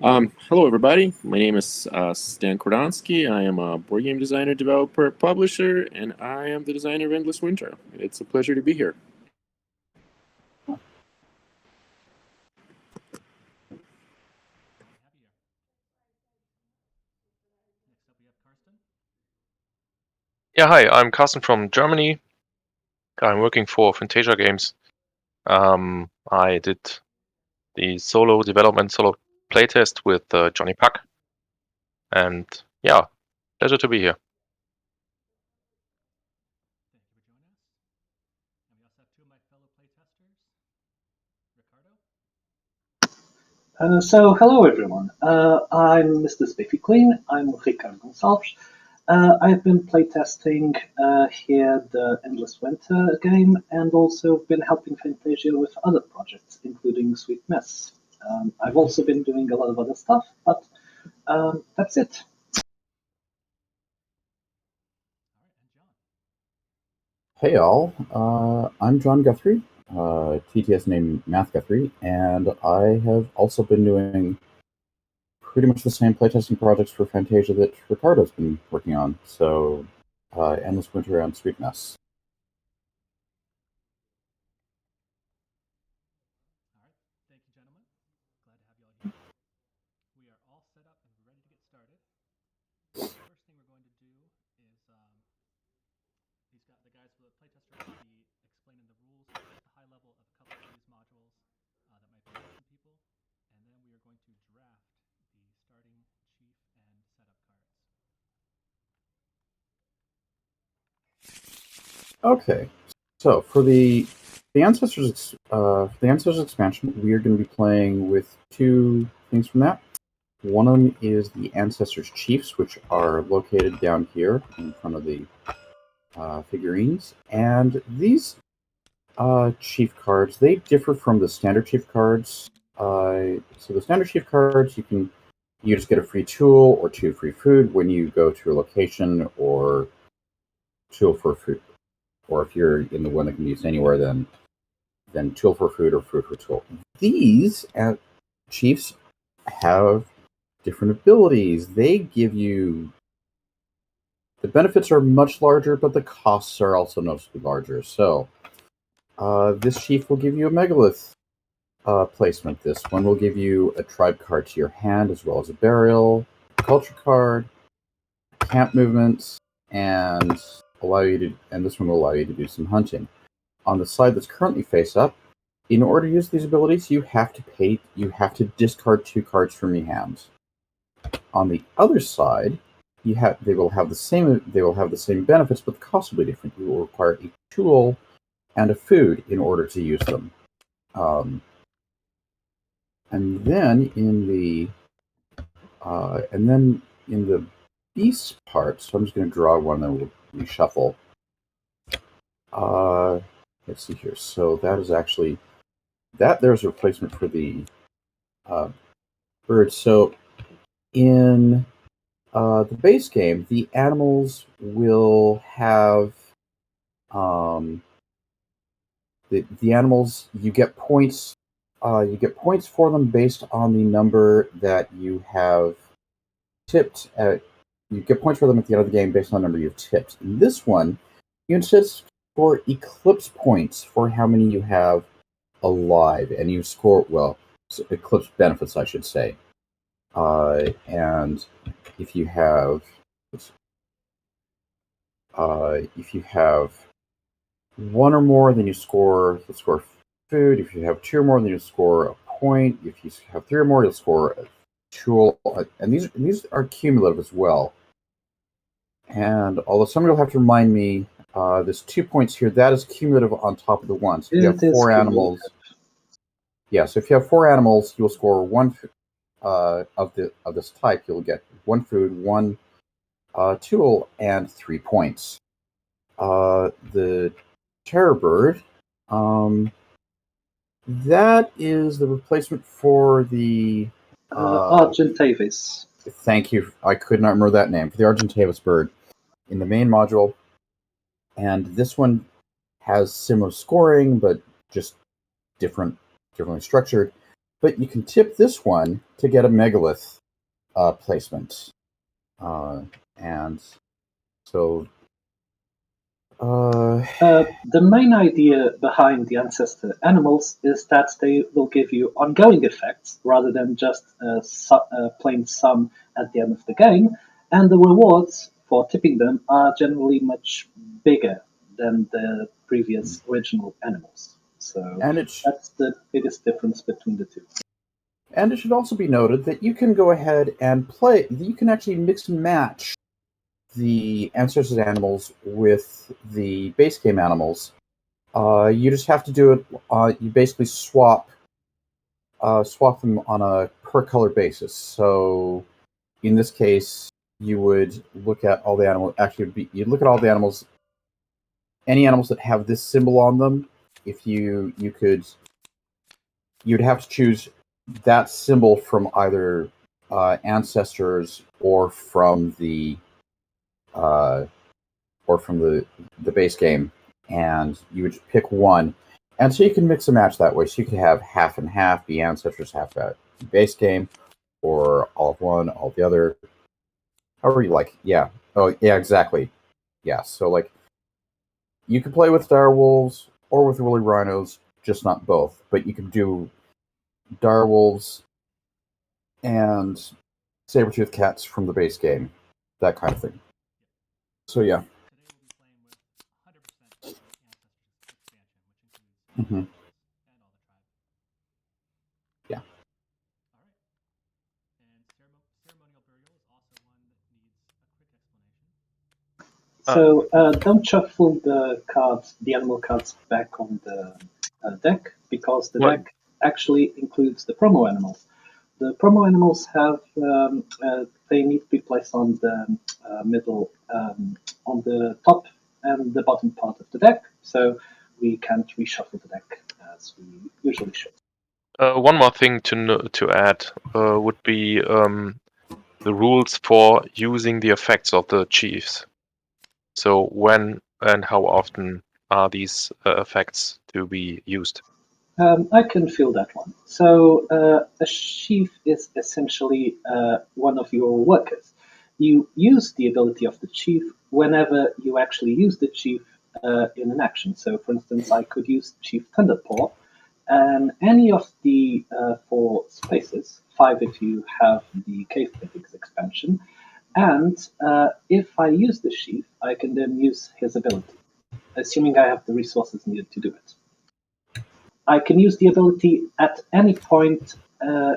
Hello, everybody. My name is Stan Kordonskiy. I am a board game designer, developer, publisher, and I am the designer of Endless Winter. It's a pleasure to be here. Yeah, hi, I'm Carsten from Germany. I'm working for Fantasia Games. I did the solo development, solo playtest with Johnny Puck. And yeah, pleasure to be here. Hello everyone. I'm Mr. Spiffy Clean. I'm Ricardo Gonçalves. I've been playtesting here the Endless Winter game and also been helping Fantasia with other projects, including Sweet Mess. I've also been doing a lot of other stuff, but that's it. Hey all, I'm John Guthrie, TTS name Math Guthrie, and I have also been doing pretty much the same playtesting projects for Fantasia that Ricardo's been working on, so Endless Winter and Sweet Mess. Okay, so for the Ancestors expansion, we are going to be playing with two things from that. One of them is the Ancestors Chiefs, which are located down here in front of the figurines, and these chief cards, they differ from the standard chief cards. So the standard chief cards, you just get a free tool or 2 free food when you go to a location, or tool for food. Or if you're in the one that can be used anywhere, then tool for food or food for tool. These chiefs have different abilities. They give you, the benefits are much larger, but the costs are also noticeably larger. So this chief will give you a megalith placement. This one will give you a tribe card to your hand, as well as a burial, culture card, camp movements, and this one will allow you to do some hunting. On the side that's currently face up, in order to use these abilities, you have to discard 2 cards from your hand. On the other side, they will have the same benefits, but the cost will be different. You will require a tool and a food in order to use them. And then in the beast part, so I'm just going to draw one that will reshuffle. Let's see here. So that is actually there's a replacement for the bird. So in the base game, the animals will have the animals. You get points. You get points for them based on the number that you have tipped at. You get points for them at the end of the game based on the number you've tipped. In this one, you instead score eclipse points for how many you have alive, and you score eclipse benefits, I should say. And if you have one or more, then you score food. If you have 2 or more, then you score a point. If you have 3 or more, you'll score a tool. And these are cumulative as well. And although somebody will have to remind me, there's 2 points here. That is cumulative on top of the one. So if you have 4 animals. Yeah, so if you have 4 animals, you'll score 1 of this type. You'll get 1 food, 1 tool, and 3 points. The terror bird, that is the replacement for the Argentavis. Thank you. I could not remember that name. For the Argentavis bird in the main module, and this one has similar scoring, but just differently structured. but you can tip this one to get a megalith placement. And so the main idea behind the Ancestor animals is that they will give you ongoing effects rather than just plain sum at the end of the game, and the rewards for tipping them are generally much bigger than the previous original animals. So that's the biggest difference between the two. And it should also be noted that you can go ahead and play. You can actually mix and match the Ancestors animals with the base game animals. You just have to do it. You basically swap them on a per color basis. So, in this case, you would look at all the animals. Actually, you'd look at all the animals. Any animals that have this symbol on them. If you'd have to choose that symbol from either Ancestors or from the base game, and you would pick one, and so you can mix and match that way. So you could have half and half, the Ancestors, half that base game, or all of one, all of the other. However you like. Yeah. Oh, yeah. Exactly. Yeah. So like, you can play with dire wolves or with woolly rhinos, just not both. But you can do dire wolves and saber-toothed cats from the base game, that kind of thing. So yeah. Mm-hmm. Yeah. So don't shuffle the animal cards back on the deck, because the deck actually includes the promo animals. The promo animals they need to be placed on the middle, on the top and the bottom part of the deck, so we can't reshuffle the deck as we usually should. One more thing to add would be the rules for using the effects of the chiefs. So when and how often are these effects to be used? I can feel that one. So a chief is essentially one of your workers. You use the ability of the chief whenever you actually use the chief in an action. So, for instance, I could use Chief Thunderpaw, and any of the 4 spaces, 5 if you have the Cave Pigs expansion, and if I use the chief, I can then use his ability, assuming I have the resources needed to do it. I can use the ability at any point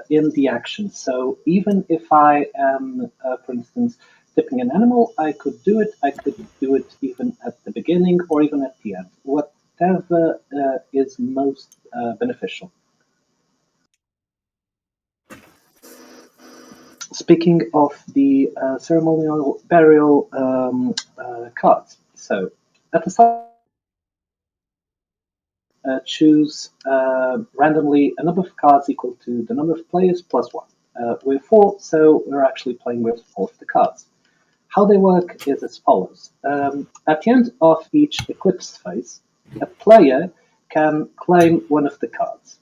in the action. So even if I am, for instance, tipping an animal, I could do it. I could do it even at the beginning or even at the end. Whatever is most beneficial. Speaking of the ceremonial burial cards, so at the start, choose randomly a number of cards equal to the number of players plus 1. We're 4, so we're actually playing with all of the cards. How they work is as follows. At the end of each eclipse phase, a player can claim one of the cards.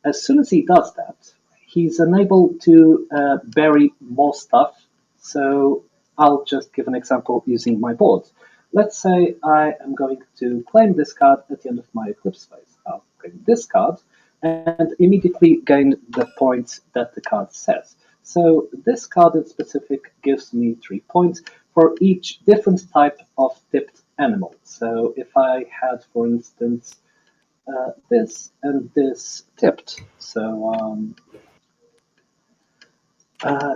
As soon as he does that, he's unable to bury more stuff. So I'll just give an example using my board. Let's say I am going to claim this card at the end of my eclipse phase. I'll claim this card and immediately gain the points that the card says. So this card in specific gives me 3 points for each different type of tipped animal. So if I had, for instance, this and this tipped. So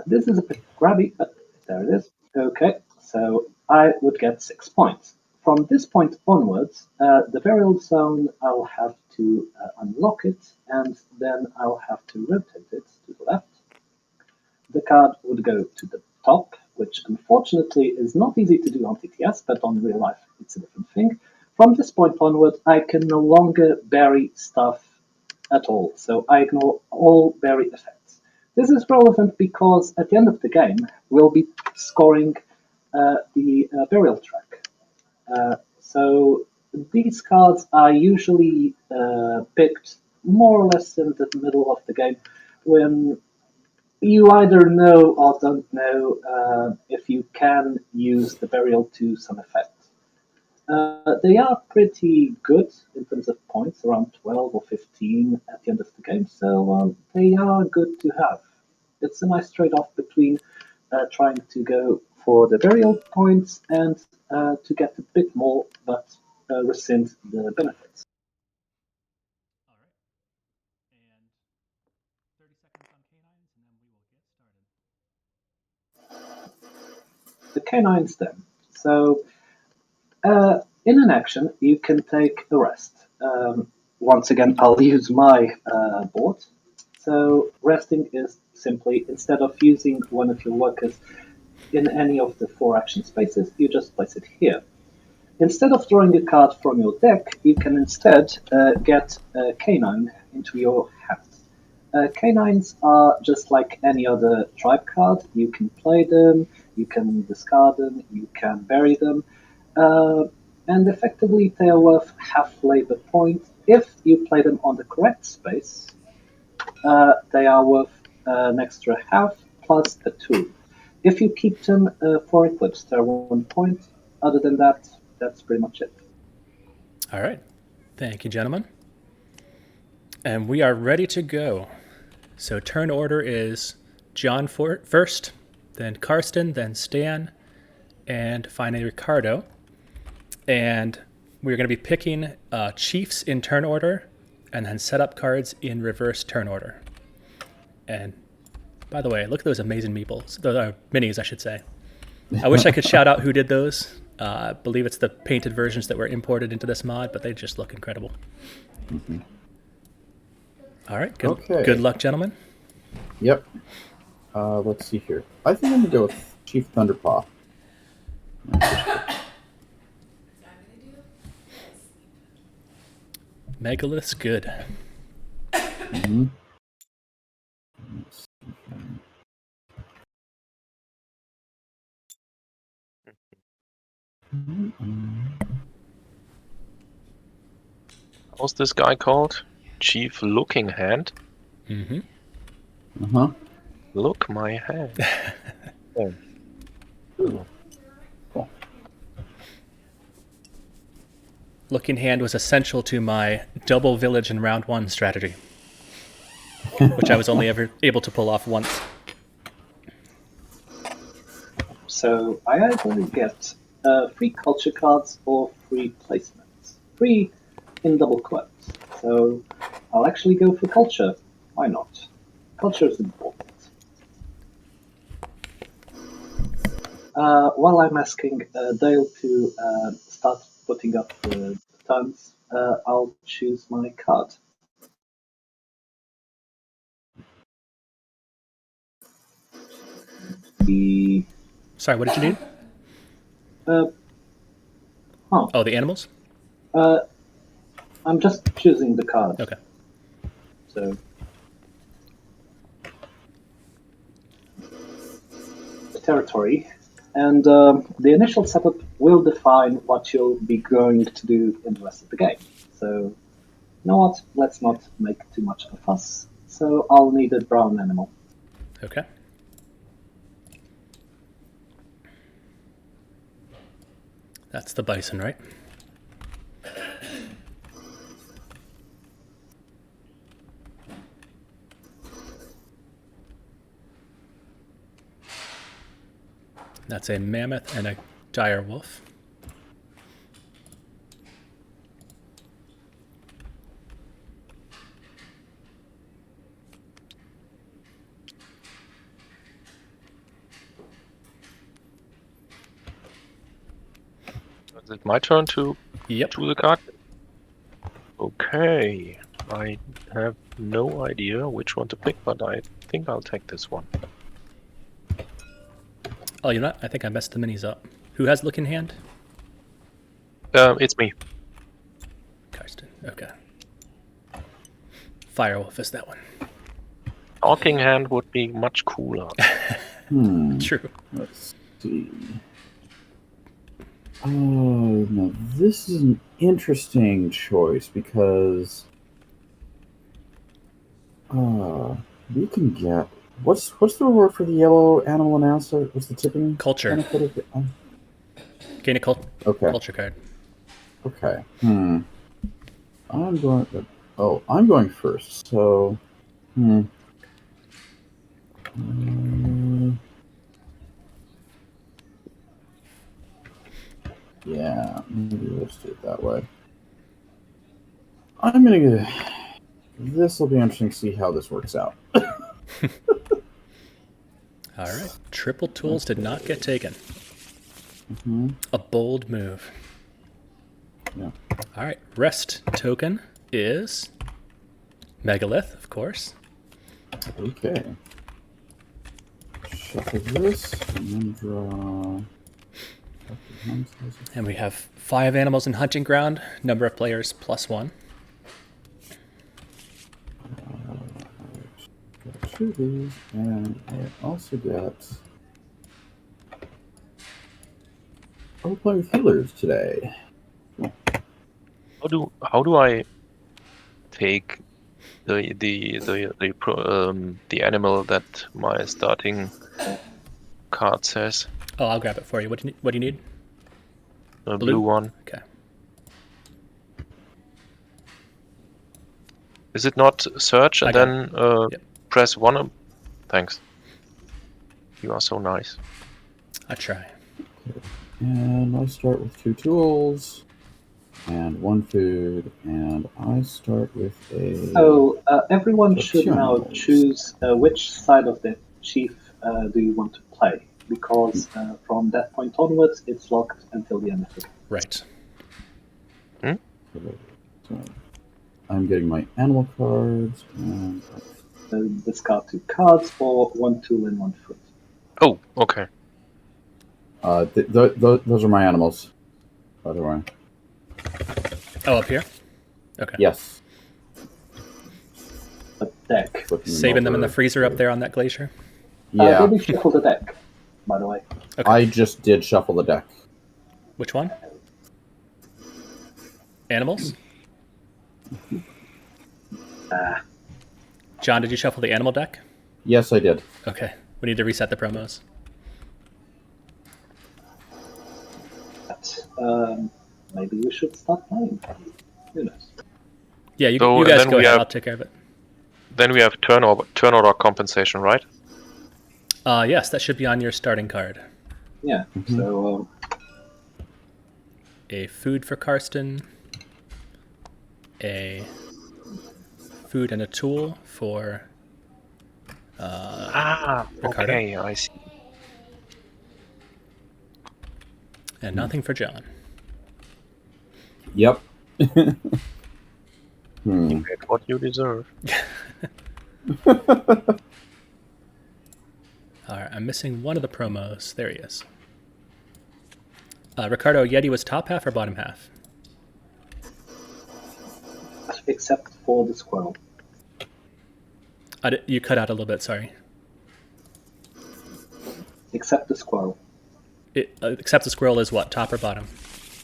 this is a bit grabby, but there it is. Okay, so I would get 6 points. From this point onwards, the burial zone, I'll have to unlock it, and then I'll have to rotate it to the left. The card would go to the top, which unfortunately is not easy to do on TTS, but on real life it's a different thing. From this point onward, I can no longer bury stuff at all, so I ignore all bury effects. This is relevant because at the end of the game, we'll be scoring the burial track. So these cards are usually picked more or less in the middle of the game, when you either know or don't know if you can use the burial to some effect. They are pretty good in terms of points, around 12 or 15 at the end of the game, so they are good to have. It's a nice trade off between trying to go for the burial points and to get a bit more but rescind the benefits. All right. And 30 seconds on canines, and then we will get started. The canines then. So in an action, you can take a rest. Once again, I'll use my board. So resting is simply, instead of using one of your workers in any of the 4 action spaces, you just place it here. Instead of drawing a card from your deck, you can instead get a canine into your hand. Canines are just like any other tribe card. You can play them, you can discard them, you can bury them, and effectively they are worth half labor point. If you play them on the correct space, they are worth an extra half plus a 2. If you keep them for Eclipse, they're 1 point. Other than that, that's pretty much it. All right. Thank you, gentlemen. And we are ready to go. So turn order is John first, then Karsten, then Stan, and finally Ricardo. And we're going to be picking chiefs in turn order and then set up cards in reverse turn order. And by the way, look at those amazing meeples. Those are minis, I should say. I wish I could shout out who did those. I believe it's the painted versions that were imported into this mod, but they just look incredible. Mm-hmm. All right. Good, Okay. Good luck, gentlemen. Yep. Let's see here. I think I'm going to go with Chief Thunderpaw. Megalith's good. Mm-hmm. How's this guy called? Chief Looking Hand? Mm-hmm. Uh-huh. Look my hand. Oh. Cool. Looking Hand was essential to my double village in round 1 strategy, which I was only ever able to pull off once. So I either get free culture cards or free placements. Free in double quotes. So I'll actually go for culture. Why not? Culture is important. While I'm asking Dale to start putting up the turns, I'll choose my card. The Sorry, what did you need? oh, the animals? I'm just choosing the card. Okay. So territory, and the initial setup will define what you'll be going to do in the rest of the game. So, you know what? Let's not make too much of a fuss. So I'll need a brown animal. Okay. That's the bison, right? That's a mammoth and a dire wolf. Is it my turn to Yep. choose a card? Okay. I have no idea which one to pick, but I think I'll take this one. Oh, you know what? I think I messed the minis up. Who has Looking Hand? It's me. Karsten. Okay. Firewolf is that one. Talking Hand would be much cooler. True. Let's see. Oh, no, this is an interesting choice because We can get what's the reward for the yellow animal announcer? What's the tipping Culture. benefit of it? Gain a Okay. culture card. Okay. I'm going first. So, yeah, maybe let's do it that way. I'm gonna get. This will be interesting to see how this works out. All right. Triple tools did not get taken. Mm-hmm. A bold move. Yeah. All right. Rest token is Megalith, of course. Okay. Shuffle this and then draw. And we have 5 animals in hunting ground. Number of players +1. Got 2 of these, and I also got. We're playing with healers today. How do I take the animal that my starting card says? Oh, I'll grab it for you. What do you need? The Blue? blue one. Okay. Is it not search and I got then Yep. press 1? Thanks. You are so nice. I try. And I start with 2 tools and 1 food, and I start with a. So everyone So should 2 now animals. choose which side of the chief do you want to play, because from that point onwards it's locked until the end of the game. Right. So I'm getting my animal cards, and Discard 2 cards for 1 tool and 1 foot. Oh, okay. those are my animals, by the way. Oh, up here? Okay. Yes. A deck. Flipping Saving them in the over. freezer up there on that glacier. Yeah, Let me shuffle the deck, by the way. Okay. I just did shuffle the deck. Which one? Animals? John, did you shuffle the animal deck? Yes, I did. Okay. We need to reset the promos. Maybe we should start playing. Who knows? Yeah, you So, and guys then go we ahead. have- I'll take care of it. Then we have turn order compensation, right? Yes, that should be on your starting card. Yeah, so A food for Karsten. A food and a tool for Ricardo. Okay, I see. And nothing for John. Yep. You get what you deserve. All right, I'm missing one of the promos. There he is. Ricardo, Yeti was top half or bottom half? except for the squirrel. You cut out a little bit, sorry. Except the squirrel. Except the squirrel is what? Top or bottom?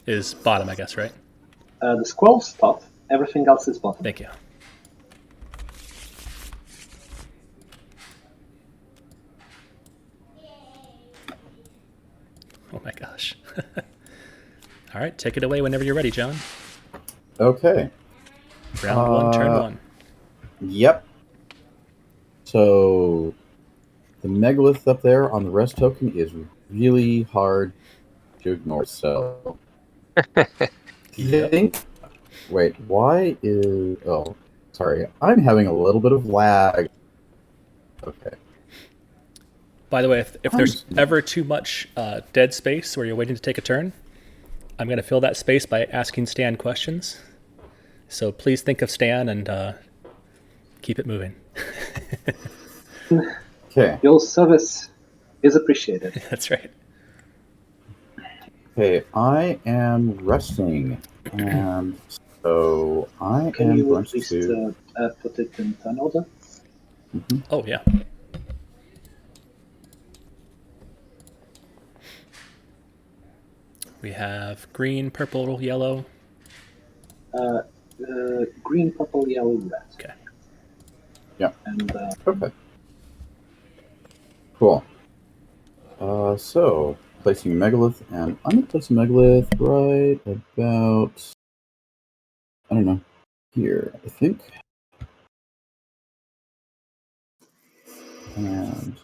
Is bottom, I guess, right? The squirrel's top. Everything else is bottom. Thank you. Oh my gosh. All right, take it away whenever you're ready, John. Okay. Round 1, turn 1. Yep. So the megalith up there on the rest token is really hard to ignore. So think. Wait, why is? Oh, sorry. I'm having a little bit of lag. Okay. By the way, if there's ever too much dead space where you're waiting to take a turn, I'm going to fill that space by asking Stan questions. So please think of Stan and keep it moving. Okay. Your service is appreciated. That's right. Okay, I am resting, and so I Can am you going at least to. put it in turn order? Oh, yeah. We have green, purple, yellow. Green, purple, yellow, red. Okay. Yeah. And Okay. Cool. So placing megalith, and I'm gonna place a megalith right about, I don't know, here, I think. And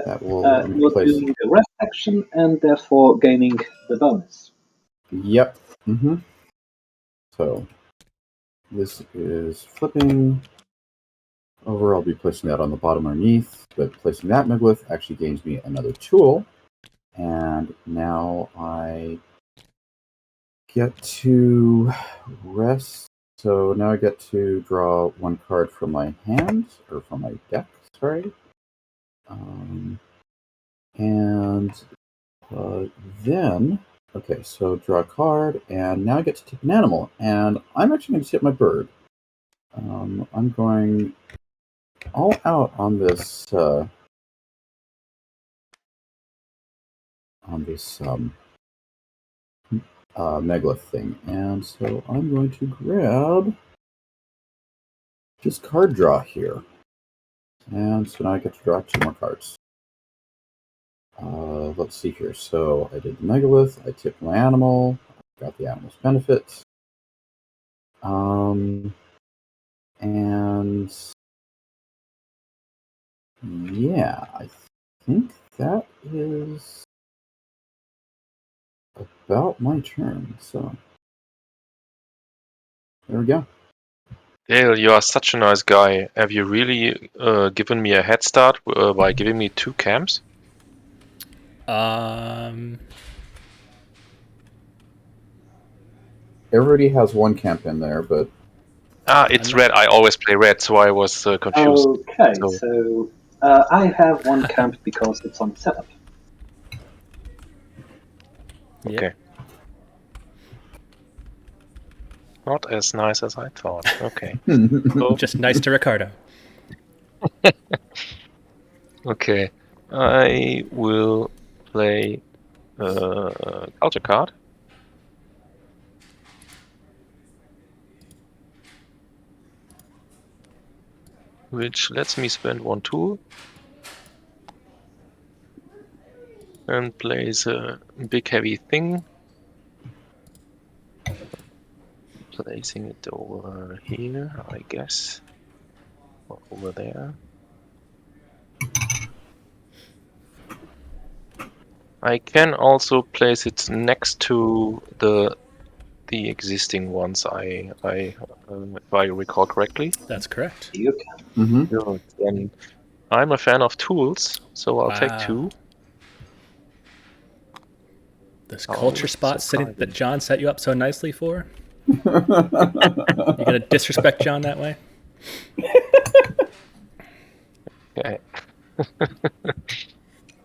that will you're replace. doing the rest action and therefore gaining the bonus. Yep. Mm-hmm. So this is flipping over. I'll be placing that on the bottom underneath, but placing that megalith actually gains me another tool. And now I get to rest. So now I get to draw one card from my hand, or from my deck, sorry. And then, okay, so draw a card, and now I get to tip an animal. And I'm actually going to tip my bird. I'm going all out on this megalith thing, and so I'm going to grab this card draw here, and so now I get to draw 2 more cards. Let's see here. So I did the megalith, I tipped my animal, got the animal's benefits, and yeah, I think that is about my turn. So there we go. Dale, you are such a nice guy. Have you really given me a head start by giving me 2 camps? Everybody has 1 camp in there, but It's red. I always play red, so I was confused. Okay, So- so I have 1 camp because it's on setup. Okay. Not as nice as I thought. Okay. So, Just nice to Ricardo. okay. I will play culture card. Which lets me spend 1 tool and plays a big heavy thing. Placing it over here, I guess. Or over there. I can also place it next to the existing ones. If I recall correctly. That's correct. You can. mm-hmm. Good. Then I'm a fan of tools, so I'll take Wow. 2. This Oh, culture it's spot sitting surprising. that John set you up so nicely for. You gonna disrespect John that way? Okay.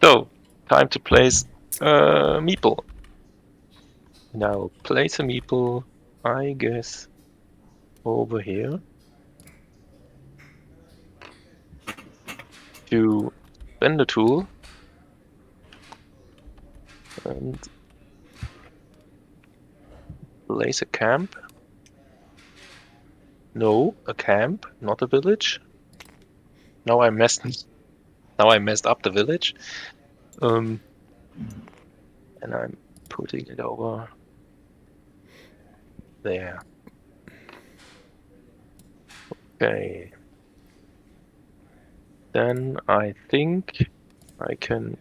So, time to place a meeple. Now, place a meeple, I guess, over here. To bend the tool. And place a camp. No, a camp, not a village. Now I messed up the village. And I'm putting it over there. Okay. Then I think I can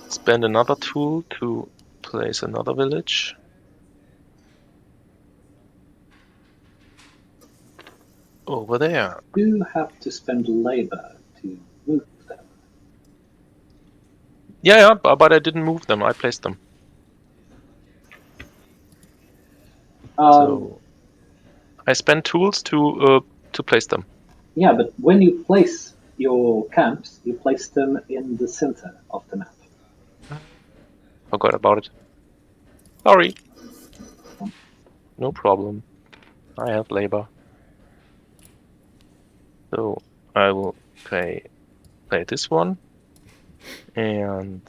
spend another tool to place another village. Over there. You have to spend labor to move them. Yeah, but I didn't move them. I placed them. So I spent tools to place them. Yeah, but when you place your camps, you place them in the center of the map. Forgot about it. Sorry. No problem. I have labor. So I will play this one. And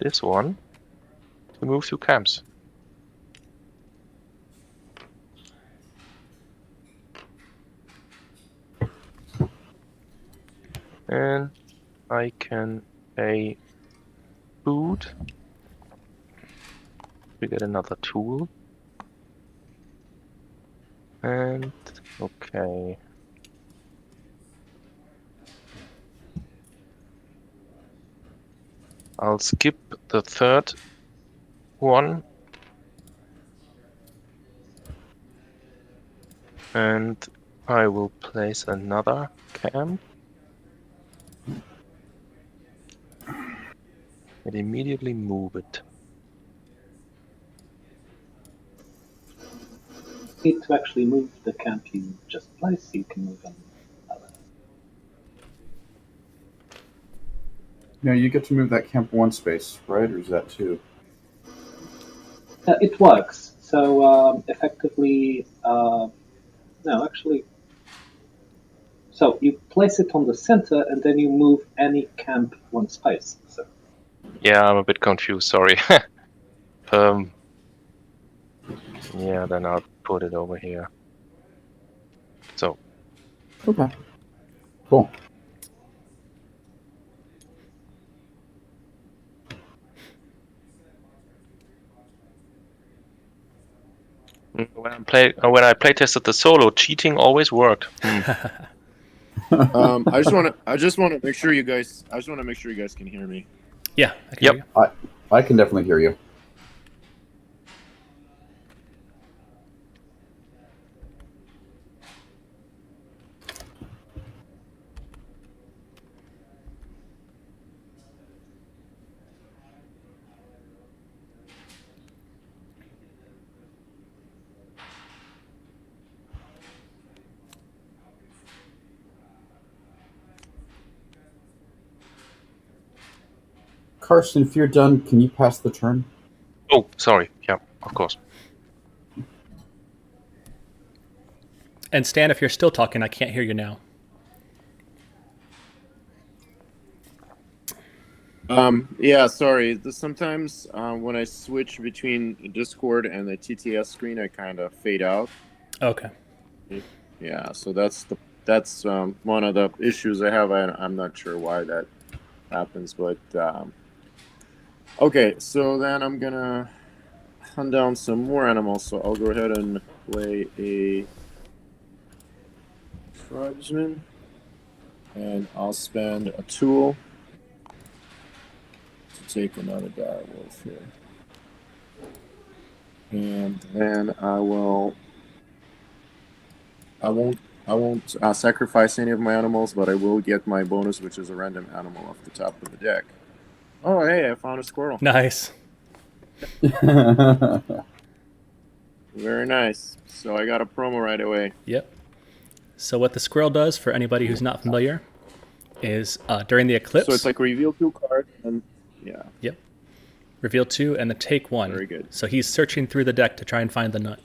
this one to move 2 camps. And I can pay food. We get another tool. And okay. I'll skip the third one. And I will place another camp. And immediately move it. Need to actually move the camp you just placed, you can move another. No, you get to move that camp one space, right? Or is that two? It works. So effectively, no, actually. So you place it on the center, and then you move any camp one space. So Yeah, I'm a bit confused, sorry. Yeah, then I'll put it over here. So, Okay. Cool. when I play tested the solo, cheating always worked. I just want to make sure you guys. I just want to make sure you guys can hear me. Yeah, I can Yep. hear you. I can definitely hear you. Carson, if you're done, can you pass the turn? Oh, sorry. Yeah, of course. And Stan, if you're still talking, I can't hear you now. Yeah, sorry. Sometimes when I switch between the Discord and the TTS screen, I kind of fade out. Okay. Yeah, so that's one of the issues I have. I'm not sure why that happens, but okay. So then I'm gonna hunt down some more animals. So I'll go ahead and play a tribesman, and I'll spend a tool to take another dire wolf here, and then I won't sacrifice any of my animals, but I will get my bonus, which is a random animal off the top of the deck. Oh, hey, I found a squirrel. Nice. Very nice. So I got a promo right away. Yep. So what the squirrel does, for anybody who's not familiar, is during the eclipse. So it's like reveal 2 cards, and yeah. Yep. Reveal 2 and then take 1. Very good. So he's searching through the deck to try and find the nut.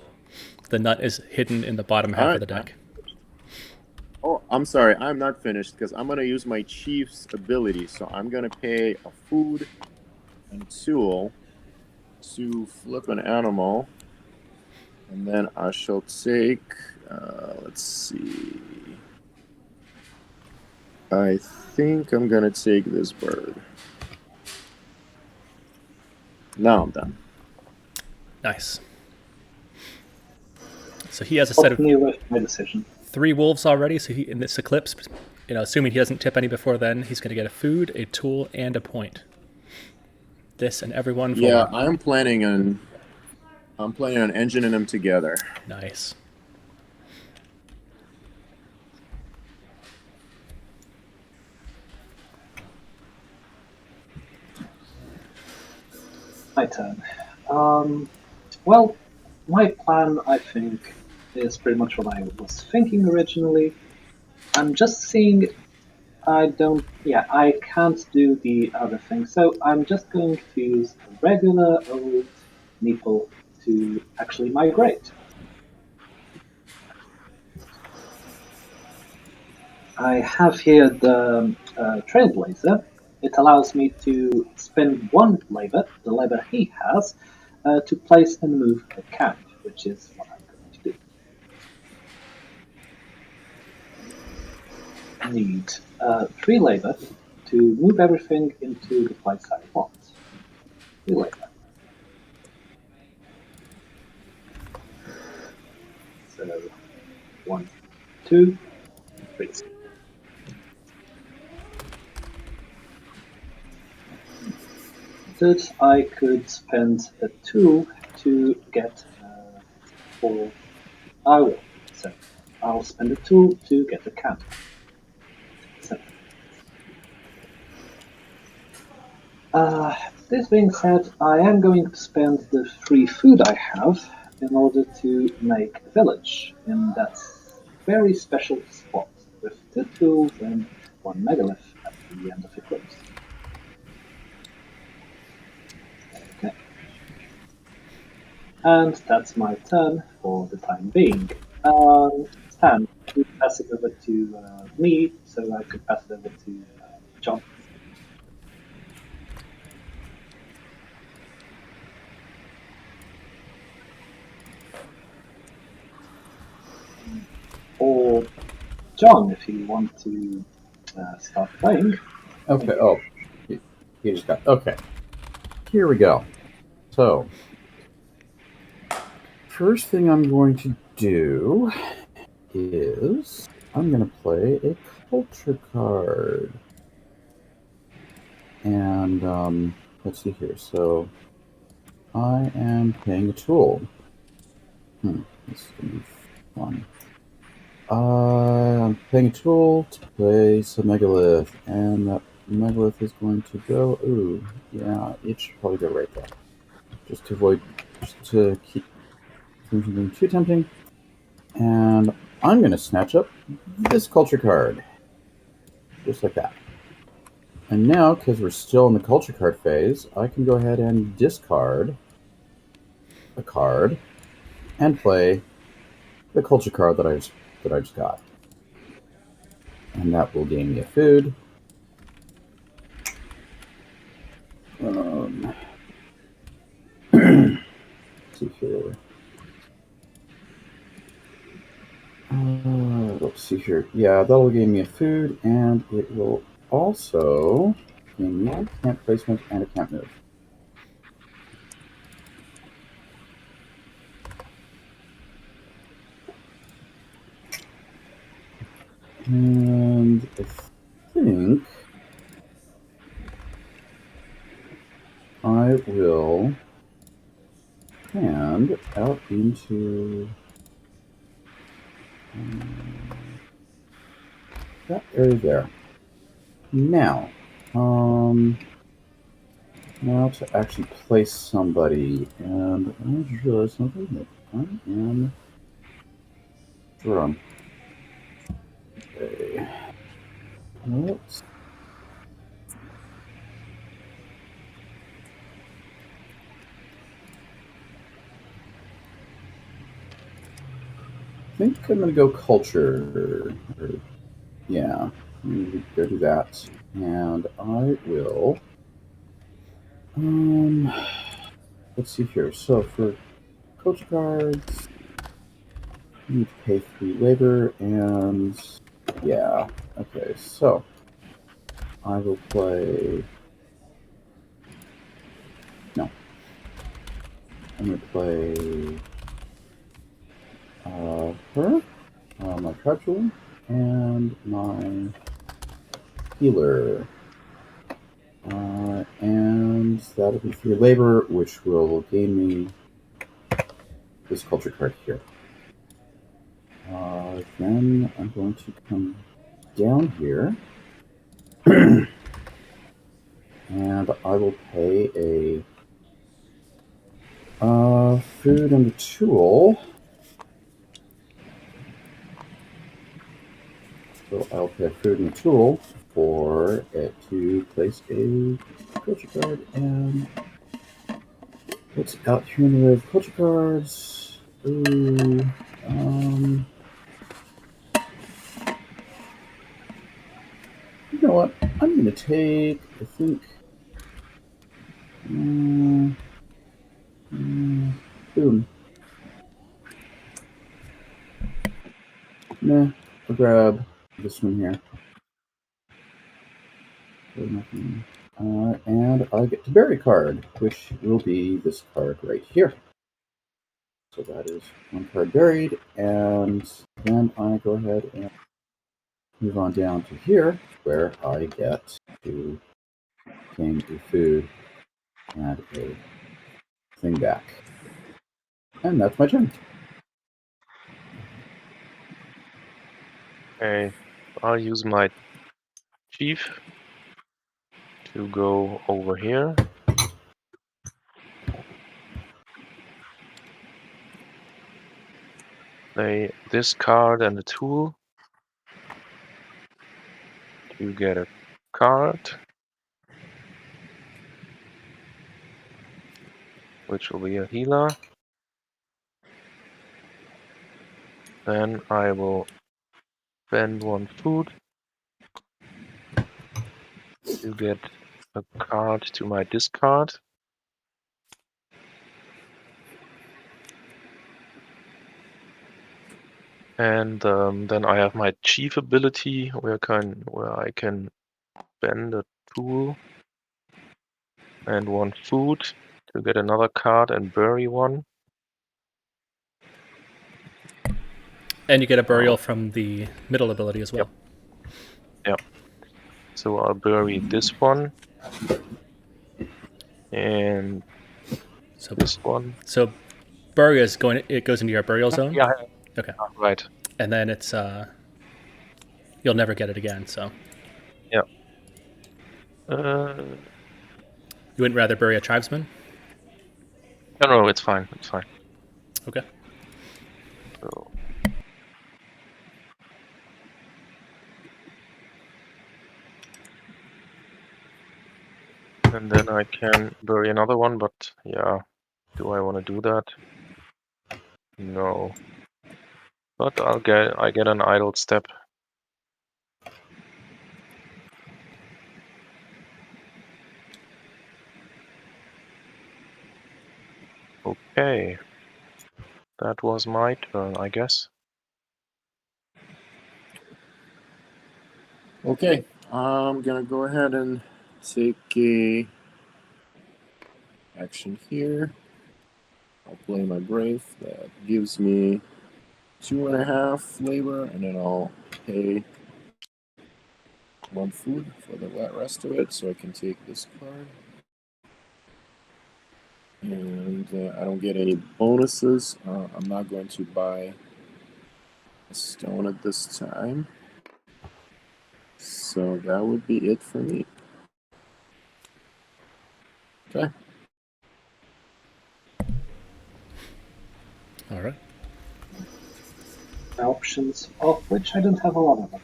The nut is hidden in the bottom half of the deck. Oh, I'm sorry. I'm not finished because I'm going to use my chief's ability. So I'm going to pay a food and a tool to flip an animal. And then I shall take, let's see. I think I'm going to take this bird. Now I'm done. Nice. So he has a set of my decision. 3 wolves already. So in this eclipse, assuming he doesn't tip any before then, he's going to get a food, a tool, and a point. This and every one. Yeah, I'm planning on engineering them together. Nice. My turn. Well, my plan, I think, is pretty much what I was thinking originally. I'm just seeing I can't do the other thing, so I'm just going to use a regular old meeple to actually migrate. I have here the Trailblazer. It allows me to spend 1 labor, the labor he has, to place and move a camp, which is what I'm going to do. Need 3 labor to move everything into the place I want. 3 labor. So 1, 2, 3. Third, I could spend a tool to get 4. I will. So I'll spend a tool to get a cannon. So, this being said, I am going to spend the 3 food I have in order to make a village in that very special spot with 2 tools and 1 megalith at the end of the eclipse. Okay. And that's my turn for the time being. Stan, you pass it over to me so I could pass it over to John. Or John, if you want to start playing. Okay. Oh, he just got. Okay. Here we go. So, first thing I'm going to do is I'm going to play a culture card. And let's see here. So, I am playing a tool. This is going to be fun. I'm playing a tool to place a megalith, and that megalith is going to go. Ooh, yeah, it should probably go right there, just to keep things from being too tempting. And I'm going to snatch up this culture card, just like that. And now, because we're still in the culture card phase, I can go ahead and discard a card and play the culture card that I just got, and that will gain me a food. Let's see here. Let's see here. Yeah, that'll gain me a food, and it will also gain me a camp placement and a camp move. And I think I will hand out into that area there. Now, now to actually place somebody, and I just realized something that I am drunk. Okay. Let's I think I'm going to go culture. Yeah, I'm going to go do that. And I will. Let's see here. So for culture cards, you need to pay 3 labor, and yeah. Okay, so I will play. No. I'm going to play her, my tribal, and my healer. And that'll be 3 labor, which will gain me this culture card here. Then I'm going to come down here, and I will pay a food and a tool. So I'll pay a food and a tool for it to place a culture card, and what's out here in the way of culture cards? Ooh, you know what? I'm going to take, I think, boom. Nah, I'll grab this one here. And I get to bury a card, which will be this card right here. So that is one card buried, and then I go ahead and move on down to here, where I get to gain a food and a thing back. And that's my turn. Okay, I'll use my chief to go over here. Play this card and the tool to get a card, which will be a healer. Then I will spend one food to get a card to my discard. And then I have my chief ability where I can spend a tool and one food to get another card and bury one. And you get a burial from the middle ability as well. Yep. So I'll bury this one and So this one. so bury is going. It goes into your burial zone. Yeah. Okay. Right. And then it's you'll never get it again. So Yeah. you wouldn't rather bury a tribesman? No, it's fine. It's fine. Okay. So, and then I can bury another one, but yeah, do I want to do that? No. But I get an idle step. Okay. That was my turn, I guess. Okay, I'm gonna go ahead and take a action here. I'll play my brave. That gives me 2.5 labor, and then I'll pay one food for the rest of it, so I can take this card. And I don't get any bonuses. I'm not going to buy a stone at this time. So that would be it for me. Okay. All right. Options, of which I don't have a lot of them.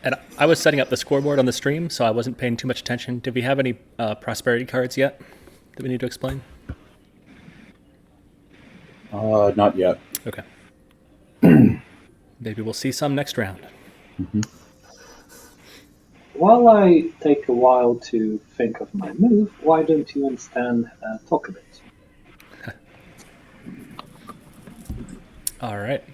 And I was setting up the scoreboard on the stream, so I wasn't paying too much attention. Did we have any prosperity cards yet that we need to explain? Not yet. Okay. Maybe we'll see some next round. Mm-hmm. While I take a while to think of my move, why don't you and Stan talk a bit? All right.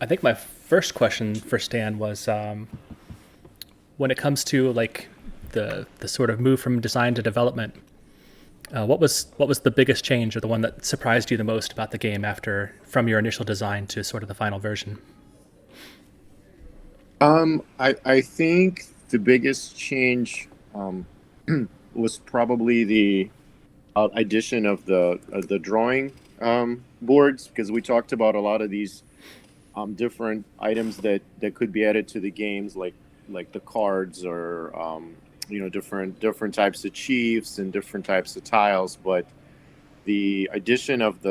I think my first question for Stan was when it comes to like the sort of move from design to development. What was the biggest change, or the one that surprised you the most about the game from your initial design to sort of the final version? I think the biggest change was probably the addition of the drawing boards, because we talked about a lot of these different items that could be added to the games, like the cards, or different types of chiefs and different types of tiles. But the addition of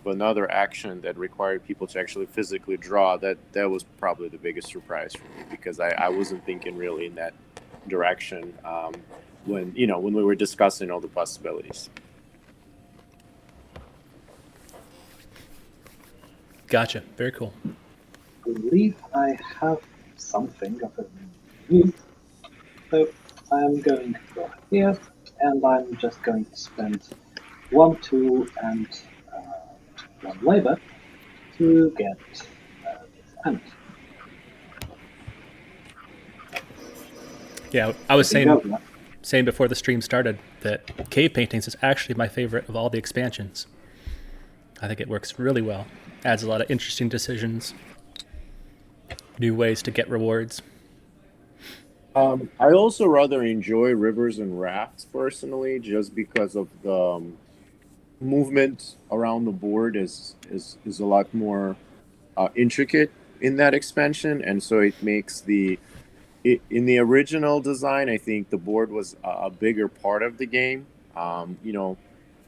another action that required people to actually physically draw, that was probably the biggest surprise for me, because I wasn't thinking really in that direction when we were discussing all the possibilities. Gotcha. Very cool. I believe I have something of a move. So I'm going to go here, and I'm just going to spend 1 tool and 1 labor to get this end. Yeah, I was There you saying go. saying before the stream started that Cave Paintings is actually my favorite of all the expansions. I think it works really well. Adds a lot of interesting decisions, new ways to get rewards. I also rather enjoy rivers and rafts personally, just because of the movement around the board is a lot more intricate in that expansion, and so it makes in the original design, I think the board was a bigger part of the game. You know,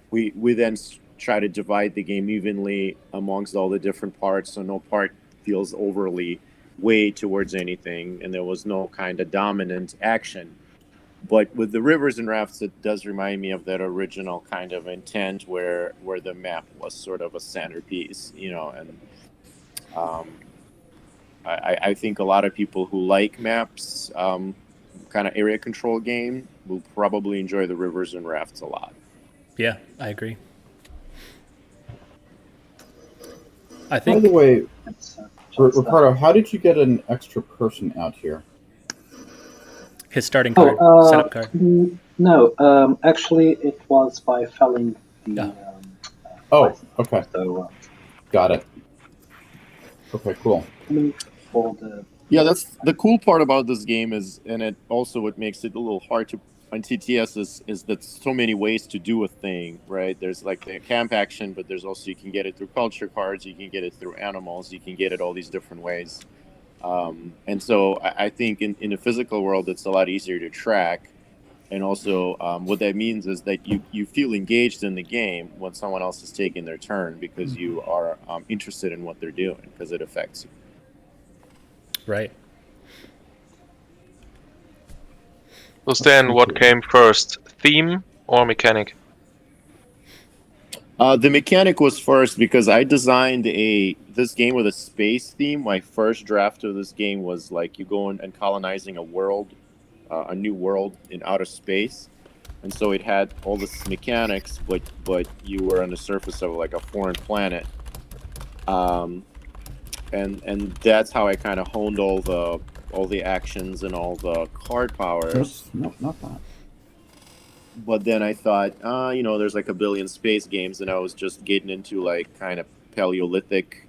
we then try to divide the game evenly amongst all the different parts, so no part feels overly weighed towards anything, and there was no kind of dominant action. But with the rivers and rafts, it does remind me of that original kind of intent where the map was sort of a centerpiece, you know, and um, I think a lot of people who like maps, kind of area control game, will probably enjoy the rivers and rafts a lot. Yeah, I agree. I By think the way, It's just, Ricardo, how did you get an extra person out here? his starting card, setup card. No, actually, it was by felling the Oh, bison. okay, So, got it. Okay, cool. move for the. Yeah, that's the cool part about this game is, and it also what makes it a little hard to on TTS is that so many ways to do a thing, right? There's like the camp action, but there's also you can get it through culture cards, you can get it through animals, you can get it all these different ways. And so I think in the physical world, it's a lot easier to track. And also, what that means is that you feel engaged in the game when someone else is taking their turn because you are interested in what they're doing because it affects you. Right. So Stan, what came first, theme or mechanic? The mechanic was first because I designed this game with a space theme. My first draft of this game was like you going and colonizing a world, a new world in outer space, and so it had all this mechanics, but you were on the surface of like a foreign planet, and that's how I kind of honed all the actions and all the card powers. Nope, not that. But then I thought, you know, there's like a billion space games, and I was just getting into like kind of Paleolithic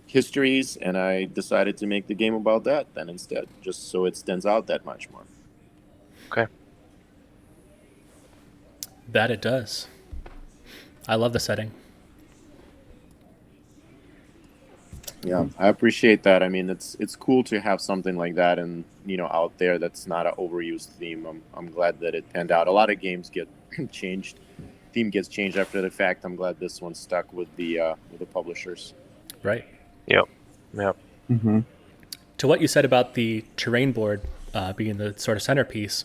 histories, and I decided to make the game about that then instead, just so it stands out that much more. Okay. That it does. I love the setting. Yeah, I appreciate that. I mean, it's cool to have something like that, and you know, out there that's not an overused theme. I'm glad that it panned out. A lot of games get changed, theme gets changed after the fact. I'm glad this one stuck with the publishers. Right. Yep. Yep. Mm-hmm. To what you said about the terrain board being the sort of centerpiece,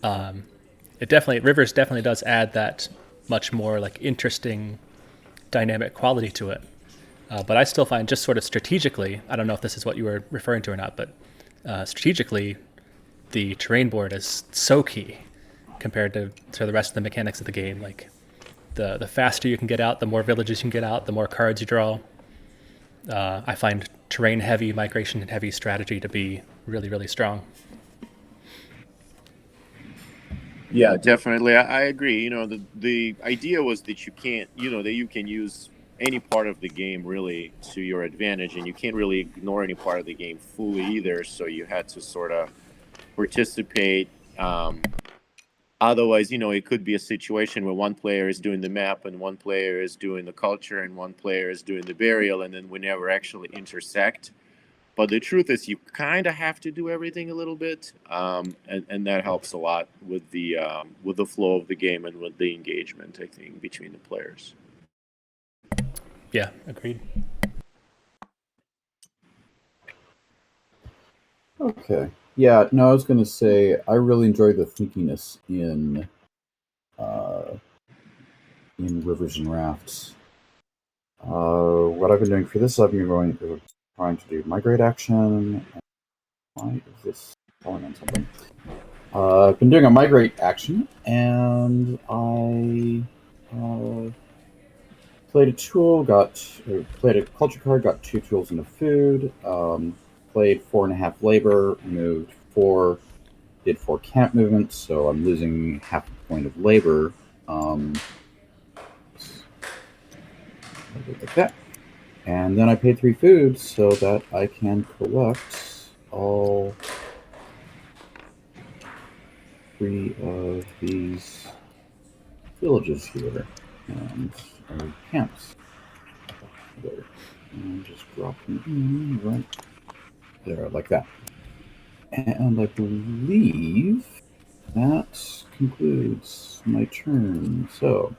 Rivers definitely does add that much more like interesting dynamic quality to it. But I still find just sort of strategically, I don't know if this is what you were referring to or not, but strategically, the terrain board is so key compared to the rest of the mechanics of the game. Like the faster you can get out, the more villages you can get out, the more cards you draw. I find terrain heavy, migration heavy strategy to be really, really strong. Yeah, definitely. I agree. You know, the idea was that you can't, you know, that you can use any part of the game really to your advantage, and you can't really ignore any part of the game fully either. So you had to sort of participate. Otherwise, you know, it could be a situation where one player is doing the map and one player is doing the culture and one player is doing the burial, and then we never actually intersect. But the truth is, you kind of have to do everything a little bit, and that helps a lot with the flow of the game and with the engagement, I think, between the players. Yeah, agreed. Okay. Yeah, no, I was going to say I really enjoy the thinkiness in Rivers and Rafts. What I've been doing for this, I've been trying to do migrate action. Why is this falling on something? I've been doing a migrate action, and I played a culture card, got 2 tools and a food. played 4.5 labor, moved 4, did 4 camp movements, so I'm losing half a point of labor. Like that. And then I paid 3 food so that I can collect all 3 of these villages here and camps. There. And just drop them in right there, like that. And I believe that concludes my turn. So,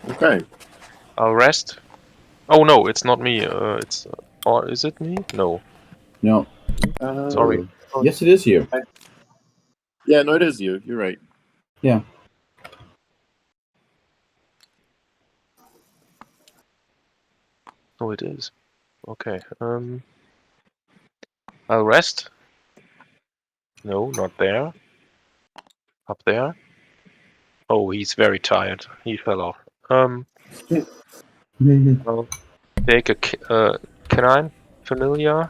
Okay. I'll rest. Oh no, it's not me. It's or is it me? No. no. Sorry. Yes, it is you. Yeah, no, it is you. You're right. Yeah. Oh, it is. Okay. I'll rest. No, not there. Up there. Oh, he's very tired. He fell off. I'll take a canine familiar.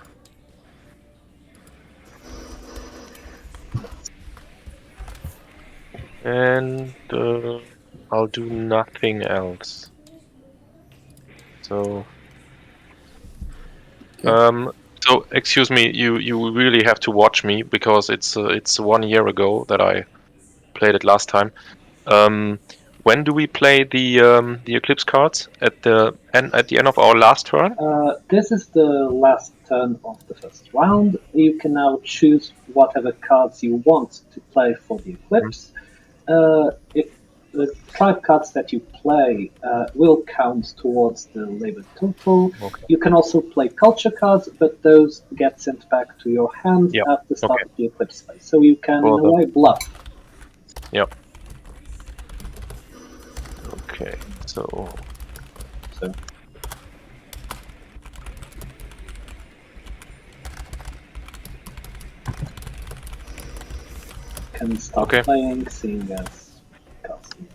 And I'll do nothing else. So, so excuse me, you really have to watch me because it's 1 year ago that I played it last time. When do we play the Eclipse cards? At the end of our last turn? This is the last turn of the first round. You can now choose whatever cards you want to play for the Eclipse. If the tribe cards that you play will count towards the labor total. Okay. You can also play culture cards, but those get sent back to your hand Yep. at the start Okay. of the Eclipse phase. So you can, For in a the- way, bluff. Yep. Okay. So So can start Okay. playing, seeing as casting.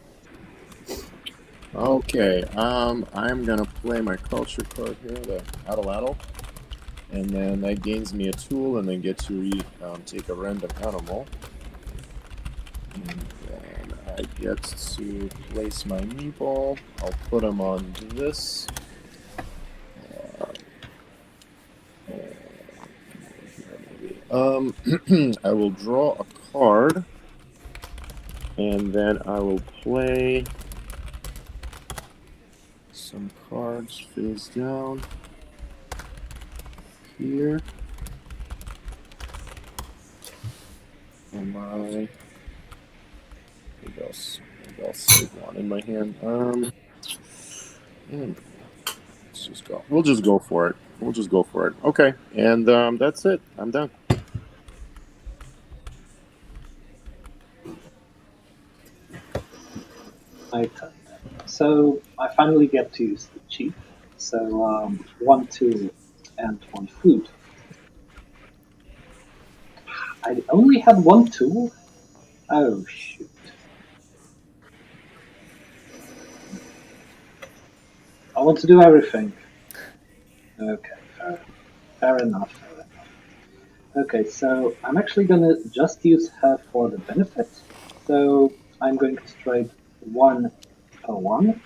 Okay. I'm gonna play my culture card here, the Addle, and then that gains me a tool, and then get to take a random animal. And then I get to place my meatball. I'll put him on this. I will draw a card, and then I will play some cards face down here. And maybe I'll save one in my hand. Let's just go. We'll just go for it. We'll just go for it. Okay, and that's it. I'm done. My turn. So I finally get to use the chief. So 1 tool and 1 food. I only had 1 tool? Oh shoot. I want to do everything. Okay, fair enough. Okay, so I'm actually gonna just use her for the benefit. So I'm going to trade 1 per 1.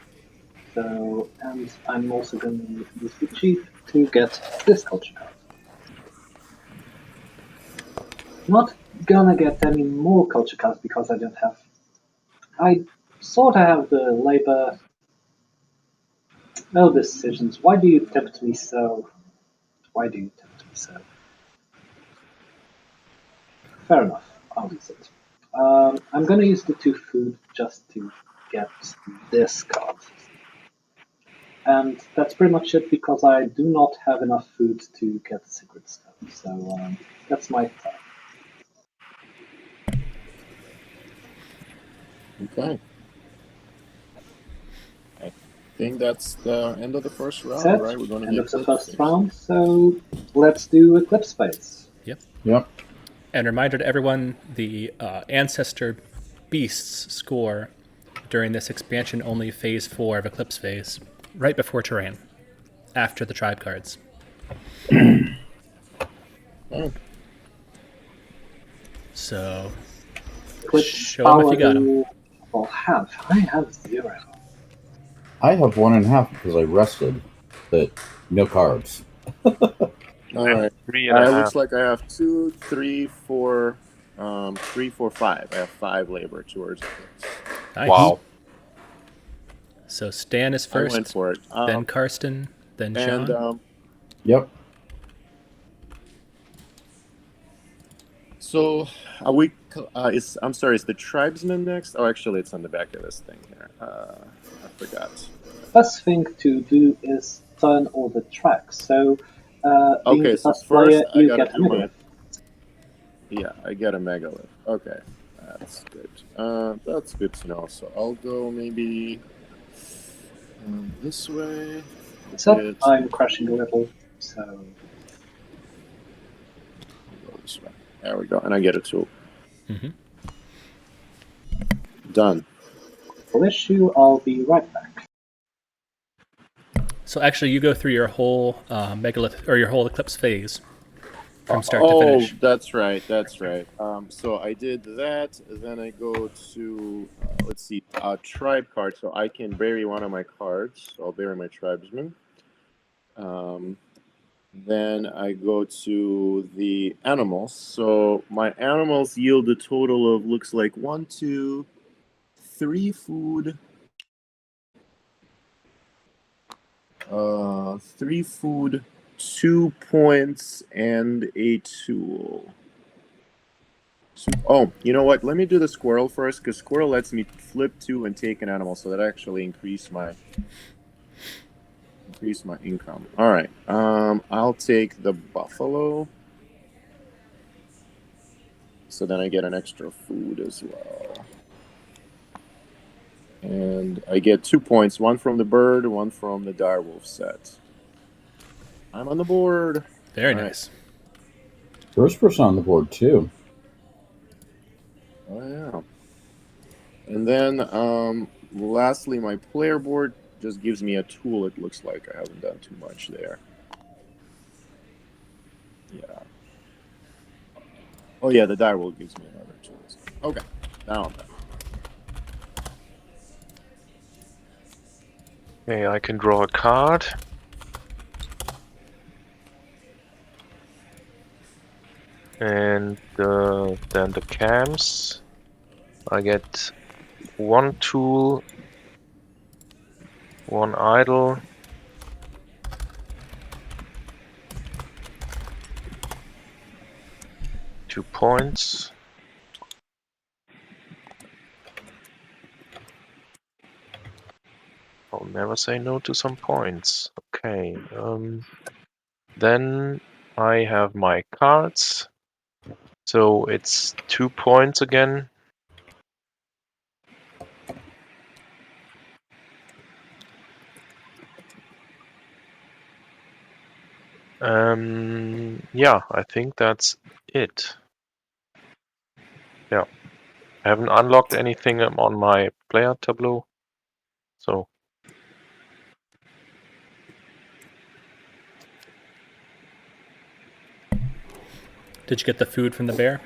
So, and I'm also going to use the chief to get this culture card. Not gonna get any more culture cards because I don't have. I sort of have the labor. No decisions. Why do you tempt me so? Why do you tempt me so? Fair enough. I'll use it. I'm gonna use the 2 food just to get this card. And that's pretty much it because I do not have enough food to get the secret stone. So that's my turn. Okay. I think that's the end of the first round, Set. right? We're going to End the of the Eclipse first phase. round. So let's do Eclipse phase. Yep. And reminder to everyone, the Ancestor beasts score during this expansion only phase 4 of Eclipse phase, right before terrain, after the tribe cards. Oh, So Which show him if you got him. do you all have? I have 0. I have 1.5 because I rested, but no carbs. all right. Three and a It half. looks like I have 2, 3, 4, 3, 4, 5. I have 5 labor towards eclipse. Nice. Wow. So Stan is I went first, for it. then Karsten, then And John. Yep. so are we? I'm sorry. Is the tribesman next? Oh, actually, it's on the back of this thing here. I forgot. First thing to do is turn all the tracks. So, being Okay, the so first first player, I you gotta get a do my. megalith. Yeah, I get a megalith. Okay, that's good. That's good to know. So I'll go maybe this way. So, Get I'm crashing a little. So, I'll go this way. There we go, and I get a tool. Mm-hmm. Done. for issue, I'll be right back. So actually, you go through your whole megalith or your whole eclipse phase from start to finish. That's right. That's right. So I did that. Then I go to let's see, tribe card. So I can vary one of my cards. So I'll vary my tribesman. Then I go to the animals. So my animals yield a total of looks like 1, 2, 3 food. 3 food, 2 points, and a tool. Oh, you know what? Let me do the squirrel first, because squirrel lets me flip 2 and take an animal, so that actually increase my income. All right. I'll take the buffalo. So then I get an extra food as well. And I get 2 points, 1 from the bird, 1 from the direwolf set. I'm on the board. Very All right. nice. First person on the board, too. Oh, yeah. And then, lastly, my player board just gives me a tool. It looks like I haven't done too much there. Yeah. Oh, yeah, the direwolf gives me another tool. Okay, now I'm done. Okay, I can draw a card. And then the cams. I get 1 tool, 1 idle, 2 points. I'll never say no to some points. Okay. Then I have my cards. So it's 2 points again. Yeah, I think that's it. Yeah. I haven't unlocked anything on my player tableau. So Did you get the food from the bear?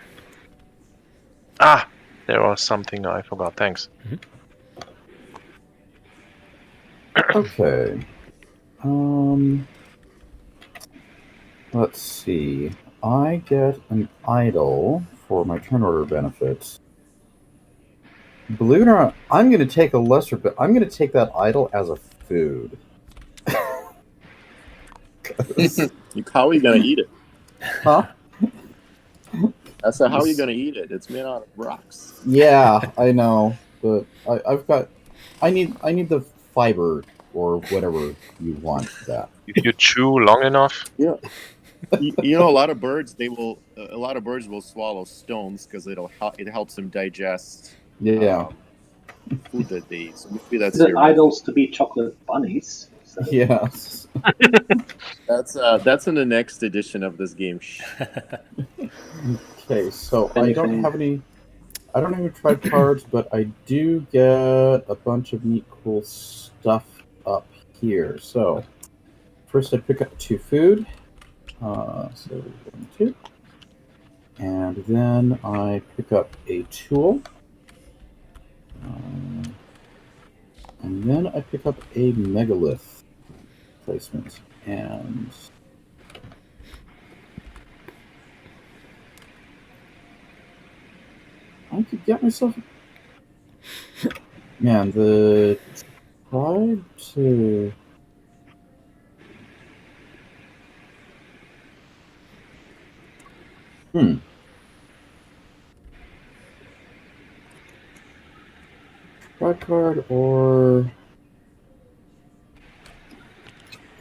there was something I forgot. Thanks. Okay. Let's see. I get an idol for my turn order benefits. Believe it or not, I'm going to take a lesser, but I'm going to take that idol as a food. How are you going to eat it? Huh? I said, how are you going to eat it? It's made out of rocks. Yeah, I know, but I need the fiber or whatever you want for that. If you chew long enough, Yeah. You know, a lot of birds will swallow stones because it helps them digest Yeah, food that they eat. So maybe that's The your idols to be chocolate bunnies. So, yes. that's in the next edition of this game. Okay, so I anything. don't have any tribe cards, but I do get a bunch of neat, cool stuff up here. So first, I pick up 2 food. So 1, 2. And then I pick up a tool. And then I pick up a megalith placement. And I could get myself... Man, the tribe to... Tribe card or...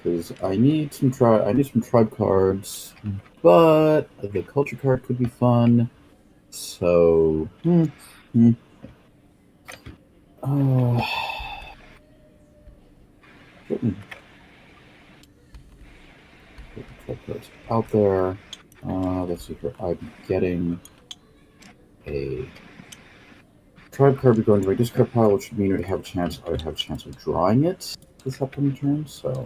Because I need some tribe cards, but the culture card could be fun. So, tribe cards out there. Let's see here. I'm getting a tribe card going to my discard pile, which would mean I would have a chance of drawing it this upcoming turn. So,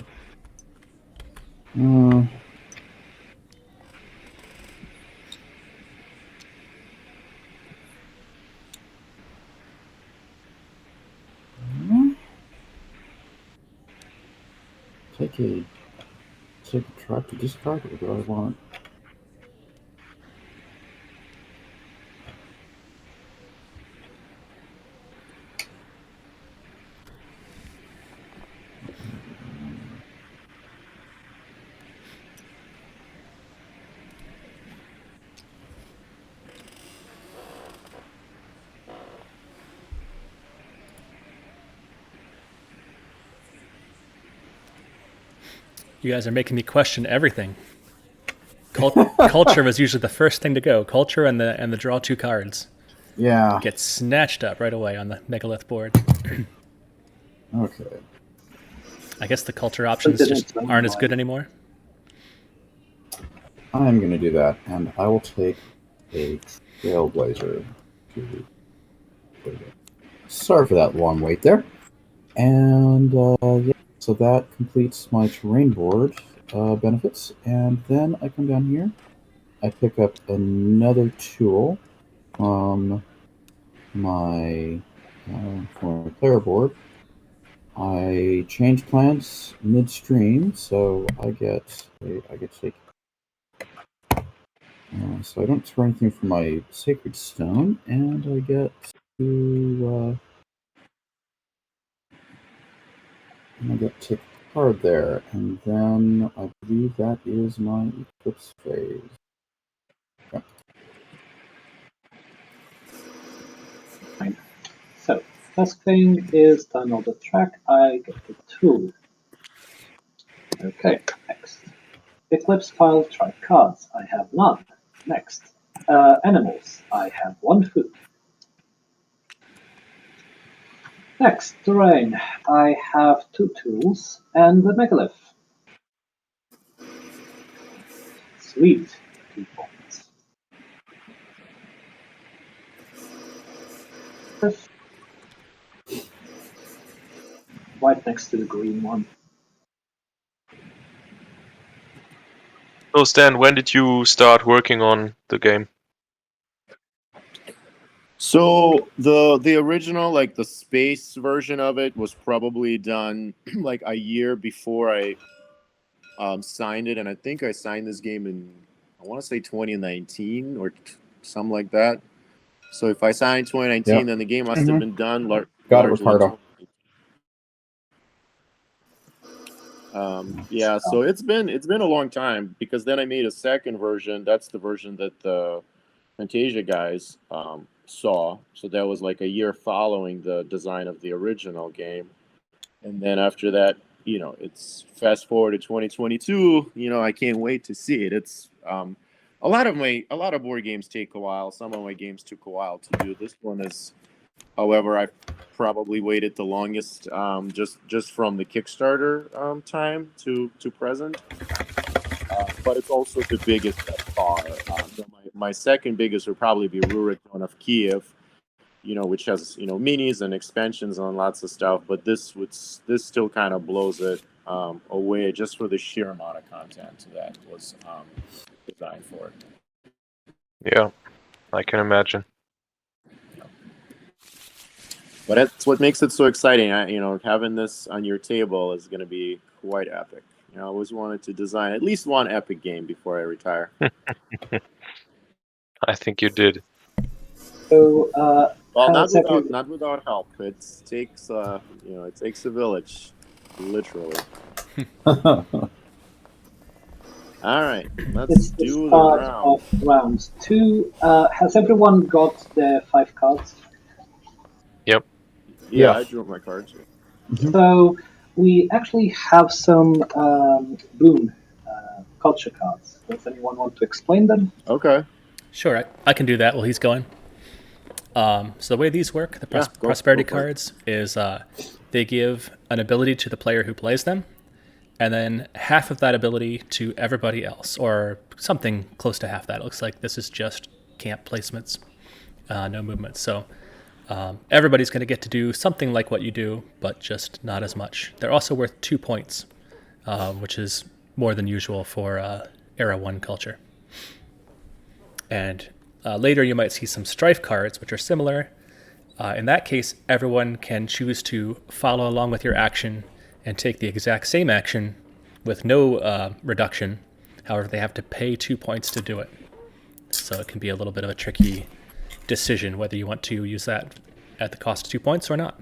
take a tribe to discard, or do I want? You guys are making me question everything. Culture was usually the first thing to go. Culture and the draw 2 cards. Yeah. Get snatched up right away on the megalith board. Okay. I guess the culture options just aren't as good anymore. I'm going to do that, and I will take a Trailblazer. Sorry for that long wait there. And yeah, so that completes my terrain board benefits. And then I come down here. I pick up another tool from my player board. I change plans midstream, so I get to take. So I don't store anything from my sacred stone, and I get to take a card there, and then I believe that is my eclipse phase. Okay. Fine. So, first thing is download the track. I get the tool. Okay, next. Eclipse pile track cards. I have none. Next. Animals. I have 1 food. Next, terrain. I have 2 tools and the megalith. Sweet, 2 points. Right next to the green one. So Stan, when did you start working on the game? So the original, like the space version of it, was probably done like a year before I signed it, and I think I signed this game in, I want to say 2019 or something like that. So if I signed 2019, Yep. then the game must have been done Got it, largely in Ricardo. yeah, so it's been a long time, because then I made a second version. That's the version that the Fantasia guys saw. So that was like a year following the design of the original game. And then after that, it's fast forward to 2022. I can't wait to see it. It's a lot of board games take a while. Some of my games took a while to do. This one is, however, I've probably waited the longest, just from the Kickstarter time to present. But it's also the biggest by far. So my second biggest would probably be Rurik Dawn of Kiev, which has minis and expansions on lots of stuff. But this still kind of blows it away, just for the sheer amount of content that was designed for it. Yeah, I can imagine. But that's what makes it so exciting. Having this on your table is going to be quite epic. I always wanted to design at least one epic game before I retire. I think you did. So, Well, has every, not without help. It takes it takes a village, literally. All right, let's it's the do the start round. of round 2. Has everyone got their 5 cards? Yep. Yeah, Yeah. I drew up my cards. So we actually have some boon culture cards. Does anyone want to explain them? Okay. Sure, I can do that while he's going. So the way these work, the Yeah, go prosperity for it. cards, is they give an ability to the player who plays them, and then half of that ability to everybody else, or something close to half that. It looks like this is just camp placements, no movement. So everybody's going to get to do something like what you do, but just not as much. They're also worth 2 points, which is more than usual for Era 1 culture. And later you might see some strife cards, which are similar. In that case, everyone can choose to follow along with your action and take the exact same action with no reduction. However, they have to pay 2 points to do it. So it can be a little bit of a tricky decision whether you want to use that at the cost of 2 points or not.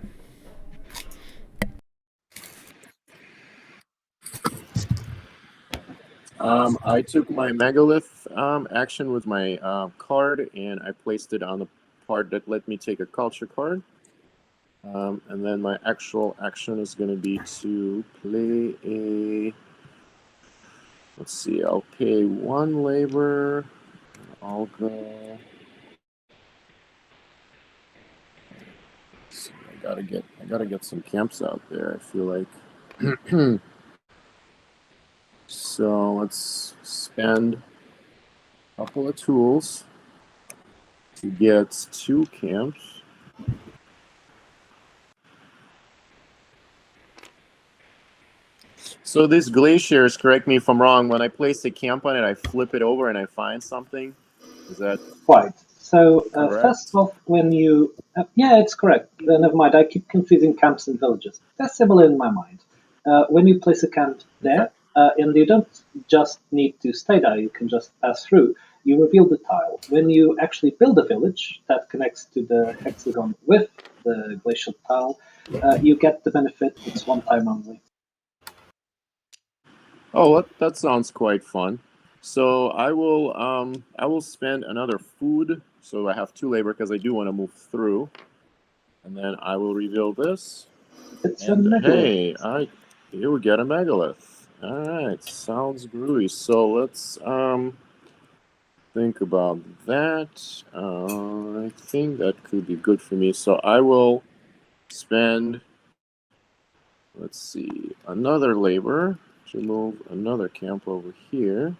I took my megalith action with my card, and I placed it on the part that let me take a culture card. And then my actual action is going to be to play a. Let's see. I'll pay 1 labor. I'll go. Let's see, I gotta get some camps out there. I feel like. So let's spend a couple of tools to get 2 camps. So these glaciers, correct me if I'm wrong, when I place a camp on it, I flip it over and I find something? Is that Right. So first correct? off, when you yeah, it's correct. Never mind. I keep confusing camps and villages. They're similar in my mind. When you place a camp there, and you don't just need to stay there, you can just pass through. You reveal the tile. When you actually build a village that connects to the hexagon with the glacial tile, you get the benefit. It's one time only. Oh, that sounds quite fun. So I will spend another food. So I have 2 labor because I do want to move through, and then I will reveal this. It's a And megalith. hey, you will get a megalith. All right, sounds groovy. So let's think about that. I think that could be good for me. So I will spend, let's see, another labor to move another camp over here.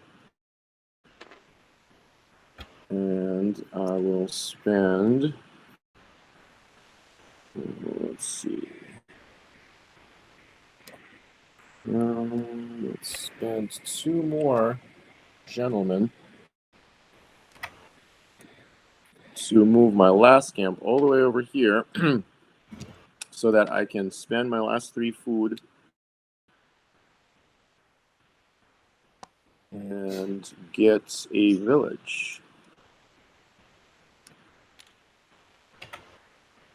And I will spend, let's see, let's spend 2 more gentlemen to move my last camp all the way over here so that I can spend my last 3 food and get a village.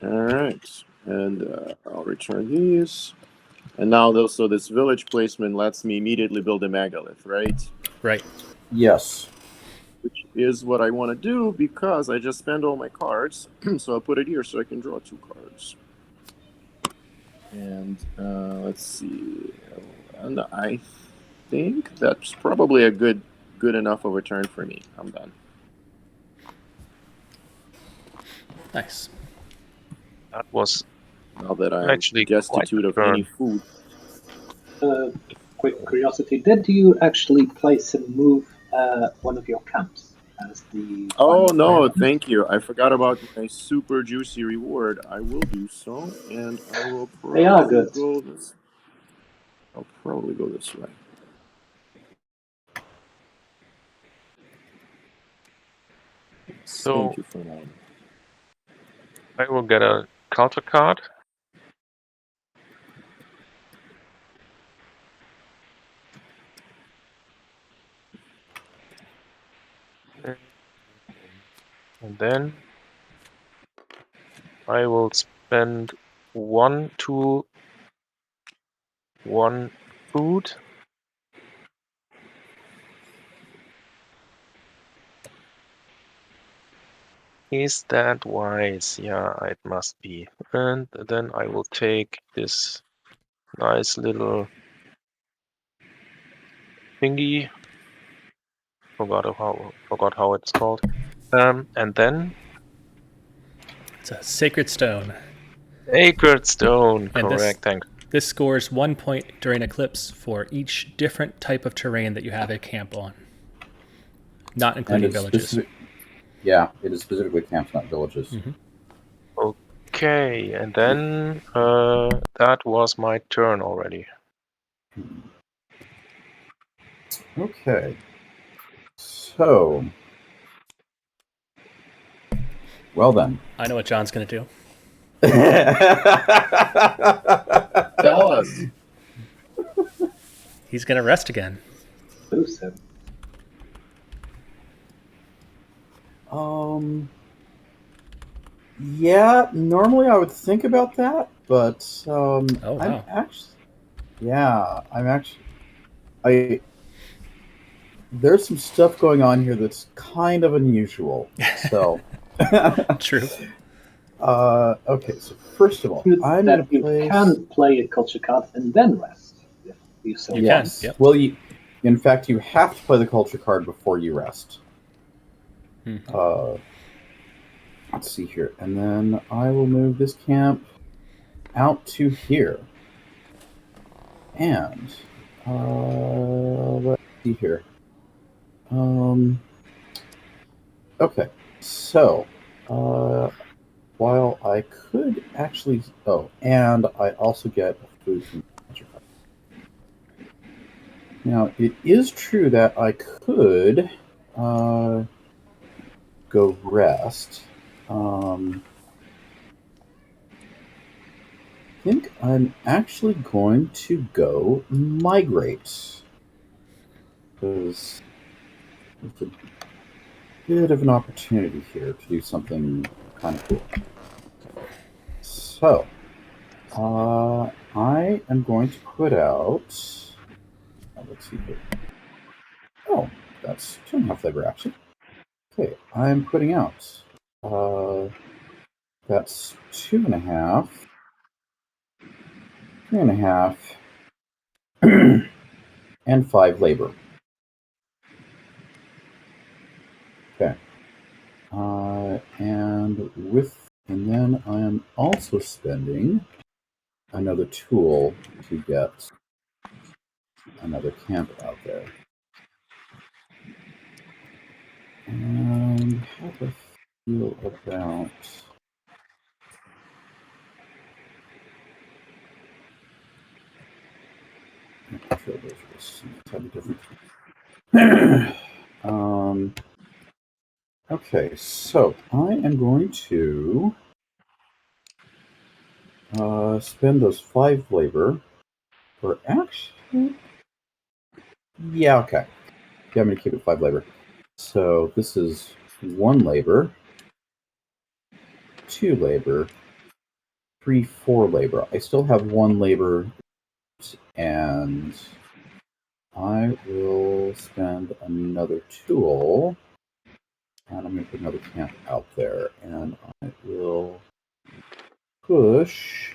All right, and I'll return these. And now, so this village placement lets me immediately build a megalith, right? Right. Yes. Which is what I want to do because I just spent all my cards. So I'll put it here so I can draw 2 cards. And let's see. And I think that's probably a good enough of a turn for me. I'm done. Nice. That was Now that I'm actually quite destitute a of any turn. food. Quick curiosity: did you actually place and move one of your camps as the Oh, final no, combat? thank you. I forgot about my super juicy reward. I will do so, and I will They are probably good. go this. I'll probably go this way. So- Thank you for that. I will get a culture card. And then I will spend 1 to 1 food. Is that wise? Yeah, it must be. And then I will take this nice little thingy. Forgot how it's called. And then It's a sacred stone. Acred Stone. And Correct. Thanks. This scores 1 point during Eclipse for each different type of terrain that you have a camp on, not including villages. Yeah, it is specifically camps, not villages. Mm-hmm. Okay, and then that was my turn already. Okay. So, well then. I know what John's going to do. Tell us. He's going to rest again. Boost him. Yeah, normally I would think about that, but Oh, wow. There's some stuff going on here that's kind of unusual. So, True. Okay, so first of all, I'm going to place. You can play a culture card and then rest. If you so You want. can, Yes. yep. Well, in fact, you have to play the culture card before you rest. Let's see here, and then I will move this camp out to here, and let's see here. Okay, so while I could actually, and I also get food from the culture card. Now, it is true that I could go rest. I think I'm actually going to go migrate. Because it's a bit of an opportunity here to do something kind of cool. So, I am going to put out. Let's see here. Oh, that's 2.5 flavor action. Okay, I'm putting out. That's 2.5. 3.5. And 5 labor. Okay. And then I am also spending another tool to get another camp out there. And how do I feel about... Okay, so I am going to spend those 5 labor for actually... Yeah, okay. Yeah, I'm going to keep it 5 labor. So this is 1 labor, 2 labor, 3, 4 labor. I still have 1 labor, and I will spend another tool, and I'm going to put another camp out there, and I will push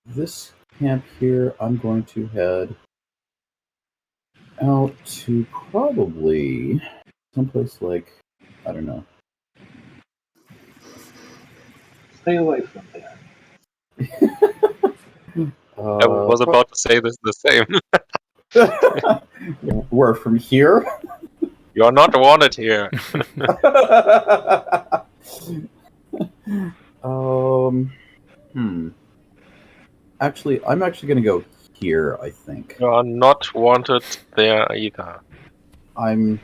this camp here. I'm going to head out to probably someplace like, I don't know. Stay away from there. I was about to say this the same. Where, from here? You're not wanted here. Actually, I'm actually going to go here, I think. You're not wanted there either. I'm.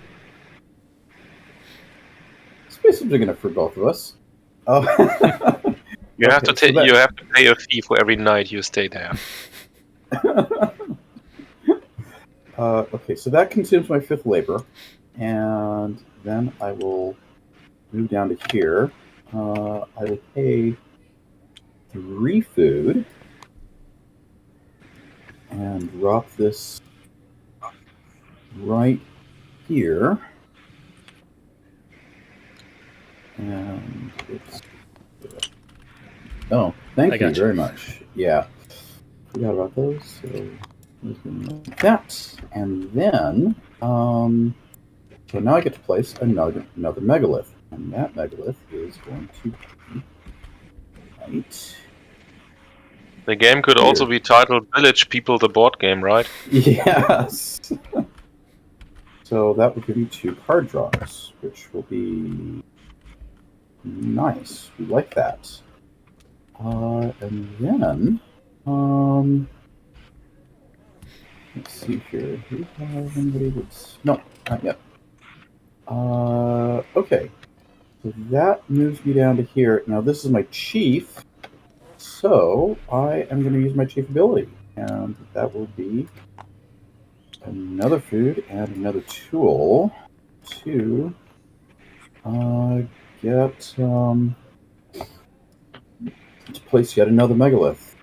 It's basically good enough for both of us. Oh. You have to Okay, so that- you have to pay a fee for every night you stay there. Okay, so that consumes my 5th labor, and then I will move down to here. I will pay 3 food and drop this right here. And it's. Oh, I thank you gotcha. very much. Yeah, forgot about those. So like that, and then so now I get to place another megalith, and that megalith is going to be right. The game could also be titled Village People, the board game, right? Yes. So that will give me 2 card draws, which will be nice. We like that. And then, let's see here. Do we have anybody that's... No, not yet. Okay. So that moves me down to here. Now this is my chief, so I am going to use my chief ability, and that will be another food and another tool to get to place yet another megalith.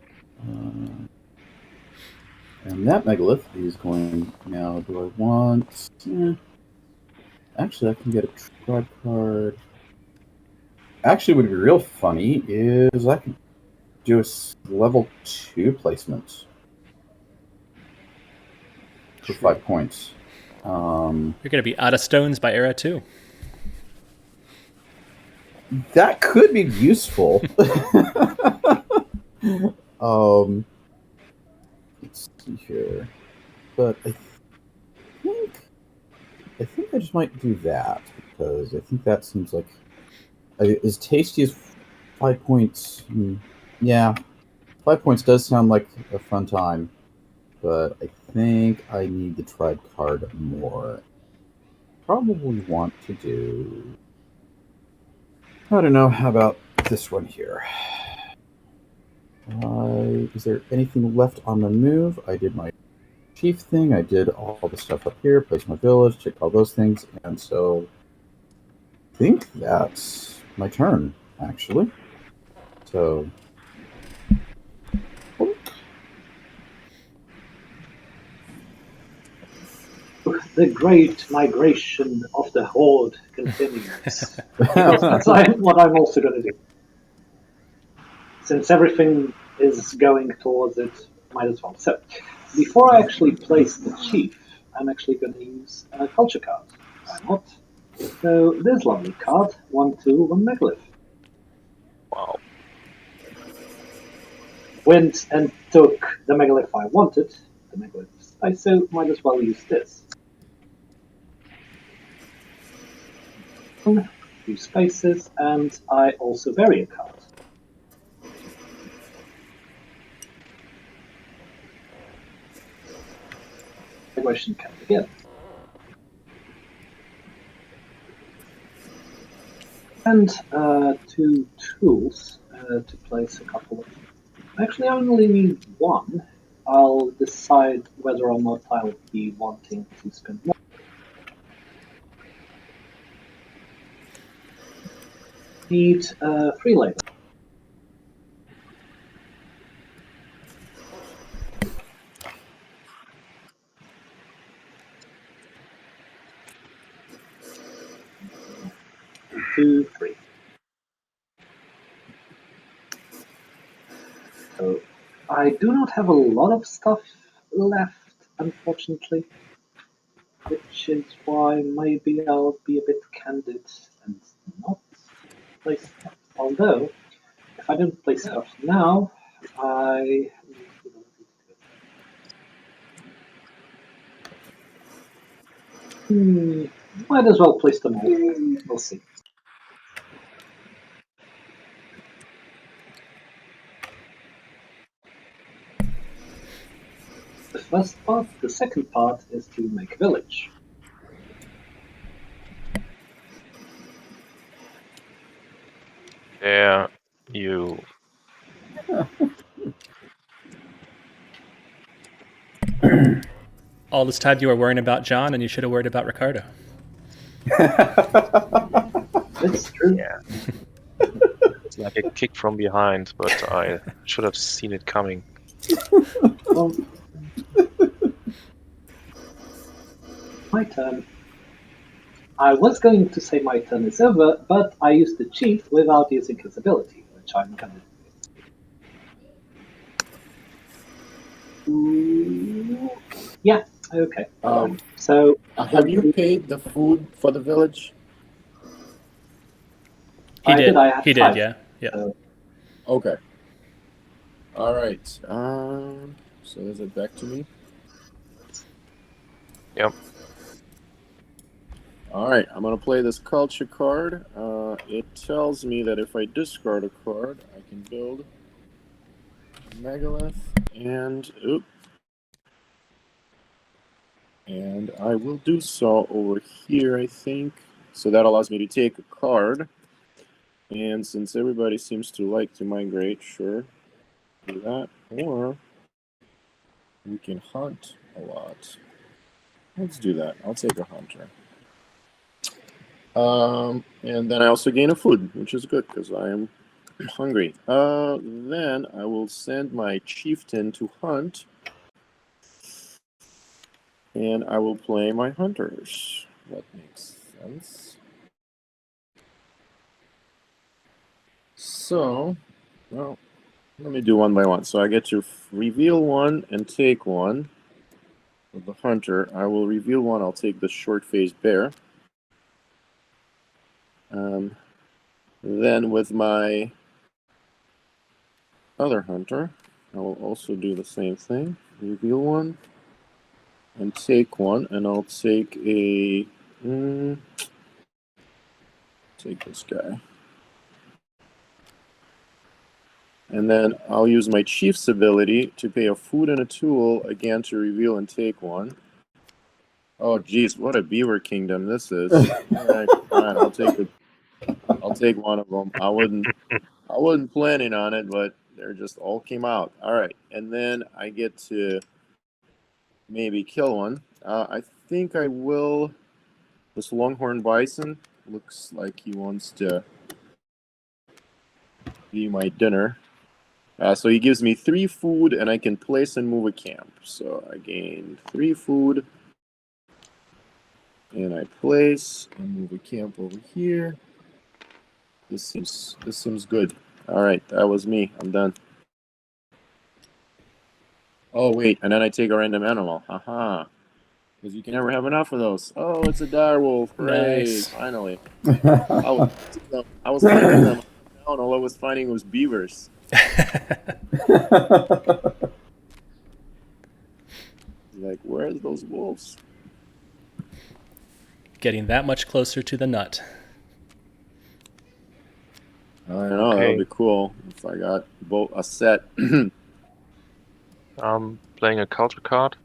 And that megalith is going now. Do I want? Actually, I can get a tribe card. Actually, what would be real funny is I could do a level 2 placement for 5 points. You're going to be out of stones by era 2. That could be useful. Let's see here, but I think I just might do that because I think that seems like as tasty as 5 points. Yeah, 5 points does sound like a fun time, but I think I need the tribe card more. Probably want to do. I don't know. How about this one here? Is there anything left on the move? I did my chief thing. I did all the stuff up here, placed my village, checked all those things, and so I think that's my turn, actually. So The great migration of the horde continues. That's what I'm also going to do. Since everything is going towards it, might as well. So, before I actually place the chief, I'm actually going to use a culture card. Why not? So, this lovely card, 1, 2, 1 megalith. Wow. Went and took the megalith I wanted, the megalith. I so might as well use this. Few spaces, and I also vary a card. Migration can begin. And 2 tools to place a couple of. Actually, I only need 1. I'll decide whether or not I'll be wanting to spend more. Need 3 labor. Two, 3. So I do not have a lot of stuff left, unfortunately, which is why maybe I'll be a bit candid and not place stuff. Although, if I don't place stuff now, I might as well place them all. We'll see. The first part, the second part is to make a village. There you. All this time you were worrying about John, and you should have worried about Ricardo. It's true. Yeah. It's like a kick from behind, but I should have seen it coming. Well, my turn. I was going to say my turn is over, but I used the cheat without using his ability, which I'm gonna do. Yeah, okay. So Have you paid the food for the village? He I did. did. I had He did. 5. Yeah. Yeah. So Okay. All right. So is it back to me? Yep. All right. I'm gonna play this culture card. It tells me that if I discard a card, I can build a megalith, and I will do so over here, I think. So that allows me to take a card. And since everybody seems to like to migrate, sure, do that. Or we can hunt a lot. Let's do that. I'll take a hunter. And then I also gain a food, which is good because I am hungry. Then I will send my chieftain to hunt. And I will play my hunters. That makes sense. So, well, let me do one by one. So I get to reveal one and take one. With the hunter, I will reveal one. I'll take the short-faced bear. Then with my other hunter, I will also do the same thing. Reveal one and take one, and I'll take a take this guy. And then I'll use my chief's ability to pay a food and a tool again to reveal and take one. Oh geez, what a beaver kingdom this is. Alright, fine, I'll take one of them. I wasn't planning on it, but they just all came out. Alright, and then I get to maybe kill one. I think I will. This longhorn bison looks like he wants to be my dinner. So he gives me 3 food, and I can place and move a camp. So I gain 3 food, and I place and move a camp over here. This seems good. All right, that was me. I'm done. Oh wait, and then I take a random animal. Haha. Because you can never have enough of those. Oh, it's a direwolf. Hooray! Nice. Finally. I was hunting them down. All I was finding was beavers. Like, where's those wolves? Getting that much closer to the nut. I don't know. That would be cool if I got a set. I'm playing a culture card.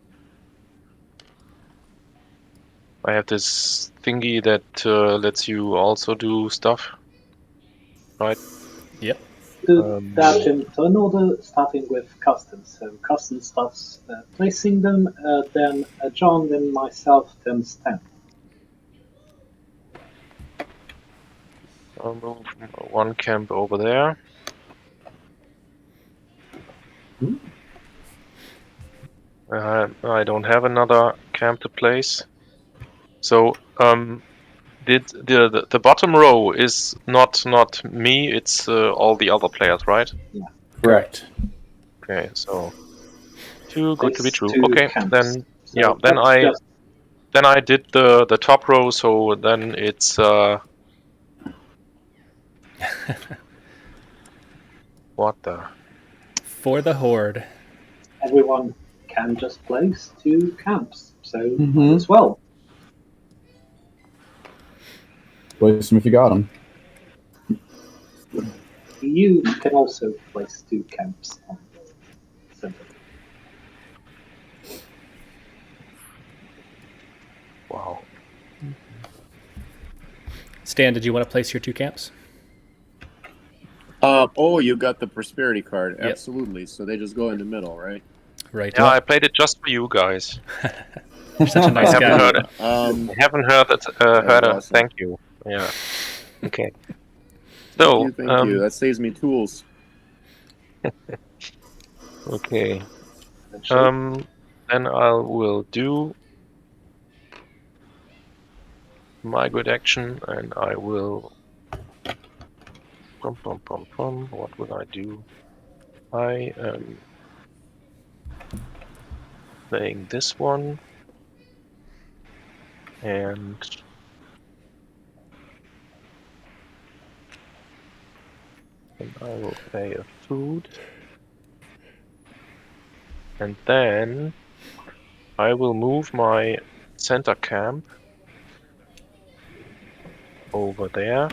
I have this thingy that lets you also do stuff, right? Yep. do that in turn order, starting with custom. So custom starts placing them, then John, then myself, then Stan. I'll move one camp over there. I don't have another camp to place. So did the bottom row is not me, it's all the other players, right? Yeah. Correct. Okay, so too good to be It's true. 2 Okay, camps. then So yeah, that's then I did the top row, so then it's what the just For the horde. everyone can just place 2 camps. So might as well. Place them if you got them. You can also place 2 camps on the center. wow. Stan, did you want to place your 2 camps? Oh, you got the prosperity card. Yep. Absolutely. So they just go in the middle, right? Right. Yeah, I played it just for you guys. You're such a nice I haven't guy. heard it. Um, I haven't heard it. that was Heard a awesome. thank you. Yeah. Okay. Thank So, you, thank you. That saves me tools. okay. Eventually. Then I will do my good action, and I will. What will I do? I am playing this one, and then I will pay a food, and then I will move my center camp over there.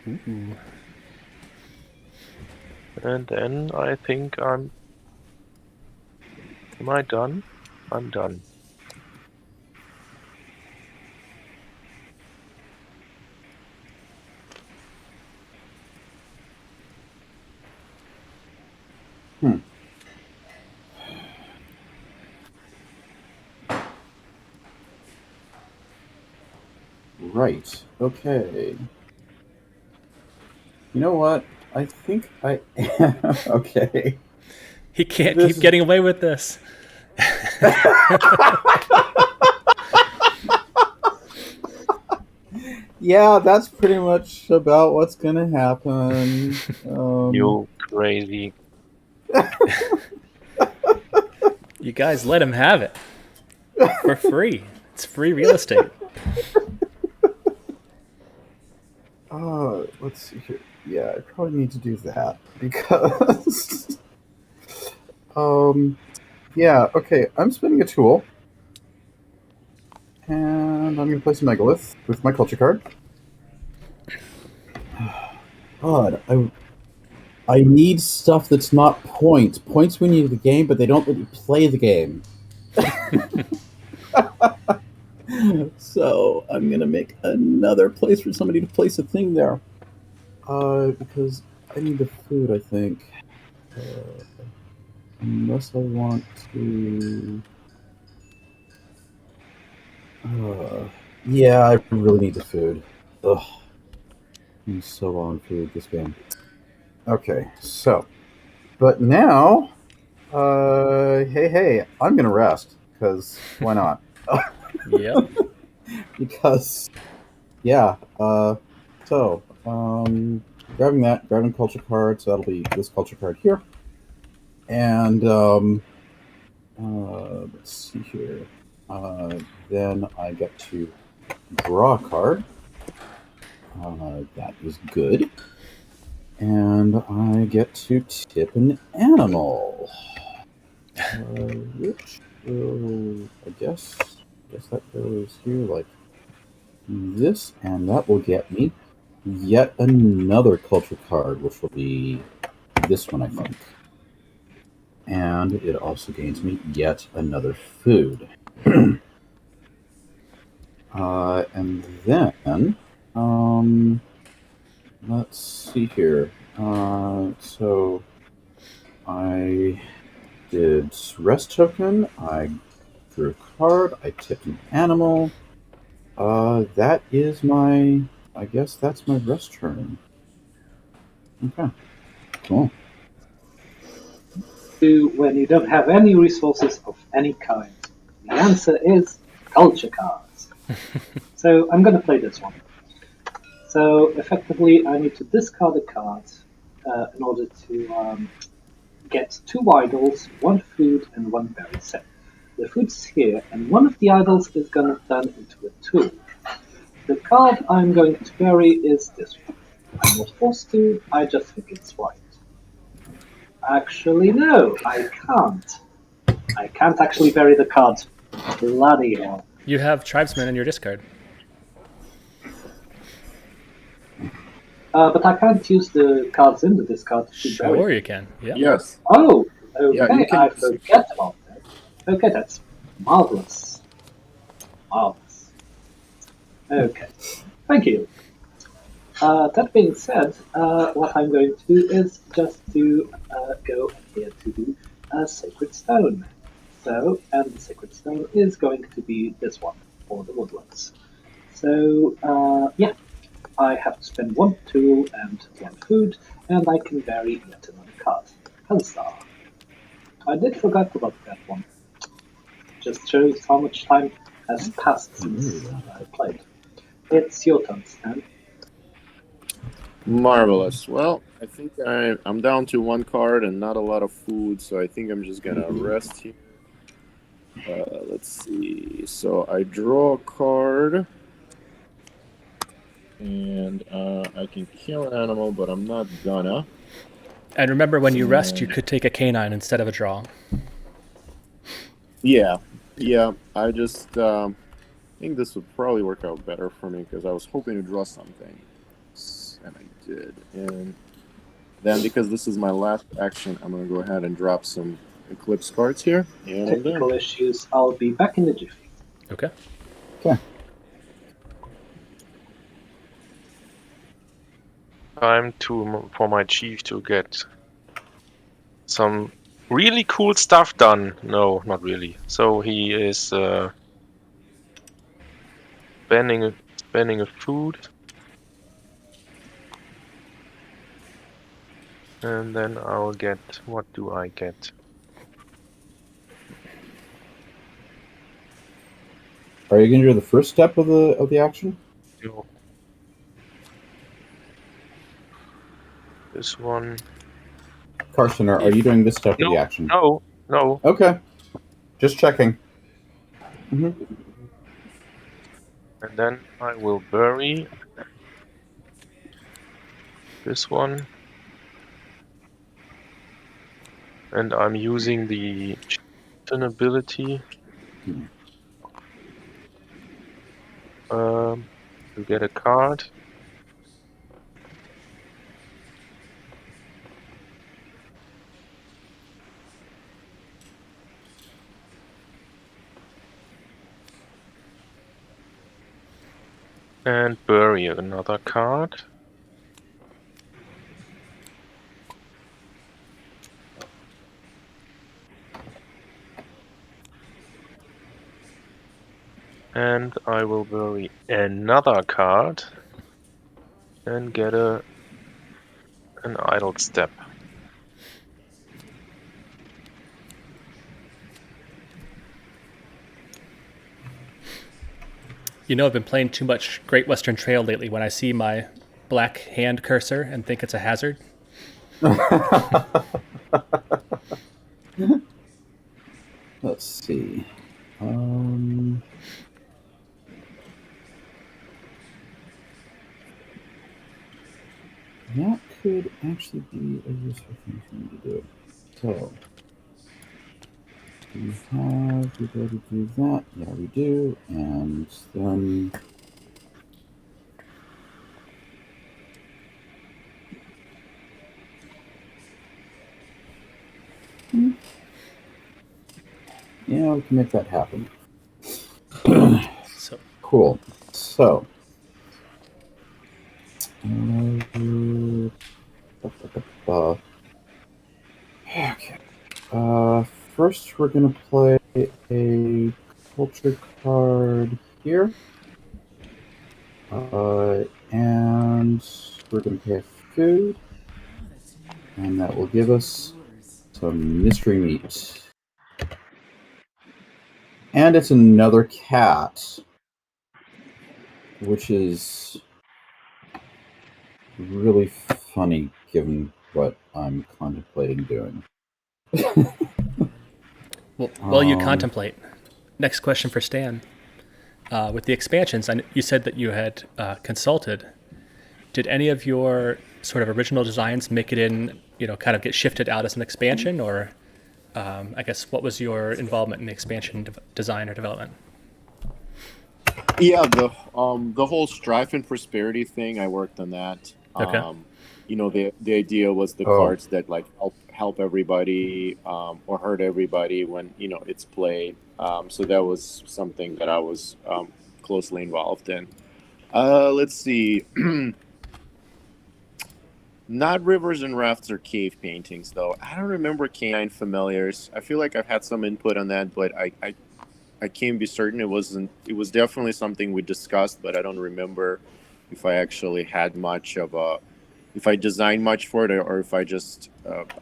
Ooh. And then I think I'm. Am I done? I'm done. Right. Okay. You know what? I think I okay. He can't This keep is- getting away with this. Yeah, that's pretty much about what's gonna happen. You crazy. You guys let him have it for free. It's free real estate. Let's see here. Yeah, I probably need to do that because yeah, okay, I'm spending a tool. And I'm gonna place a megalith with my culture card. God, I need stuff that's not points. Points we need in the game, but they don't let you play the game. So I'm gonna make another place for somebody to place a thing there. Because I need the food, I think. Unless I want to. Yeah, I really need the food. Ugh. I'm so low on food this game. Okay, so. But now, hey, I'm gonna rest, because why not? Yep. Because, yeah, grabbing culture card, so that'll be this culture card here. And, let's see here. Then I get to draw a card. That is good. And I get to tip an animal. Which will, I guess that goes here like this, and that will get me yet another culture card, which will be this one, I think. And it also gains me yet another food. And then, let's see here. So I did rest token, I drew a card, I tipped an animal. That is my, I guess that's my rest turn. Okay, cool. When you don't have any resources of any kind? The answer is culture cards. So I'm going to play this one. So effectively, I need to discard a card in order to get 2 idols, 1 food, and 1 berry. So the food's here, and one of the idols is going to turn into a tool. The card I'm going to bury is this one. I'm not forced to, I just think it's right. Actually, no, I can't. I can't actually bury the card. Bloody hell. You have tribesmen in your discard. But I can't use the cards in the discard to bury. Sure, you can. Yeah. Yes. Oh, okay, Yeah, you can- I forget about that. Okay, that's marvelous. Marvelous. Okay, thank you. That being said, what I'm going to do is just to go here to a sacred stone. So, and the sacred stone is going to be this one for the woodlands. So, yeah, I have to spend one tool and one food, and I can vary yet another card. Huzzah! I did forget about that one. Just shows how much time has passed since I played. It's your turn, Stan. Marvelous. Well, I think I'm down to one card and not a lot of food, so I think I'm just gonna rest here. Let's see. So I draw a card, and I can kill an animal, but I'm not gonna. And remember, when you rest, you And could take a canine instead of a draw. yeah, I just think this would probably work out better for me because I was hoping to draw something, and I did. And then because this is my last action, I'm gonna go ahead and drop some Eclipse cards here, and I'm done. Technical issues. I'll be back in a jiffy. Okay. Okay. Time for my chief to get some really cool stuff done. No, not really. So he is spending a food, and then I'll get. What do I get? Are you going to do the first step of the action? No. This one. Carson, are you doing this step of the action? No. Okay. Just checking. And then I will bury this one. And I'm using the chieftain ability to get a card. And bury another card. And I will bury another card and get an idle step. You know, I've been playing too much Great Western Trail lately when I see my black hand cursor and think it's a hazard. Let's see. That could actually be a useful thing for me to do. So, do we have the ability to do that? Yeah, we do. And then... yeah, we can make that happen. So Cool. So... okay. First, we're going to play a culture card here. And we're going to pay food. And that will give us some mystery meat. And it's another cat, which is really funny given what I'm contemplating doing. well, while you contemplate, next question for Stan. With the expansions, you said that you had consulted. Did any of your sort of original designs make it in, kind of get shifted out as an expansion, or I guess what was your involvement in the expansion design or development? Yeah, the whole strife and prosperity thing, I worked on that. Okay. The idea was the cards that like help everybody or hurt everybody when it's played. So that was something that I was closely involved in. Let's see. Not rivers and rafts or cave paintings, though. I don't remember canine familiars. I feel like I've had some input on that, but I can't be certain. It wasn't. It was definitely something we discussed, but I don't remember if I actually had much of a, if I designed much for it, or if I just.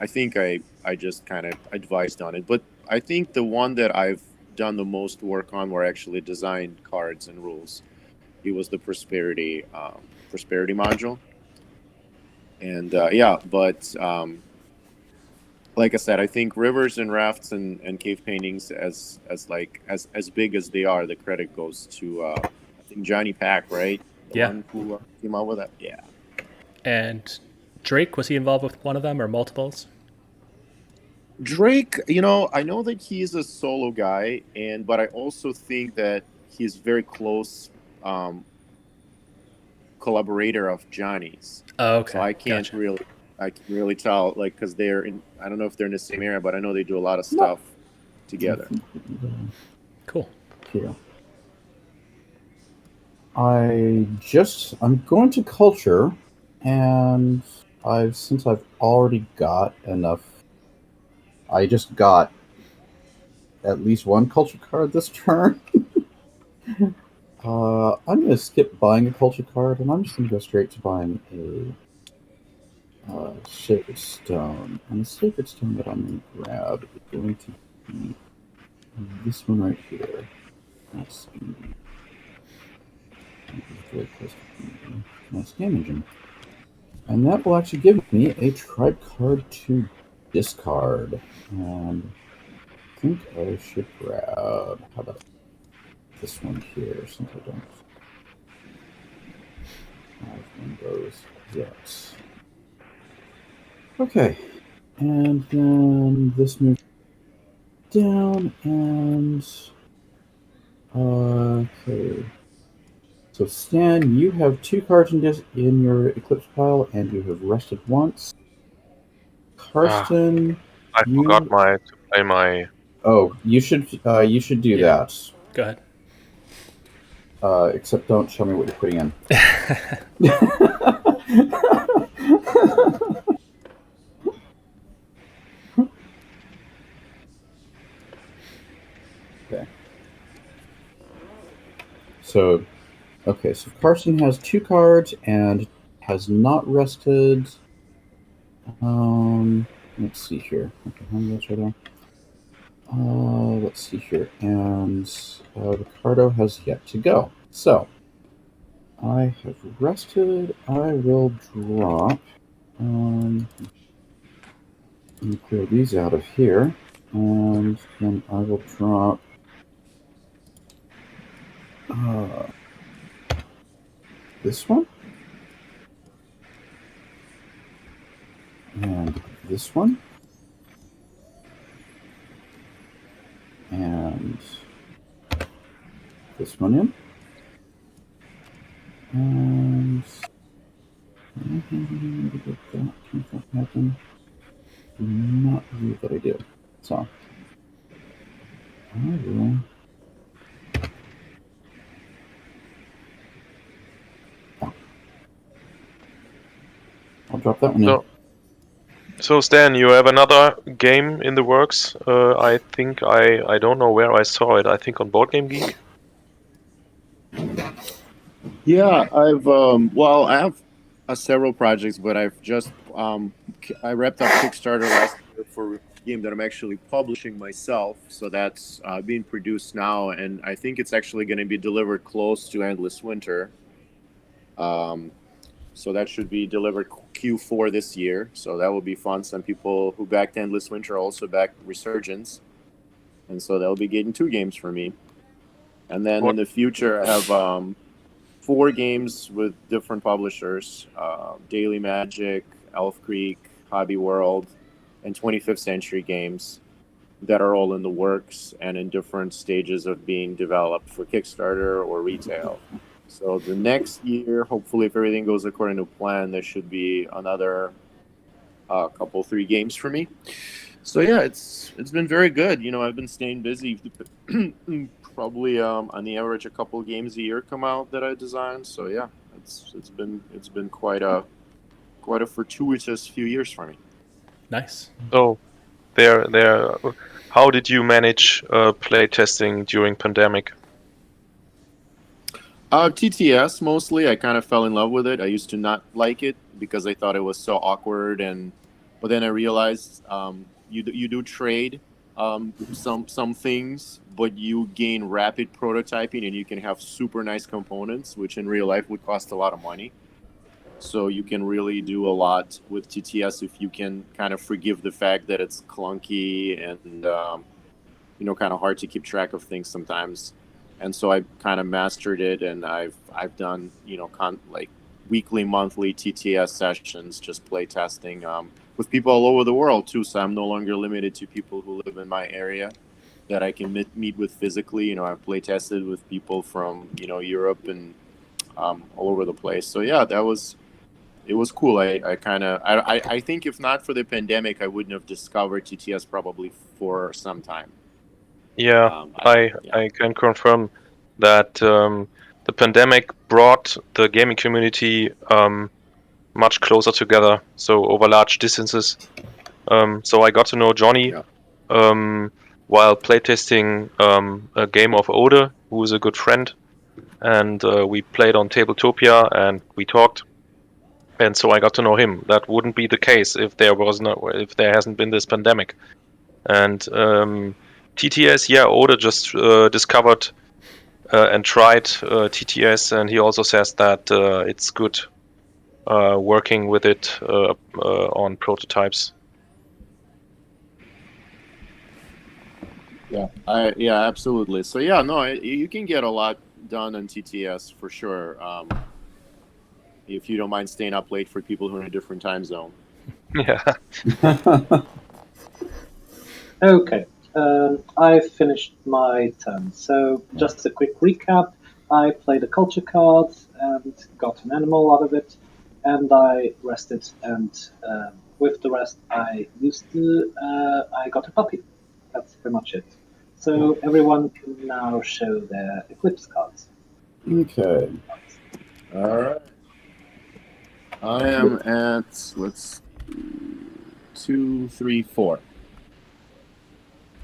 I think I just kind of advised on it. But I think the one that I've done the most work on were actually designed cards and rules. It was the prosperity module, and yeah, but. Like I said, I think rivers and rafts and cave paintings, as big as they are, the credit goes to I think Johnny Pack, right? The Yeah. one who came out with that. Yeah. And Drake, was he involved with one of them or multiples? Drake, I know that he's a solo guy, but I also think that he's very close collaborator of Johnny's. Oh, okay. So Gotcha. I can really tell, like, because they're in. I don't know if they're in the same area, but I know they do a lot of stuff together. Cool. Here. I'm going to culture, and since I've already got enough, I just got at least one culture card this turn. I'm going to skip buying a culture card, and I'm just going to go straight to buying a sacred stone. And the sacred stone that I'm going to grab is going to be this one right here. That's going to be really close to my scan engine. And that will actually give me a tribe card to discard. And I think I should grab, how about this one here, since I don't have one of those yet. Okay, and then this moves down, and okay. So Stan, you have 2 cards in your Eclipse pile, and you have rested once. Karsten, I forgot to play my. Oh, you should do Yeah. that. Go ahead. Except don't show me what you're putting in. Okay. So Carson has 2 cards and has not rested. Let's see here. Okay, how many right now? Let's see here, and Ricardo has yet to go. So I have rested. I will drop. Let me clear these out of here, and then I will drop. This one, and this one, and this one in, and can't that happen? Not really that I do. So I will. I'll drop that one in. So Stan, you have another game in the works. I think I don't know where I saw it. I think on Board Game Geek. Yeah, I have several projects, but I've just I wrapped up Kickstarter last year for a game that I'm actually publishing myself. So that's being produced now, and I think it's actually going to be delivered close to Endless Winter. So that should be delivered Q4 this year. So that will be fun. Some people who backed Endless Winter also backed Resurgence, and so they'll be getting 2 games from me. And then in the future, I have 4 games with different publishers: Daily Magic, Elf Creek, Hobby World, and 25th Century Games that are all in the works and in different stages of being developed for Kickstarter or retail. So the next year, hopefully, if everything goes according to plan, there should be another couple, 3 games for me. So yeah, it's been very good. I've been staying busy. Probably on the average, a couple of games a year come out that I designed. So yeah, it's been quite quite a fortuitous few years for me. Nice. So, how did you manage playtesting during pandemic? TTS mostly. I kind of fell in love with it. I used to not like it because I thought it was so awkward, but then I realized you do trade some things, but you gain rapid prototyping, and you can have super nice components, which in real life would cost a lot of money. So you can really do a lot with TTS if you can kind of forgive the fact that it's clunky and kind of hard to keep track of things sometimes. And so I kind of mastered it, and I've done like weekly, monthly TTS sessions, just play testing with people all over the world too. So I'm no longer limited to people who live in my area that I can meet with physically. I've play tested with people from Europe and all over the place. So yeah, it was cool. I think if not for the pandemic, I wouldn't have discovered TTS probably for some time. Yeah, I can confirm that the pandemic brought the gaming community much closer together, so over large distances. So I got to know Johnny while playtesting a game of Ode, who is a good friend, and we played on Tabletopia and we talked. And so I got to know him. That wouldn't be the case if there hasn't been this pandemic. And TTS, yeah, Ode just discovered and tried TTS, and he also says that it's good working with it on prototypes. Yeah, absolutely. So yeah, no, you can get a lot done on TTS for sure. If you don't mind staying up late for people who are in a different time zone. Yeah. Okay, I finished my turn. So just a quick recap. I played a culture card and got an animal out of it, and I rested. And with the rest, I got a puppy. That's pretty much it. So everyone can now show their Eclipse cards. Okay. All right. I am at 2, 3, 4.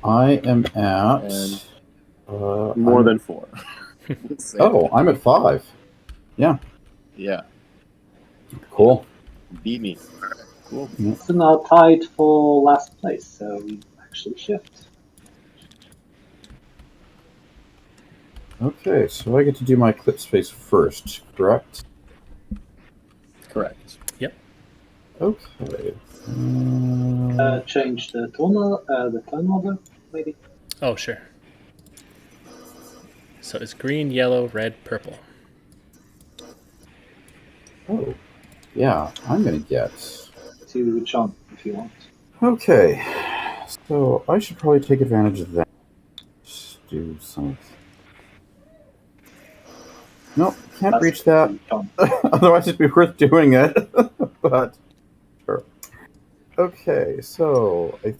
I am at And more than 4. I'm at 5. Yeah. Yeah. Cool. Beat me. Cool. So now tied for last place. So we actually shift. Okay, so I get to do my Eclipse phase first, correct? Correct. Yep. Okay. Change the turn order, maybe. Oh, sure. So it's green, yellow, red, purple. Oh, yeah, I'm going to get... To John, if you want. Okay, so I should probably take advantage of that. Just do some... Nope, can't That's reach that. John. Otherwise it'd be worth doing it. But, sure. Okay, so I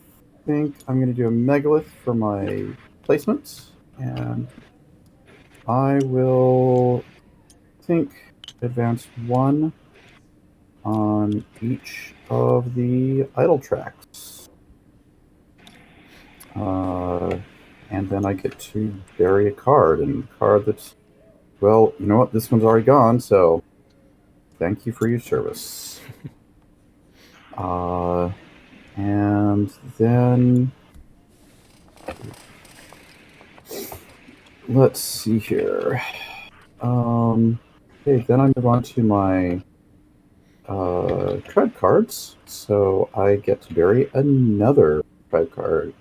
think I'm going to do a megalith for my placements. And I will advance 1 on each of the idle tracks. And then I get to bury a card, and a card that's, well, you know what, this one's already gone, so thank you for your service. And then let's see here. Okay, then I move on to my tread cards. So I get to bury another card.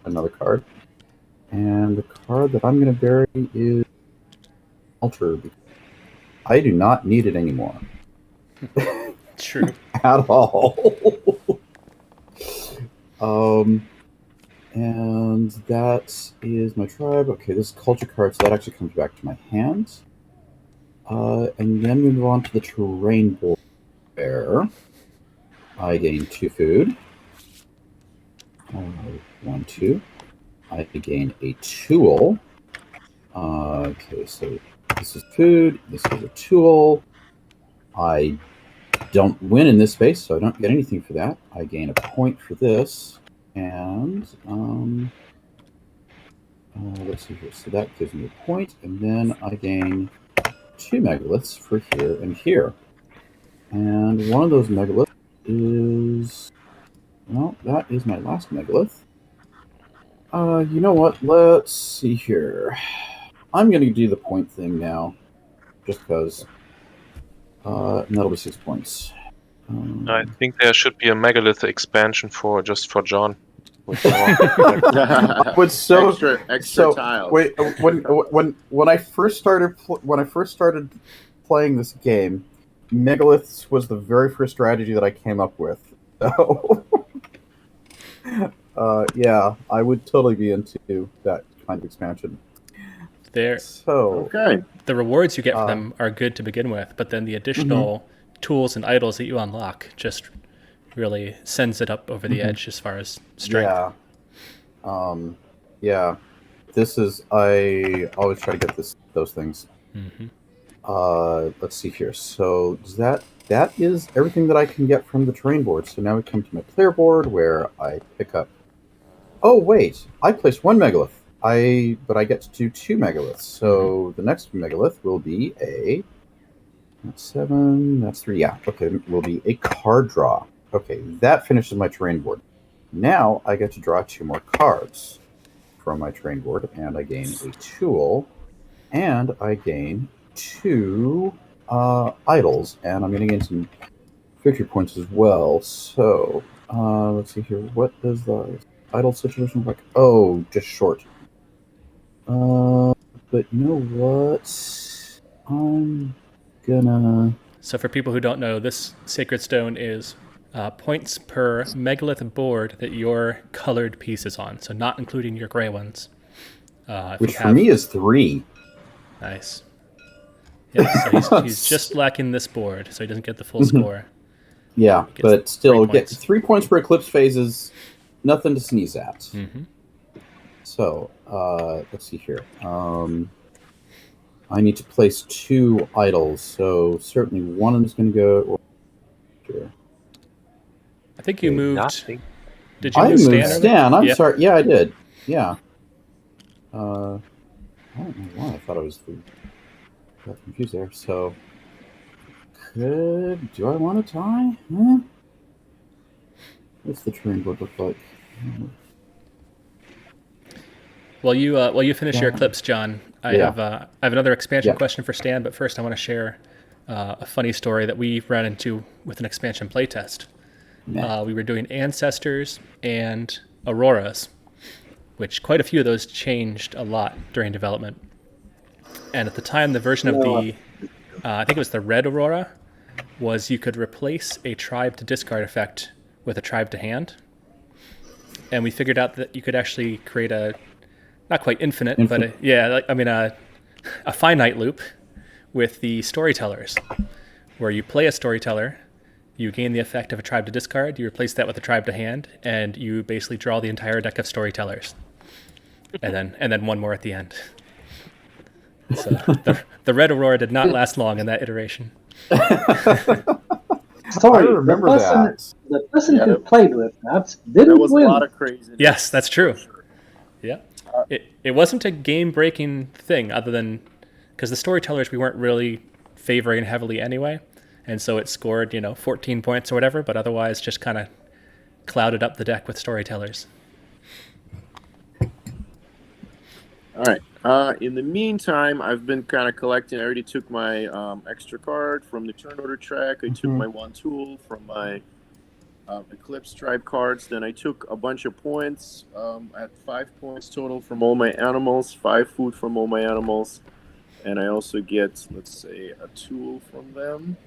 And the card that I'm going to bury is Alter. I do not need it anymore. True. At all. And that is my tribe. Okay, this is culture card, so that actually comes back to my hands. And then we move on to the terrain board there. I gain 2 food. 1, 2. I gain a tool. Okay, so this is food. This is a tool. I don't win in this space, so I don't get anything for that. I gain a point for this, and let's see here. So that gives me a point, and then I gain 2 megaliths for here and here. And one of those megaliths is... Well, that is my last megalith. You know what? Let's see here. I'm going to do the point thing now, just because. And that'll be 6 points. I think there should be a megalith expansion for John. With more. But so extra tiles. Wait, when I first started playing this game, megaliths was the very first strategy that I came up with. So, yeah, I would totally be into that kind of expansion. The rewards you get from them are good to begin with, but then the additional tools and idols that you unlock just really sends it up over the edge as far as strength. Yeah. This is... I always try to get those things. Let's see here. So that is everything that I can get from the terrain board. So now we come to my player board where I pick up... Oh, wait. I placed 1 megalith. But I get to do 2 megaliths. So the next megalith will be a... That's 7. That's 3. Yeah. Okay. Will be a card draw. Okay. That finishes my terrain board. Now I get to draw 2 more cards from my terrain board, and I gain a tool, and I gain 2 idols, and I'm going to gain some victory points as well. So let's see here. What does the idol situation look like? Oh, just short. But you know what? I'm gonna... So for people who don't know, this Sacred Stone is points per megalith board that your colored piece is on, so not including your gray ones. Which for me is 3. Nice. Yeah, so he's just lacking this board, so he doesn't get the full score. Yeah, but still, get 3 points per eclipse phase is nothing to sneeze at. So, let's see here. I need to place 2 idols, so certainly one of them is going to go here. I think you moved... Did you I move moved Stan. I'm sorry. Yeah, I did. Yeah. I don't know why I thought I was... Got confused there. So, do I want to tie? What's the terrain board look like? While you finish your eclipse, John, I have another expansion question for Stan. But first, I want to share a funny story that we ran into with an expansion playtest. We were doing Ancestors and Auroras, which quite a few of those changed a lot during development. And at the time, the version of the, I think it was the red Aurora, was you could replace a tribe to discard effect with a tribe to hand. And we figured out that you could actually create a, not quite infinite, but a finite loop with the storytellers, where you play a storyteller, you gain the effect of a tribe to discard, you replace that with a tribe to hand, and you basically draw the entire deck of storytellers. And then one more at the end. So the red Aurora did not last long in that iteration. Sorry, I remember the person who played with that didn't was win. A lot of craziness. Yes, that's true. Yeah. It wasn't a game-breaking thing, other than because the storytellers we weren't really favoring heavily anyway, and so it scored 14 points or whatever, but otherwise just kind of clouded up the deck with storytellers. All right. In the meantime, I've been kind of collecting. I already took my extra card from the turn order track. I took my 1 tool from my Eclipse tribe cards. Then I took a bunch of points. I had 5 points total from all my animals, 5 food from all my animals. And I also get, let's say, a tool from them.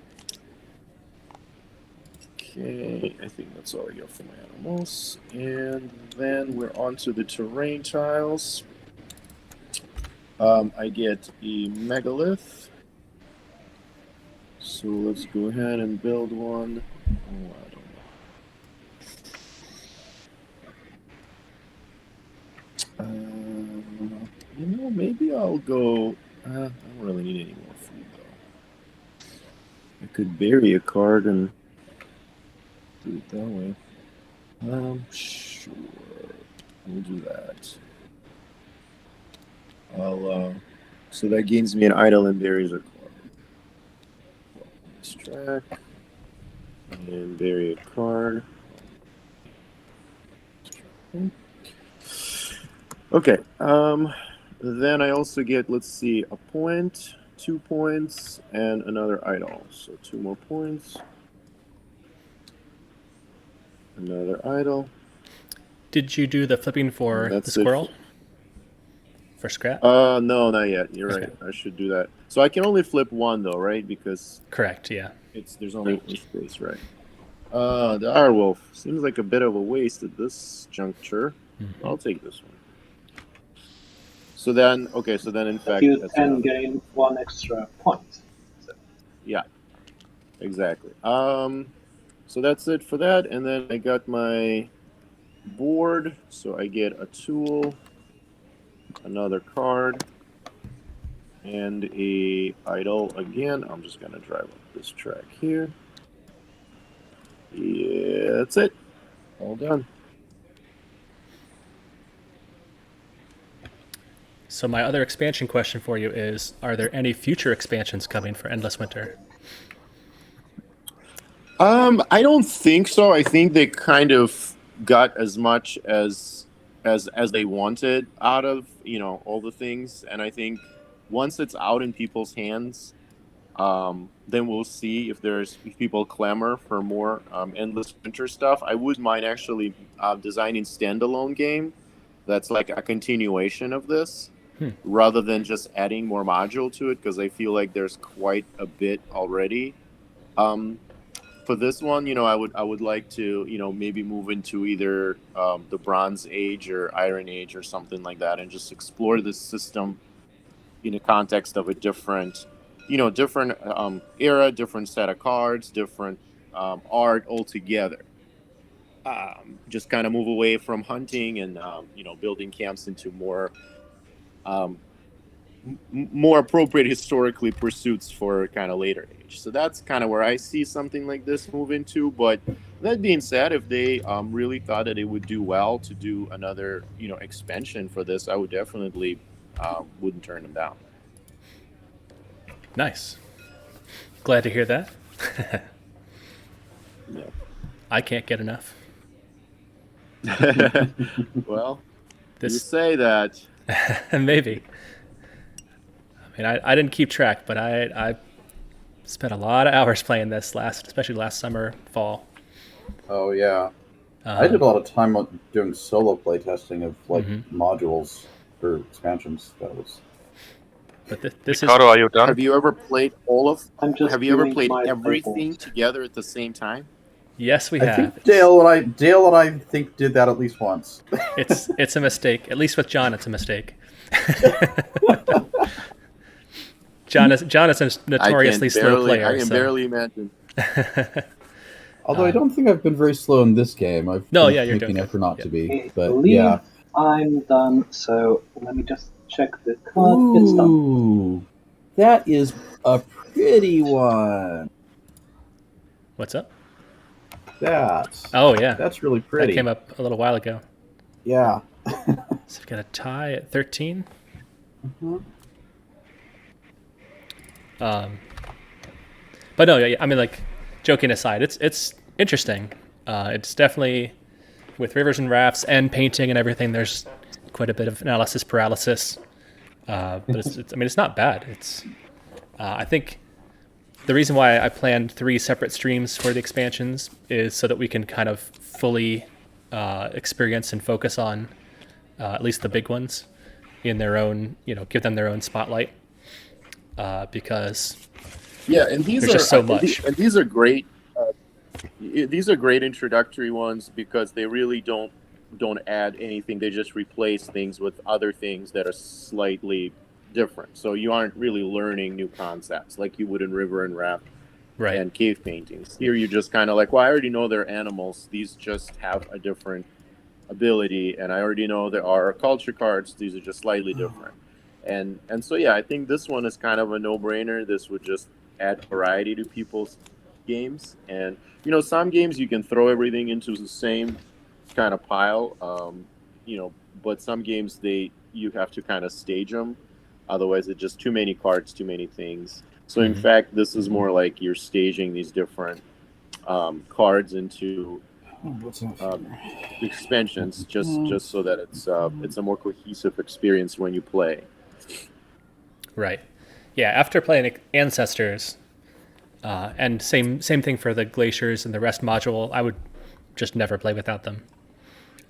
Okay, I think that's all I get for my animals. And then we're on to the terrain tiles. I get a megalith. So let's go ahead and build one. Oh, I don't know. Maybe I'll go... I don't really need any more food, I could bury a card and do it that way. Sure. We'll do that. So that gains me an idol and buries a card. Extract. And bury a card. Okay. Then I also get, let's see, a point, 2 points, and another idol. So 2 more points. Another idol. Did you do the flipping for the squirrel? For scrap? No, not yet. You're Okay. right. I should do that. So I can only flip one though, right? Because Correct, yeah. there's only one space, right? The Direwolf seems like a bit of a waste at this juncture. Mm-hmm. I'll take this one. So then in fact, You that's can another. gain 1 extra point. So, Yeah, exactly. So that's it for that, and then I got my board, so I get a tool, another card, and a idol again. I'm just gonna drive up this track here. Yeah, that's it. All done. So my other expansion question for you is, are there any future expansions coming for Endless Winter? I don't think so. I think they kind of got as much as they wanted out of, all the things, and I think once it's out in people's hands, then we'll see if people clamor for more Endless Winter stuff. I wouldn't mind actually designing standalone game that's like a continuation of this, rather than just adding more module to it, because I feel like there's quite a bit already. For this one, I would like to, maybe move into either the Bronze Age or Iron Age or something like that, and just explore this system in the context of a different era, different set of cards, different art altogether. Just kind of move away from hunting and building camps into more more appropriate historically pursuits for kind of later age. So that's kind of where I see something like this move into. But that being said, if they really thought that it would do well to do another expansion for this, I would definitely wouldn't turn them down. Nice. Glad to hear that. Yeah. I can't get enough. Well, you This say that. maybe. I mean, I didn't keep track, but I spent a lot of hours playing this especially last summer, fall. Oh yeah, I did a lot of time doing solo playtesting of modules for expansions. That was. But this Ricardo, are you done? Have you ever played all of? I'm just Have you ever doing played my everything eyeballs. together at the same time? Yes, we I have. think Dale and I think did that at least once. It's a mistake. At least with John, it's a mistake. John is a notoriously slow player. I can barely imagine. Although I don't think I've been very slow in this game. I've No, been yeah, you're making doing an effort not to be. I But believe yeah. I'm done, so let me just check the card. It's done. Ooh, that is a pretty one. What's up? Oh yeah, That's really pretty. that came up a little while ago. Yeah. So we got a tie at 13. Mm-hmm. But no, I mean, like, joking aside, it's interesting. It's definitely, with rivers and rafts and painting and everything, there's quite a bit of analysis paralysis. But it's not bad. I think the reason why I planned 3 separate streams for the expansions is so that we can kind of fully experience and focus on at least the big ones in their own, give them their own spotlight. Because yeah, and these there's are just so much. These are great. These are great introductory ones because they really don't add anything. They just replace things with other things that are slightly different. So you aren't really learning new concepts like you would in river and raft Right. and cave paintings. Here you just kind of like, well, I already know they're animals. These just have a different ability, and I already know there are culture cards. These are just slightly different. And so yeah, I think this one is kind of a no-brainer. This would just add variety to people's games. And some games you can throw everything into the same kind of pile, but some games you have to kind of stage them, otherwise it's just too many cards, too many things. So in fact, this is more like you're staging these different cards into expansions, just so that it's a more cohesive experience when you play. Right. Yeah. After playing Ancestors, and same thing for the Glaciers and the Rest module, I would just never play without them,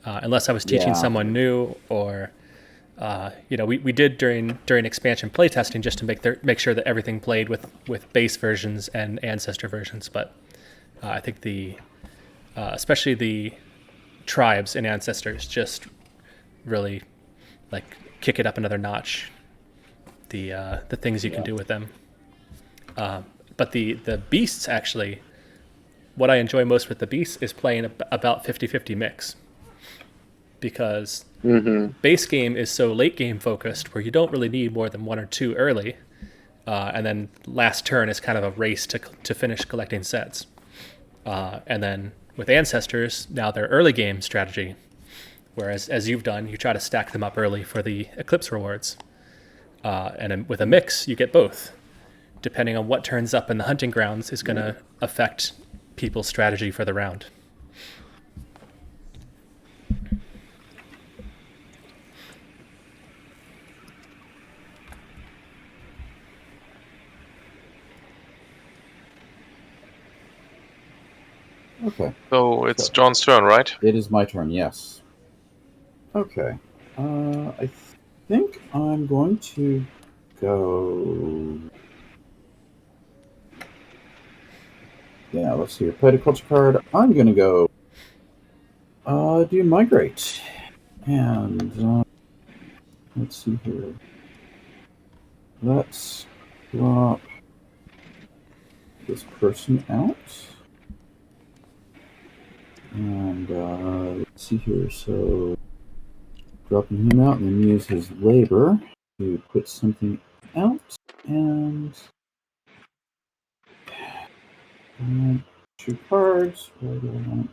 unless I was teaching someone new, or we did during expansion playtesting just to make sure that everything played with base versions and Ancestor versions. But I think especially the tribes in Ancestors just really like kick it up another notch. The things you can do with them. But the beasts, actually, what I enjoy most with the beasts is playing about 50-50 mix. Because base game is so late game focused, where you don't really need more than one or two early, and then last turn is kind of a race to finish collecting sets. And then with Ancestors, now they're early game strategy, whereas as you've done, you try to stack them up early for the Eclipse rewards. And with a mix, you get both. Depending on what turns up in the hunting grounds is going to affect people's strategy for the round. Okay. So it's John's turn, right? It is my turn, yes. Okay. I think I'm going to go... Yeah, let's see. Played a culture card. I'm going to go do Migrate. And let's see here. Let's drop this person out. And let's see here. So dropping him out and then use his labor to put something out. And 2 cards. Where do I want?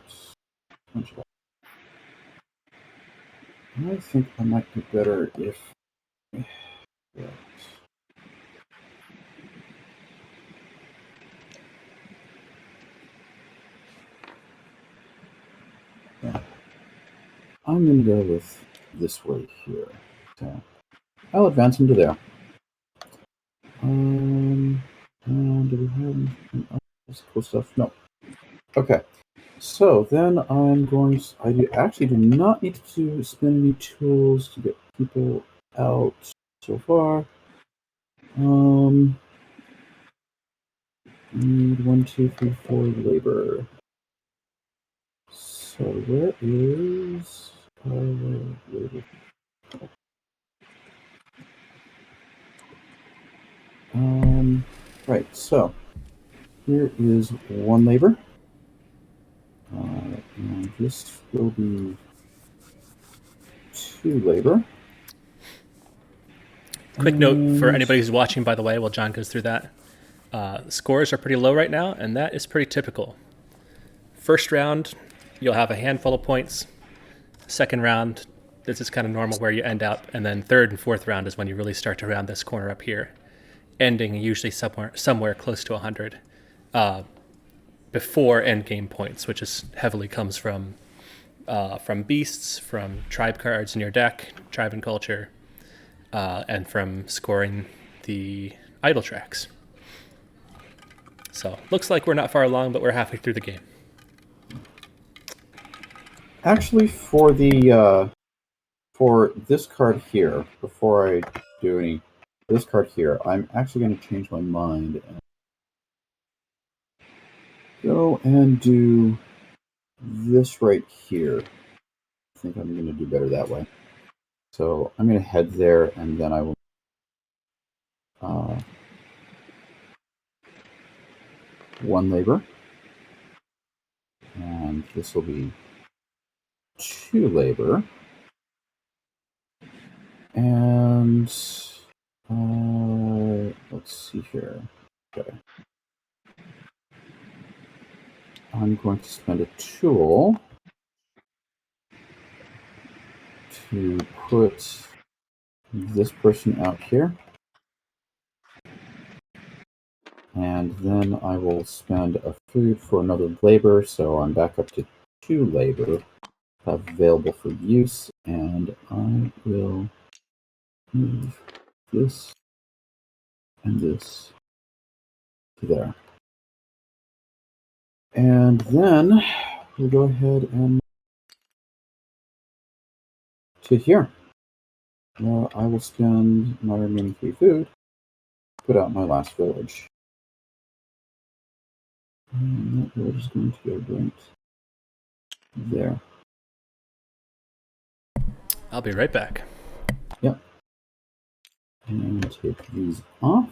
I think I might be better if. Yeah. I'm going to go with this way here. So I'll advance him to there. And do we have anything else? Cool stuff? No. Okay. So then I'm going to. Actually do not need to spend any tools to get people out so far. Need 1, 2, 3, 4 labor. So where is labor? Right. So here is 1 labor. And this will be 2 labor. Quick note for anybody who's watching, by the way, while John goes through that. Scores are pretty low right now, and that is pretty typical. First round, you'll have a handful of points. Second round, this is kind of normal where you end up. And then third and fourth round is when you really start to round this corner up here, ending usually somewhere close to 100 before end game points, which is heavily comes from beasts, from tribe cards in your deck, tribe and culture, and from scoring the idle tracks. So looks like we're not far along, but we're halfway through the game. Actually, for this card here, before I do any this card here, I'm actually going to change my mind and go and do this right here. I think I'm going to do better that way. So I'm going to head there, and then I will. One labor, and this will be 2 labor, and let's see here. Okay. I'm going to spend a tool to put this person out here. And then I will spend a food for another labor, so I'm back up to 2 labor available for use, and I will move this and this to there. And then we'll go ahead and to here. I will spend my remaining 3 food, put out my last village. And that village is going to go right there. I'll be right back. Yep. And take these off.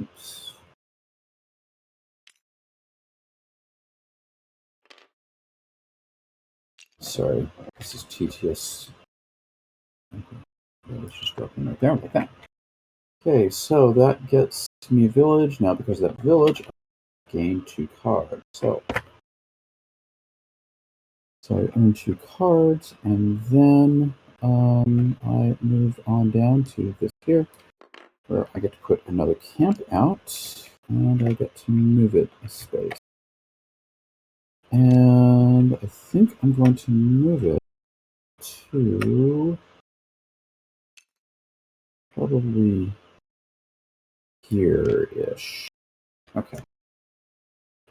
Oops. Sorry, this is TTS. Okay. Let's just drop in right there like that. Okay, so that gets me a village. Now, because of that village, I gain 2 cards. So I earn 2 cards, and then I move on down to this here, where I get to put another camp out, and I get to move it a space. And I think I'm going to move it to probably here-ish. Okay.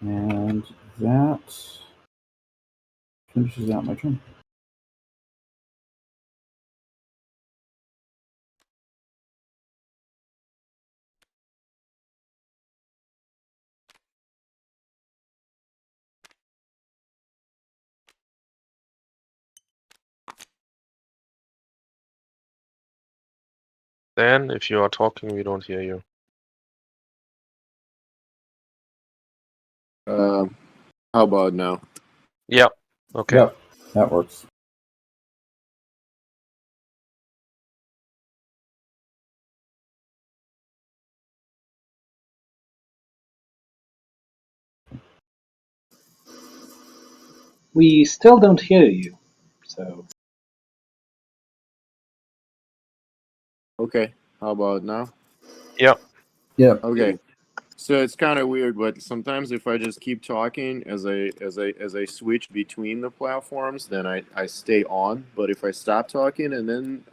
And that finishes out my turn. Dan, if you are talking, we don't hear you. How about now? Yeah. Okay. Yep, that works. We still don't hear you, so Okay. How about now? Yeah. Yep. Okay. So it's kind of weird, but sometimes if I just keep talking as I switch between the platforms, then I stay on. But if I stop talking and then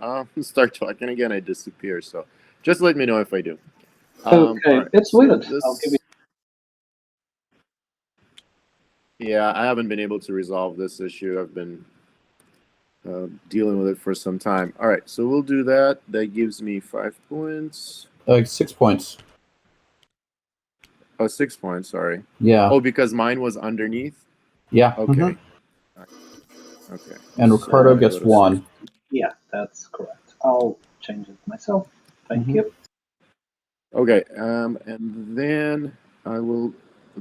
start talking again, I disappear. So just let me know if I do. okay, All right. it's So weird. this, I'll give it. yeah, I haven't been able to resolve this issue. I've been dealing with it for some time. All right. So we'll do that. That gives me 5 points. 6 points. Oh, 6 points. Sorry. Yeah. Oh, because mine was underneath. Yeah. Okay. Okay. And So Ricardo I gets go to 1. Yeah, that's correct. I'll change it myself. Thank you. Okay, and then I will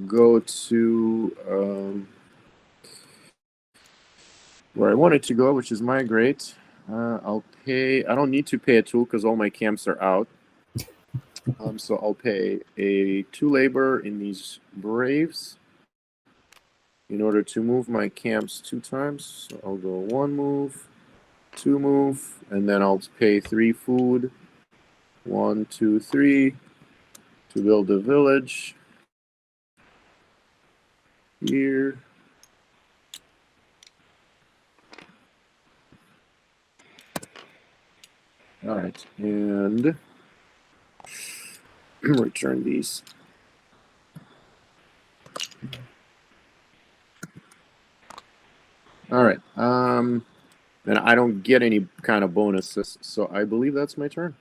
go to where I wanted to go, which is migrate. I'll pay. I don't need to pay a tool because all my camps are out. So I'll pay a 2 labor in these braves in order to move my camps 2 times. So I'll go 1 move, 2 move, and then I'll pay 3 food. 1, 2, 3 to build a village here. All right, and return these. All right. And I don't get any kind of bonuses, so I believe that's my turn.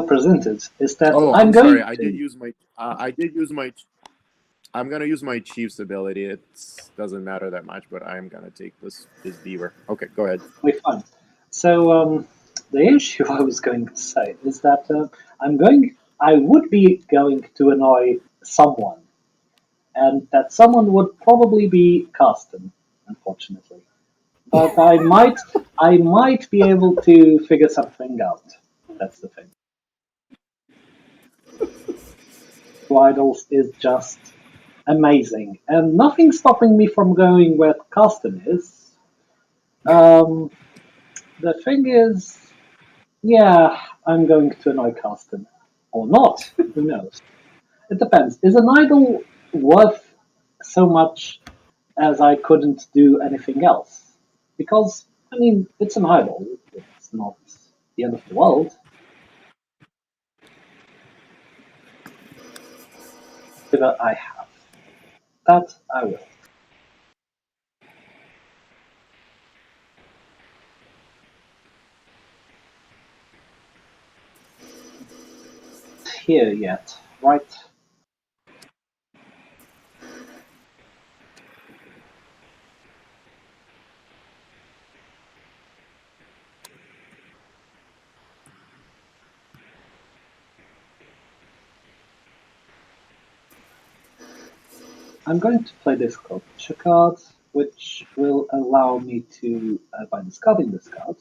Presented is that Oh, I'm I'm going sorry. to. I did use my. I'm gonna use my Chiefs ability. It doesn't matter that much, but I am gonna take this beaver. Okay, go ahead. We're fine. So the issue I was going to say is that I would be going to annoy someone, and that someone would probably be Carsten, unfortunately. But I might be able to figure something out. That's the thing. Idols is just amazing, and nothing stopping me from going where Carsten is. The thing is, yeah, I'm going to annoy Carsten. Or not, who knows? It depends. Is an idol worth so much as I couldn't do anything else? Because, I mean, it's an idol. It's not the end of the world. That I have. That I will. Here yet, right? I'm going to play this culture card, which will allow me to, by discarding this card,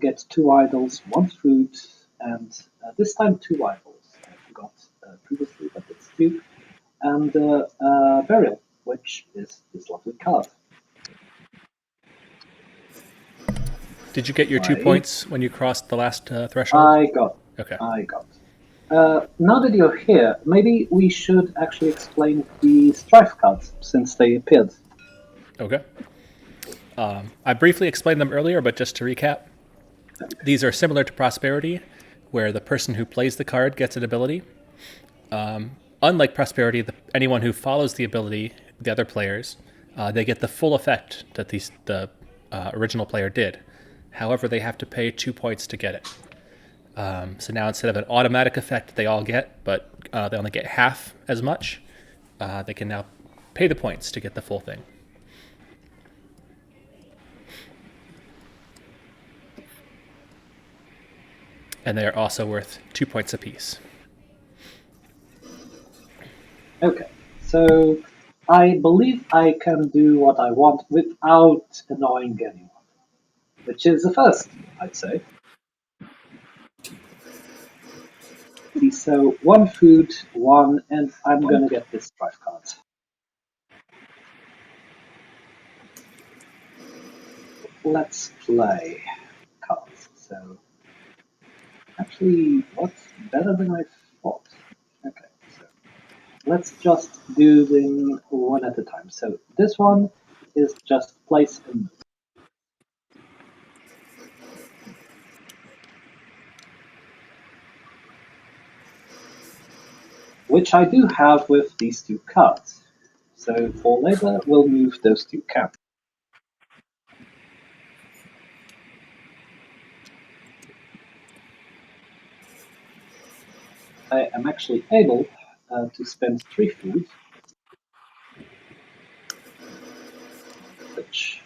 get 2 idols, 1 food, and this time 2 idols. I forgot previously, but it's 2. And burial, which is this lovely card. Did you get your 2 Right. points when you crossed the last threshold? I got. Okay. I got. Now that you're here, maybe we should actually explain the strife cards since they appeared. Okay. I briefly explained them earlier, but just to recap, these are similar to Prosperity, where the person who plays the card gets an ability. Unlike Prosperity, anyone who follows the ability, the other players, they get the full effect that the original player did. However, they have to pay 2 points to get it. So now instead of an automatic effect they all get, but they only get half as much, they can now pay the points to get the full thing. And they are also worth 2 points apiece. Okay, so I believe I can do what I want without annoying anyone, which is the first, I'd say. So 1 food, 1, and I'm gonna get this strife card. Let's play cards. So actually, what's better than I thought? Okay, so let's just do them one at a time. So this one is just place and move, which I do have with these 2 cards. So for later, we'll move those 2 count. I am actually able to spend 3 food, which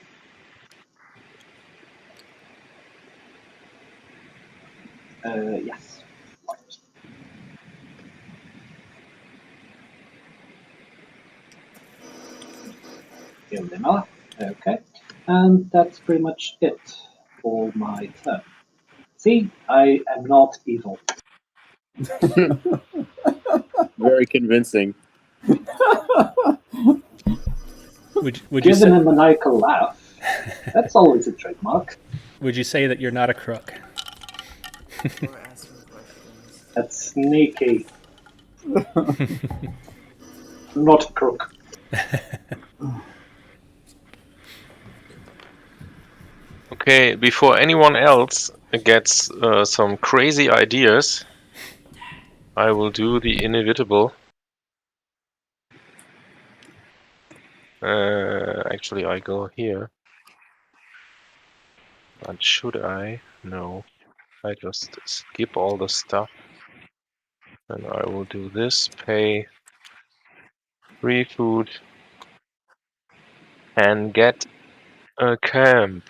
yes, right. Here they are. Okay, and that's pretty much it for my turn. See, I am not evil. Very convincing. Would you Given say, a maniacal laugh, that's always a trademark. would you say that you're not a crook? Or asking questions. That's sneaky. Not a crook. Okay, before anyone else gets some crazy ideas, I will do the inevitable. Actually, I go here. But should I? No. I just skip all the stuff. And I will do this, pay 3 food, and get a camp.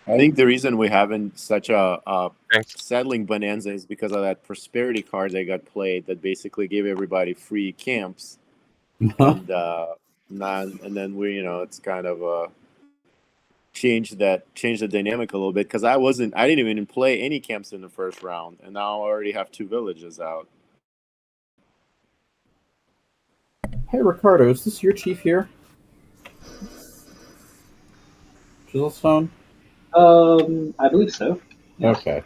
I think the reason we haven't such a Thanks. settling bonanza is because of that prosperity card that got played that basically gave everybody free camps, and then we, it's kind of changed the dynamic a little bit, because I didn't even play any camps in the first round, and now I already have 2 villages out. Hey, Ricardo, is this your chief here? Chiselstone? I believe so. Yes. Okay.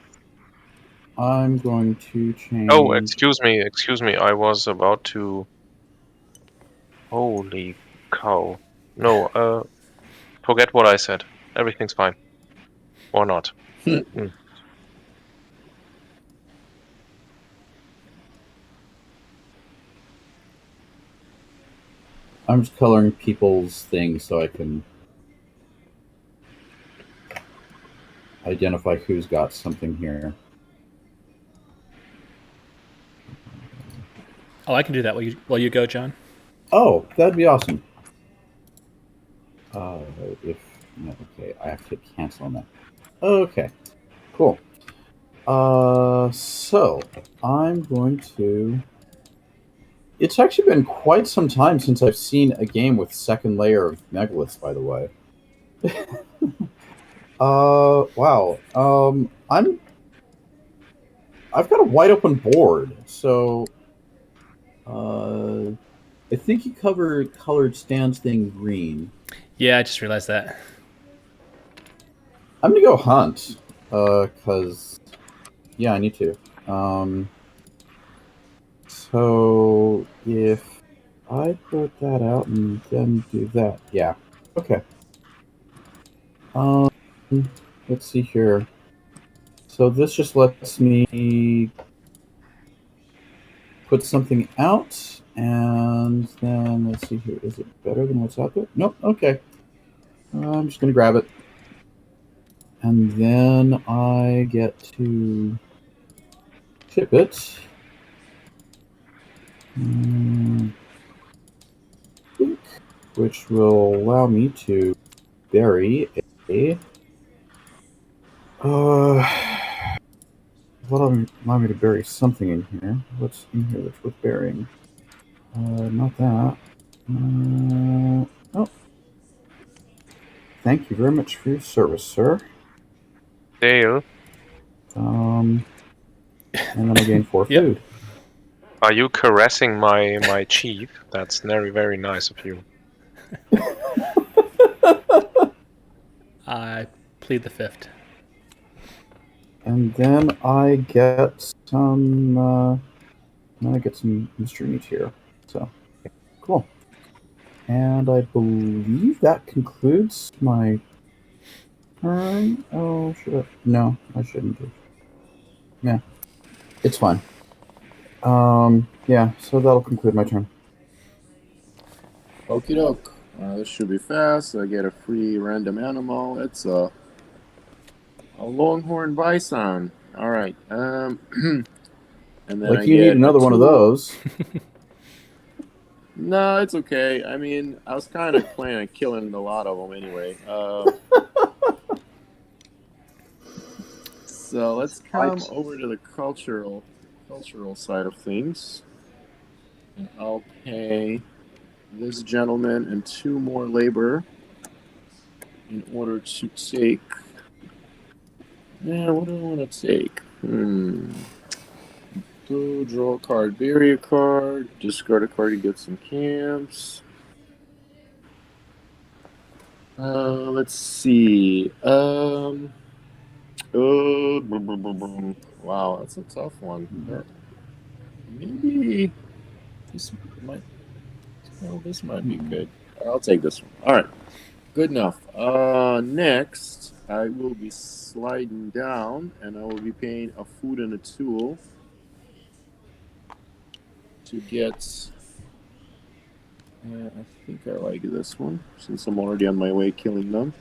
I'm going to change. Oh, excuse me. I was about to. Holy cow! No, forget what I said. Everything's fine, or not. I'm just coloring people's things so I can identify who's got something here. Oh, I can do that while you go, John. Oh, that'd be awesome. If no, okay, I have to hit cancel on that. Okay, cool. So I'm going to. It's actually been quite some time since I've seen a game with second layer of megaliths, by the way. Wow. I've got a wide open board, so I think you colored Stan's thing green. Yeah, I just realized that. I'm gonna go hunt, cause yeah, I need to. So if I put that out and then do that, yeah, okay. Let's see here. So this just lets me put something out, and then let's see here. Is it better than what's out there? Nope. Okay. I'm just gonna grab it, and then I get to ship it. Which will allow me to bury a. Will allow me to bury something in here. What's in here that's worth burying? Not that. Oh. Thank you very much for your service, sir. Dale, And then I gain 4 Yep. food. are you caressing my chief? That's very, very nice of you. I plead the fifth. And then I get some. Then I get some mystery meat here. So cool. And I believe that concludes my turn. Oh, should I? No, I shouldn't have. Yeah, it's fine. Yeah, so that'll conclude my turn. Okie doke. This should be fast. I get a free random animal. It's a longhorn bison. All right. And then Like I you need get another a one of tool. those. No, it's okay. I mean, I was kind of planning on killing a lot of them anyway. So let's come over to the cultural side of things, and I'll pay this gentleman and 2 more labor in order to take. Yeah, what do I want to take? So draw a card, bury a card, discard a card to get some camps. Let's see. Wow, that's a tough one. Maybe this might. Well, this might be good. I'll take this one. All right, good enough. Next, I will be sliding down, and I will be paying a food and a tool to get. I think I like this one since I'm already on my way killing them,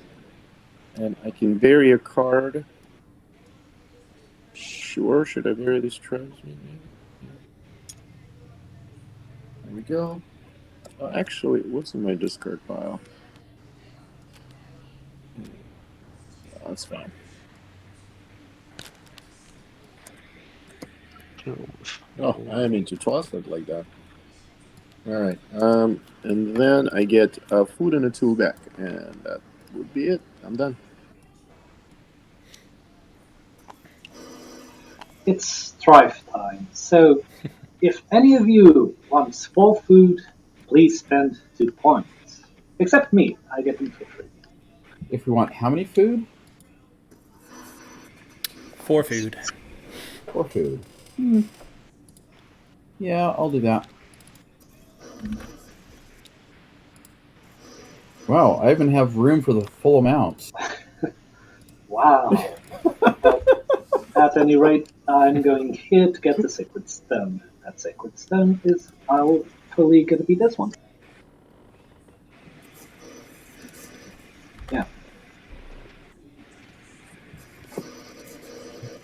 and I can bury a card. Sure, should I bury these tribesmen? There we go. Actually, what's in my discard pile? That's fine. Oh, I am into toilet like that. All right. And then I get a food and a tool back, and that would be it. I'm done. It's strife time. So, if any of you wants 4 food, please spend 2 points. Except me, I get them for free. If we want how many food? 4 food. 4 food. Yeah, I'll do that. Wow, I even have room for the full amount. Wow. Well, at any rate, I'm going here to get the sacred stone. That sacred stone is hopefully going to be this one. Yeah.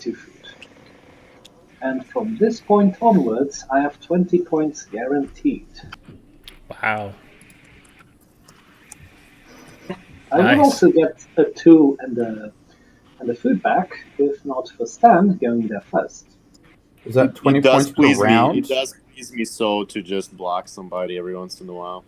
2 food. And from this point onwards, I have 20 points guaranteed. Wow. I would Nice. also get a tool and a food back, if not for Stan going there first. Is that 20 It does points per please me. round? It does please me so to just block somebody every once in a while.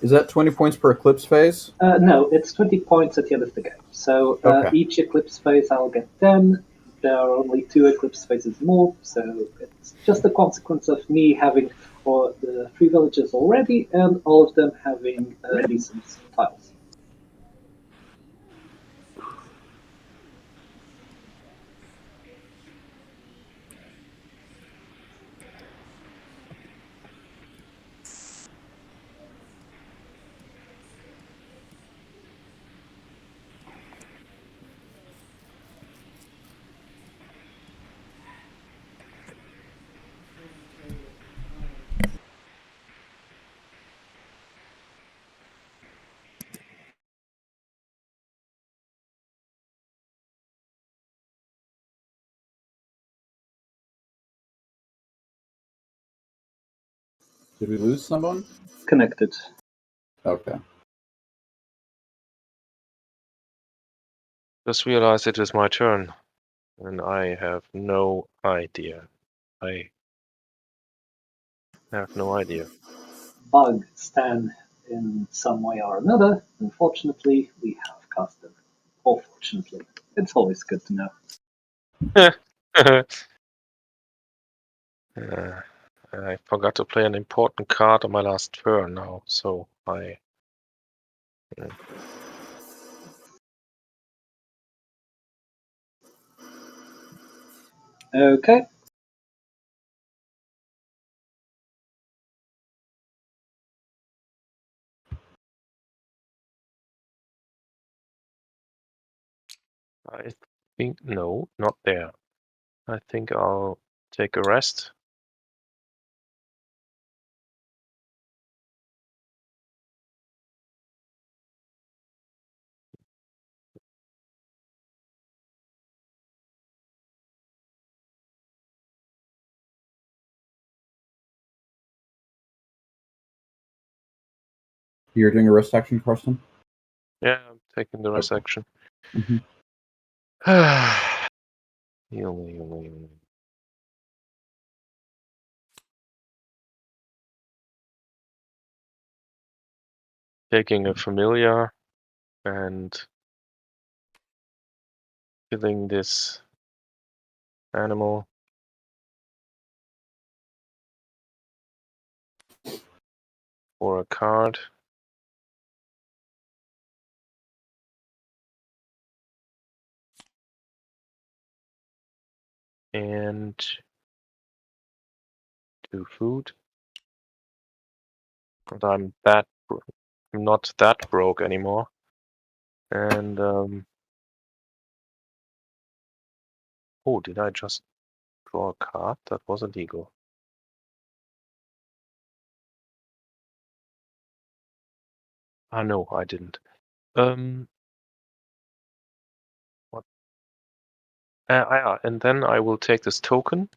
Is that 20 points per eclipse phase? No, it's 20 points at the end of the game. So Okay. each eclipse phase I'll get 10. There are only 2 eclipse phases more, so it's just a consequence of me having the 3 villages already, and all of them having decent tiles. Did we lose someone? Connected. Okay. Just realized it is my turn, and I have no idea. I have no idea. Bug Stan in some way or another. Unfortunately, we have cast them. Or fortunately. It's always good to know. I forgot to play an important card on my last turn now, so I. Okay. I think no, not there. I think I'll take a rest. You're doing a rest action, Carson? Yeah, I'm taking the rest Okay. action. Mhm. Heal me, heal me, heal me. Taking a familiar and killing this animal. For a card. And 2 food. And I'm not that broke anymore. And oh, did I just draw a card? That was illegal. Ah, no, I didn't. What? And then I will take this token,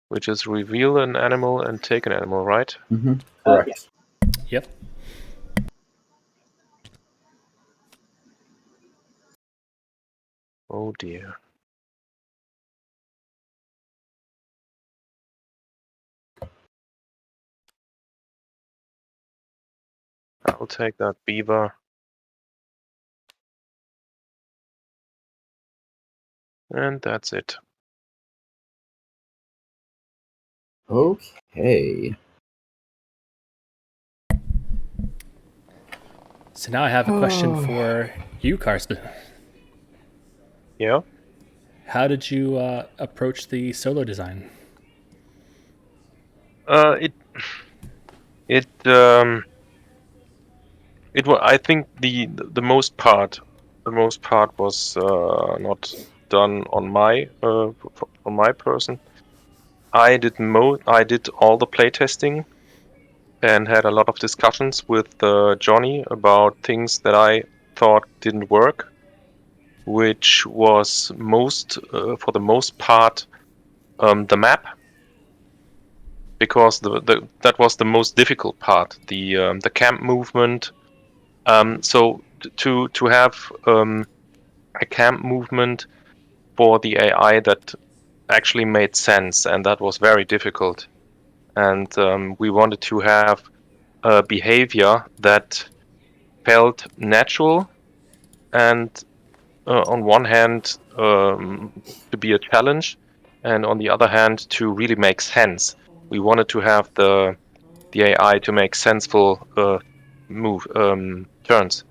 which is reveal an animal and take an animal, right? Mm-hmm. Correct. Yeah. Yep. Oh dear. I'll take that beaver. And that's it. Okay. So now I have a question for you, Karsten. Yeah. How did you approach the solo design? It was. I think the most part was not done on my person. I did all the playtesting and had a lot of discussions with Johnny about things that I thought didn't work, which was for the most part the map, because that was the most difficult part, the camp movement. So to have a camp movement for the AI that actually made sense, and that was very difficult. And we wanted to have a behavior that felt natural, and on one hand to be a challenge, and on the other hand to really make sense. We wanted to have the AI to make senseful move turns,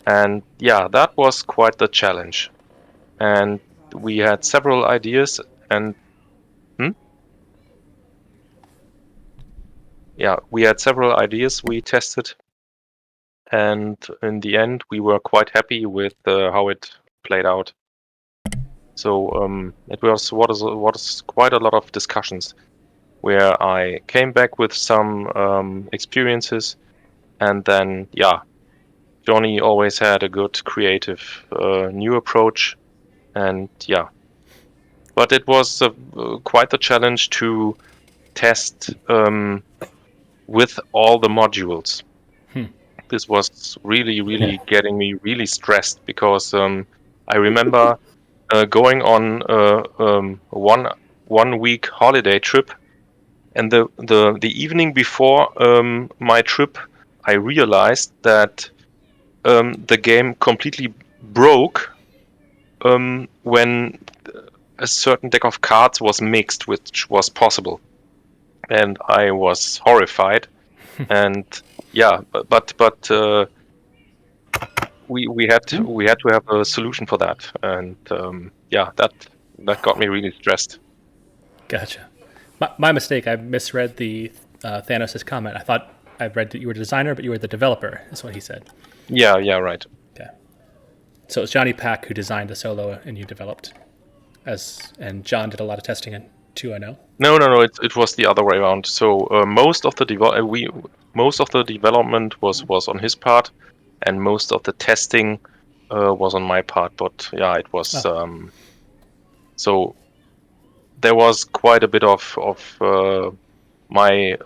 and yeah, that was quite the challenge. And we had several ideas, and we had several ideas we tested, and in the end, we were quite happy with how it played out. So it was what is quite a lot of discussions, where I came back with some experiences, and then Johnny always had a good creative new approach, and but it was quite a challenge to test with all the modules. This was really getting me really stressed, because I remember going on one week holiday trip, and the evening before my trip, I realized that the game completely broke when a certain deck of cards was mixed, which was possible, and I was horrified. And but we had to have a solution for that, and that got me really stressed. Gotcha. My mistake. I misread the Thanos' comment. I thought I read that you were the designer, but you were the developer. Is what he said. Yeah, right. Okay. So it's Johnny Pack who designed the solo, and you developed, and John did a lot of testing in 2.0. No. It was the other way around. So most of the development was on his part, and most of the testing was on my part. But yeah, it was so there was quite a bit of my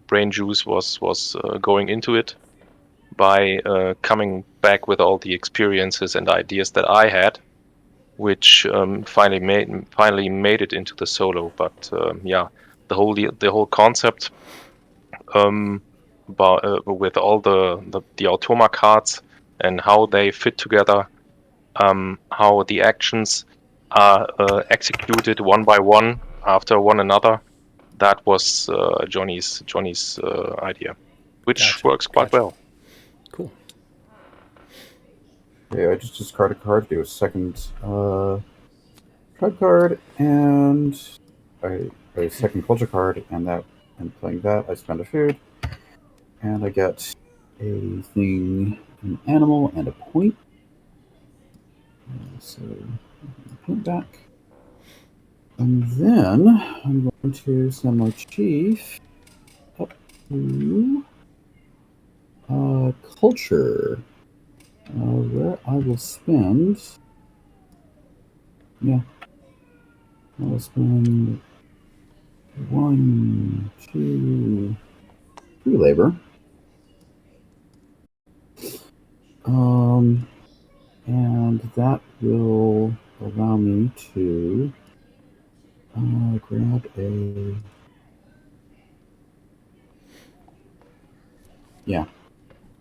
brain juice was going into it, by coming back with all the experiences and ideas that I had, which finally made it into the solo. But the whole concept with all the automa cards and how they fit together, how the actions are executed one by one after one another. That was Johnny's idea, which Gotcha. works quite well. Cool. Okay, I just discard a card to do a second tribe card, and a second culture card, and playing that, I spend a food, and I get a thing, an animal, and a point. So, point back. And then I'm going to send my chief up to culture, where I will spend. I will spend 1, 2, 3 labor. And that will allow me to grab a... Yeah,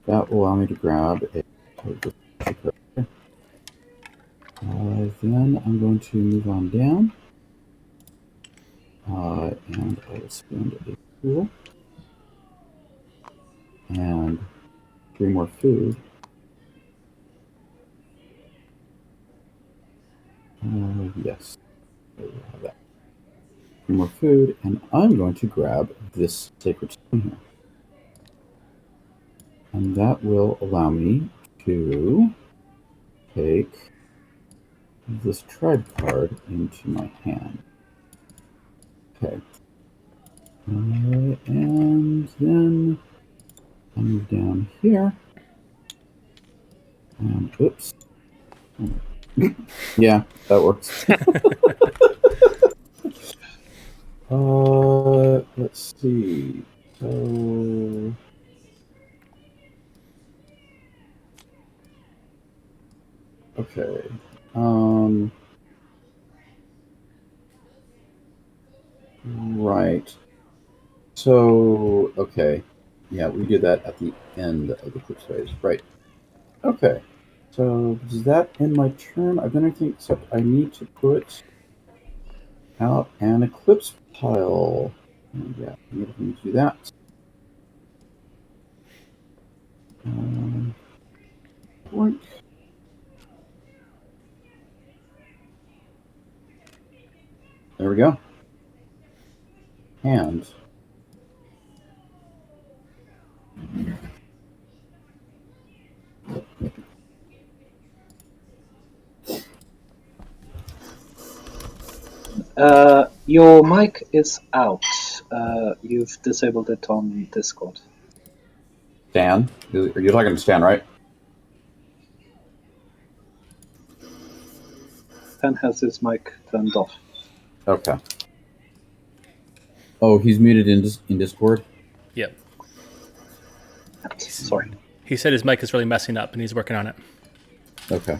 that will allow me to grab a... then I'm going to move on down. And I will spend a tool. And 3 more food. Yes, I will have that. 3 more food, and I'm going to grab this sacred stone here. And that will allow me to take this tribe card into my hand. Okay. And then I move down here. And oops. Yeah, that works. Let's see. So okay. Right. So okay. Yeah, we do that at the end of the eclipse phase. Right. Okay. So does that end my turn? I've done everything except I need to put out an eclipse pile. And yeah, I need to do that. Point. There we go. And Your mic is out. You've disabled it on Discord. Stan, you're talking to Stan, right? Stan has his mic turned off. Okay. Oh, he's muted in Discord? Yep. Sorry. He said his mic is really messing up and he's working on it. Okay.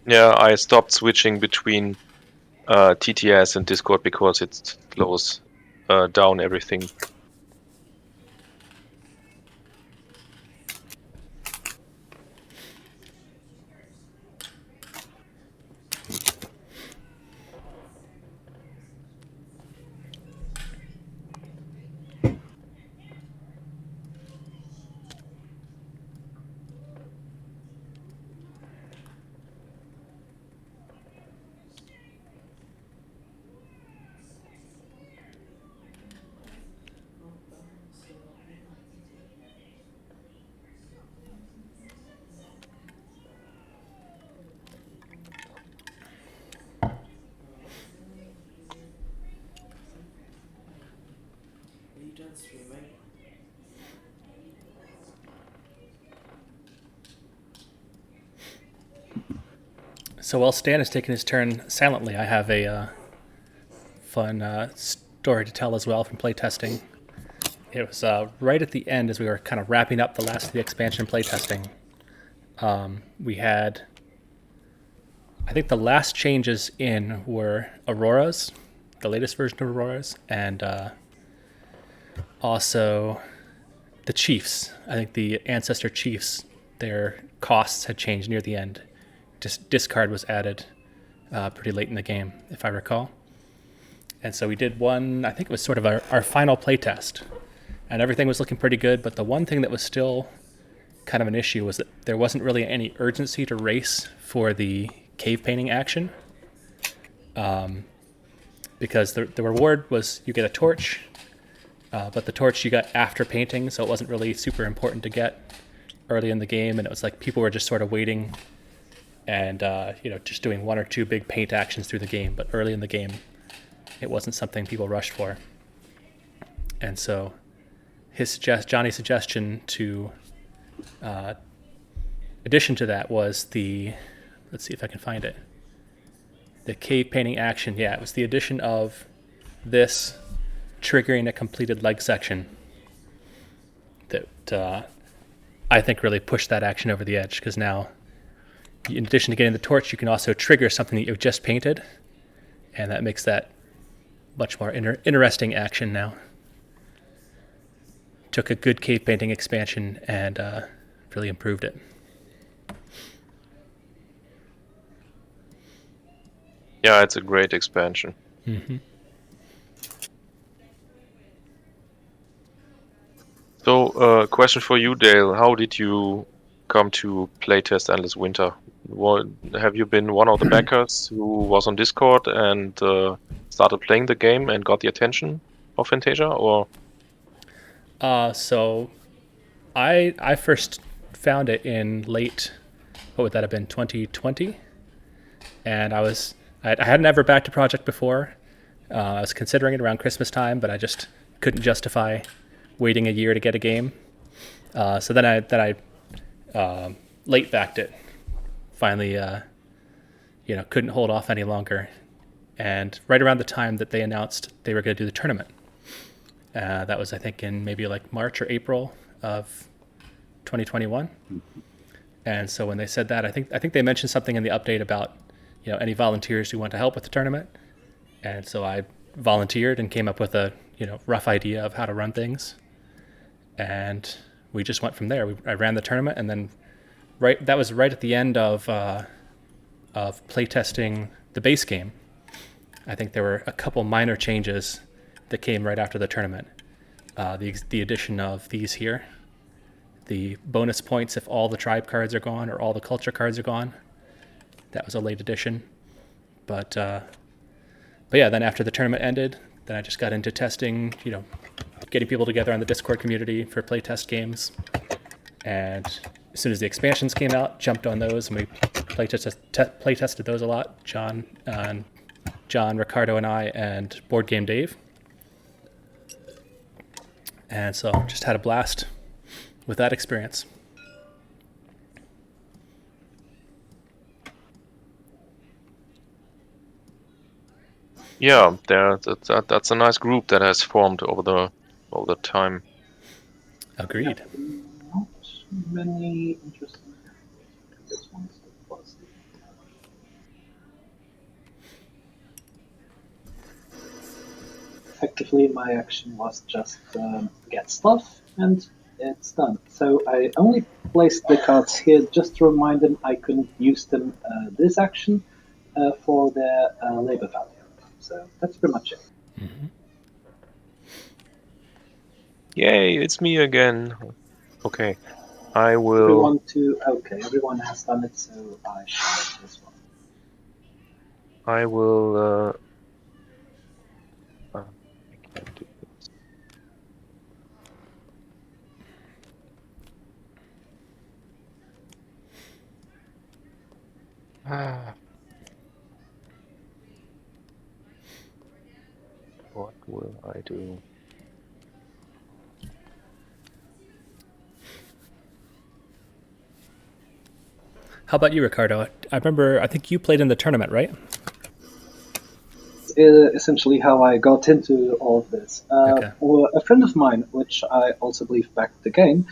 Yeah, I stopped switching between TTS and Discord because it slows down everything. Are you done streaming? So while Stan is taking his turn silently, I have a fun story to tell as well from playtesting. It was right at the end as we were kind of wrapping up the last of the expansion playtesting. We had, I think the last changes in were Auroras, the latest version of Auroras, and also the Chiefs. I think the Ancestor Chiefs, their costs had changed near the end. Discard was added pretty late in the game, if I recall. And so we did one, I think it was sort of our final playtest. And everything was looking pretty good, but the one thing that was still kind of an issue was that there wasn't really any urgency to race for the cave painting action. Because the reward was you get a torch, but the torch you got after painting, so it wasn't really super important to get early in the game, and it was like people were just sort of waiting and just doing 1 or 2 big paint actions through the game, but early in the game it wasn't something people rushed for. And so Johnny's suggestion to addition to that was let's see if I can find it, the cave painting action. Yeah, it was the addition of this triggering a completed leg section that I think really pushed that action over the edge, because now, in addition to getting the torch, you can also trigger something that you've just painted, and that makes that much more interesting action now. Took a good cave painting expansion and really improved it. Yeah, it's a great expansion. Mm-hmm. So, question for you, Dale. How did you come to playtest Endless Winter? Have you been one of the backers who was on Discord and started playing the game and got the attention of Fantasia, or? So I first found it in late, what would that have been, 2020? And I hadn't ever backed a project before. I was considering it around Christmas time, but I just couldn't justify waiting a year to get a game. So then I late backed it. Finally, couldn't hold off any longer. And right around the time that they announced they were going to do the tournament, that was, I think, in maybe like March or April of 2021. And so when they said that, I think they mentioned something in the update about any volunteers who want to help with the tournament. And so I volunteered and came up with a rough idea of how to run things. And we just went from there. I ran the tournament, and then that was right at the end of playtesting the base game. I think there were a couple minor changes that came right after the tournament. The addition of these here, the bonus points if all the tribe cards are gone or all the culture cards are gone. That was a late addition. But yeah, then after the tournament ended, then I just got into testing, getting people together on the Discord community for playtest games. And as soon as the expansions came out, jumped on those, and we playtested those a lot. John, Ricardo, and I, and Board Game Dave. And so just had a blast with that experience. Yeah, that's a nice group that has formed over the time. Agreed. Not many interesting. This one's the first. Effectively, my action was just get stuff, and it's done. So I only placed the cards here just to remind them I couldn't use them this action for their labor value. So that's pretty much it. Mm-hmm. Yay, it's me again. Okay, I will. Everyone has done it, so I shall this one. I will. I can't do this. What will I do? How about you, Ricardo? I think you played in the tournament, right? Essentially how I got into all of this. Okay. Or a friend of mine, which I also believe backed the game,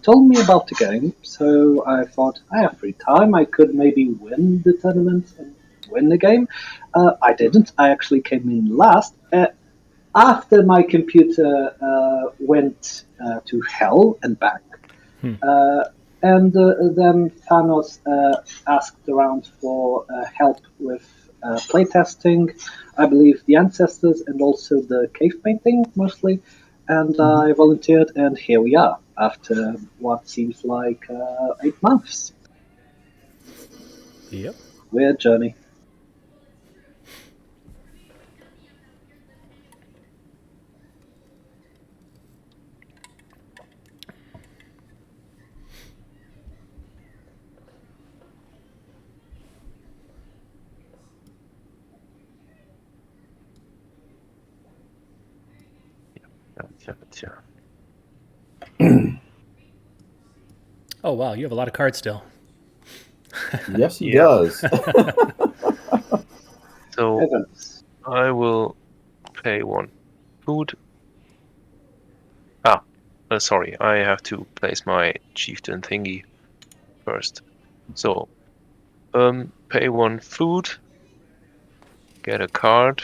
told me about the game, so I thought, I have free time, I could maybe win the tournament and win the game. I didn't. I actually came in last. After my computer went to hell and back. And then Thanos asked around for help with playtesting, I believe the Ancestors and also the cave painting mostly. And I volunteered, and here we are after what seems like 8 months. Yep. Weird journey. Oh, wow, you have a lot of cards still. Yes, he Yeah. does. So Heavens. I will pay 1 food. sorry, I have to place my chieftain thingy first. So, pay 1 food, get a card.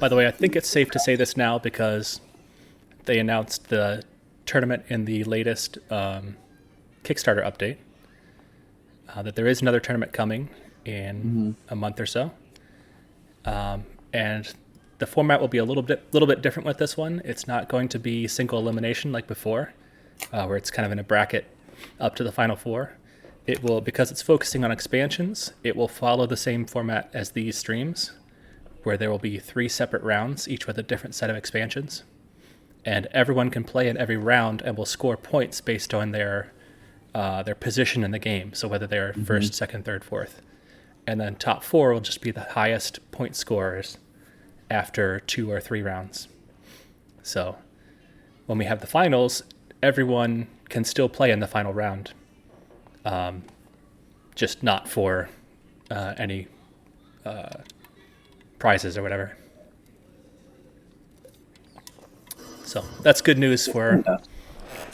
By the way, I think it's safe to say this now because they announced the tournament in the latest Kickstarter update. That there is another tournament coming in a month or so, and the format will be a little bit different with this one. It's not going to be single elimination like before, where it's kind of in a bracket up to the final 4. It will, because it's focusing on expansions, it will follow the same format as these streams, where there will be 3 separate rounds, each with a different set of expansions, and everyone can play in every round and will score points based on their position in the game. So whether they're first, second, third, fourth, and then top 4 will just be the highest point scorers after 2 or 3 rounds. So when we have the finals, everyone can still play in the final round, just not for any prizes or whatever. So that's good news for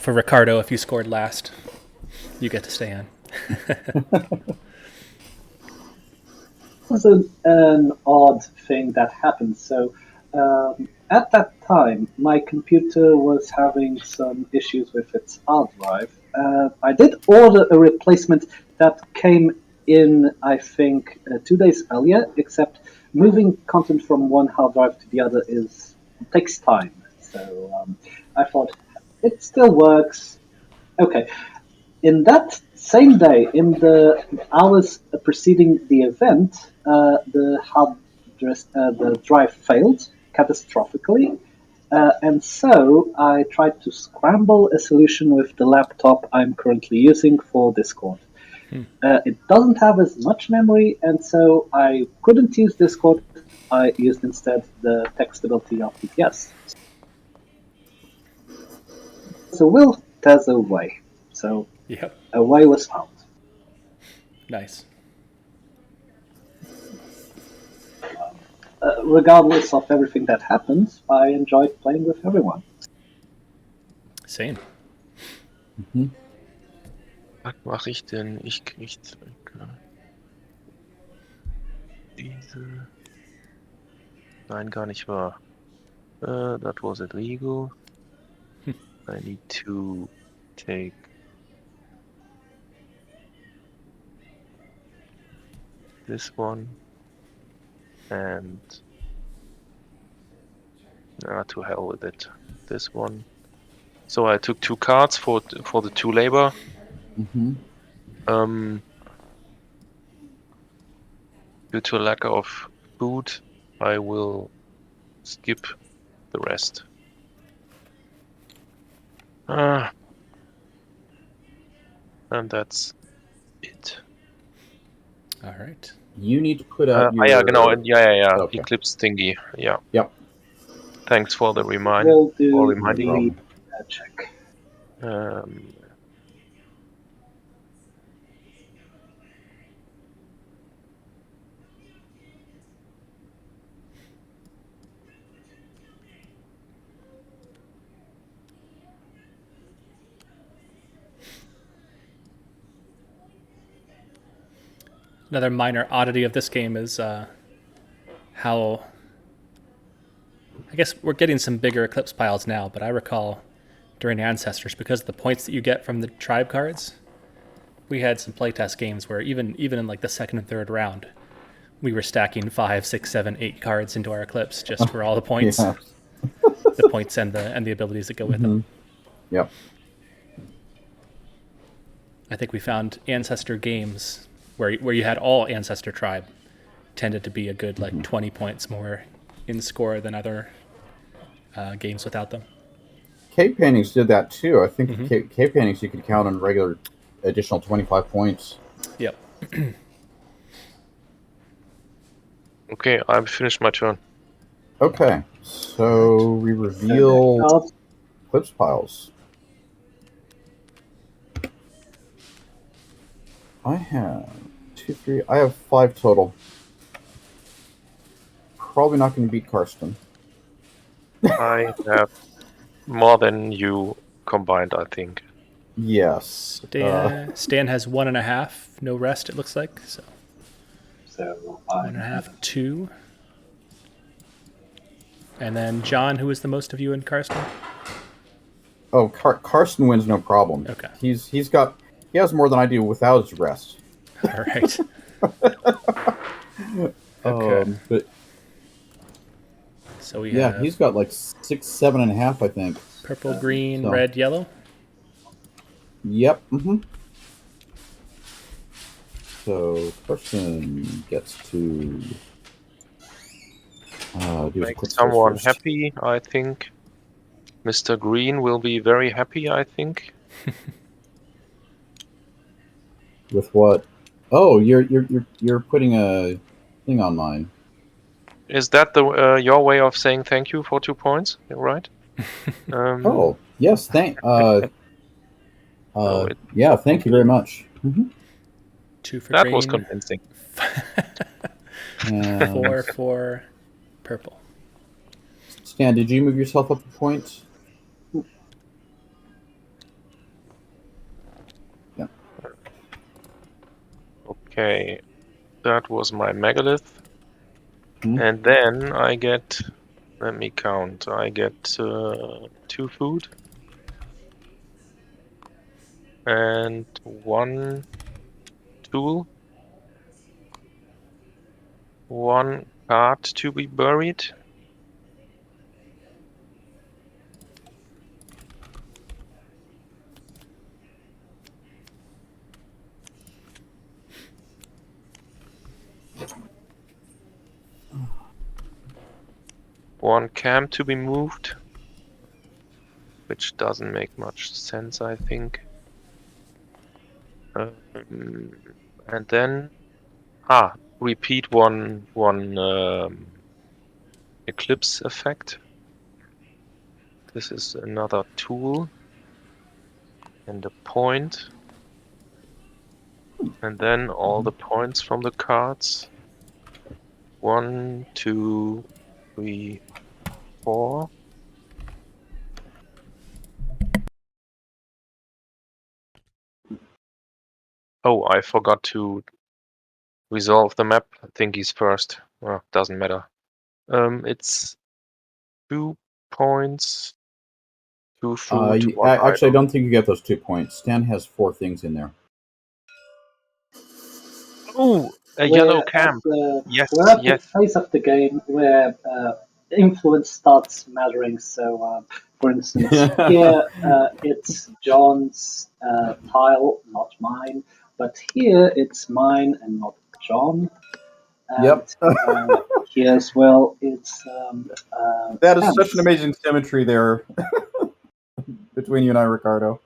Ricardo. If you scored last, you get to stay in. Was an odd thing that happened. So at that time, my computer was having some issues with its hard drive. I did order a replacement that came in, I think, 2 days earlier, except moving content from one hard drive to the other takes time. So I thought, it still works. Okay. In that same day, in the hours preceding the event, the drive failed catastrophically, and so I tried to scramble a solution with the laptop I'm currently using for Discord. It doesn't have as much memory, and so I couldn't use Discord. I used instead the textability of PTS. So will there's a way. So Yep. a way was found. Nice. Regardless of everything that happened, I enjoyed playing with everyone. Same. Was mache ich denn? Ich krieg diese. Nein, gar nicht wahr. That was illegal. I need to take this one and to hell with it. This one. So I took 2 cards for the 2 labor. Due to a lack of food, I will skip the rest. And that's it. All right. You need to put out your... Ja, genau. Ja. Okay. Eclipse thingy. Yeah. Yep. Thanks for the reminder. We'll do reminding. the check. Another minor oddity of this game is how, I guess we're getting some bigger Eclipse piles now, but I recall during Ancestors, because of the points that you get from the tribe cards, we had some playtest games where even in like the second and third round, we were stacking 5, 6, 7, 8 cards into our Eclipse just for all the points, Yeah. the points and the abilities that go with them. Yep. I think we found Ancestor games where you had all Ancestor tribe tended to be a good like 20 points more in score than other games without them. Cave paintings did that too. I think cave paintings you could count on regular additional 25 points. Yep. Okay, I've finished my turn. Okay, so we reveal Eclipse piles. I have 2, 3. I have 5 total. Probably not going to beat Karsten. I have more than you combined, I think. Yes. Stan has 1.5, no rest. It looks like so. So 1.5, 2. And then John, who is the most of you and Karsten? Oh, Karsten wins no problem. Okay. He has more than I do without his rest. All right. Okay. But So we yeah, have he's got like 6, 7.5, I think. purple, green, so- red, yellow. Yep. So Karsten gets to do his Make quick someone first. happy, I think. Mr. Green will be very happy, I think. With what? Oh, you're putting a thing on mine. Is that the your way of saying thank you for 2 points? Right? Oh, yes. So it Yeah. Thank you very much. 2 for that green. was convincing. And 4 for purple. Stan, did you move yourself up a point? Yeah. Okay, that was my megalith. Hmm. And then I get, let me count, I get 2 food and 1 tool, 1 card to be buried. One camp to be moved, which doesn't make much sense, I think. And then repeat one eclipse effect. This is another tool and a point, and then all the points from the cards. 1, 2, 3, 4. Oh, I forgot to resolve the map. I think he's first. Well, doesn't matter. It's 2 points, 2 food, 1 Actually, I item. don't think you get those 2 points. Stan has 4 things in there. Oh, a we're yellow at camp. the Yes, we're at the yes. phase of the game where influence starts mattering. So, for instance, here it's John's tile, not mine. But here it's mine and not John. And Yep. here as well, it's That is Stan's. such an amazing symmetry there between you and I, Ricardo.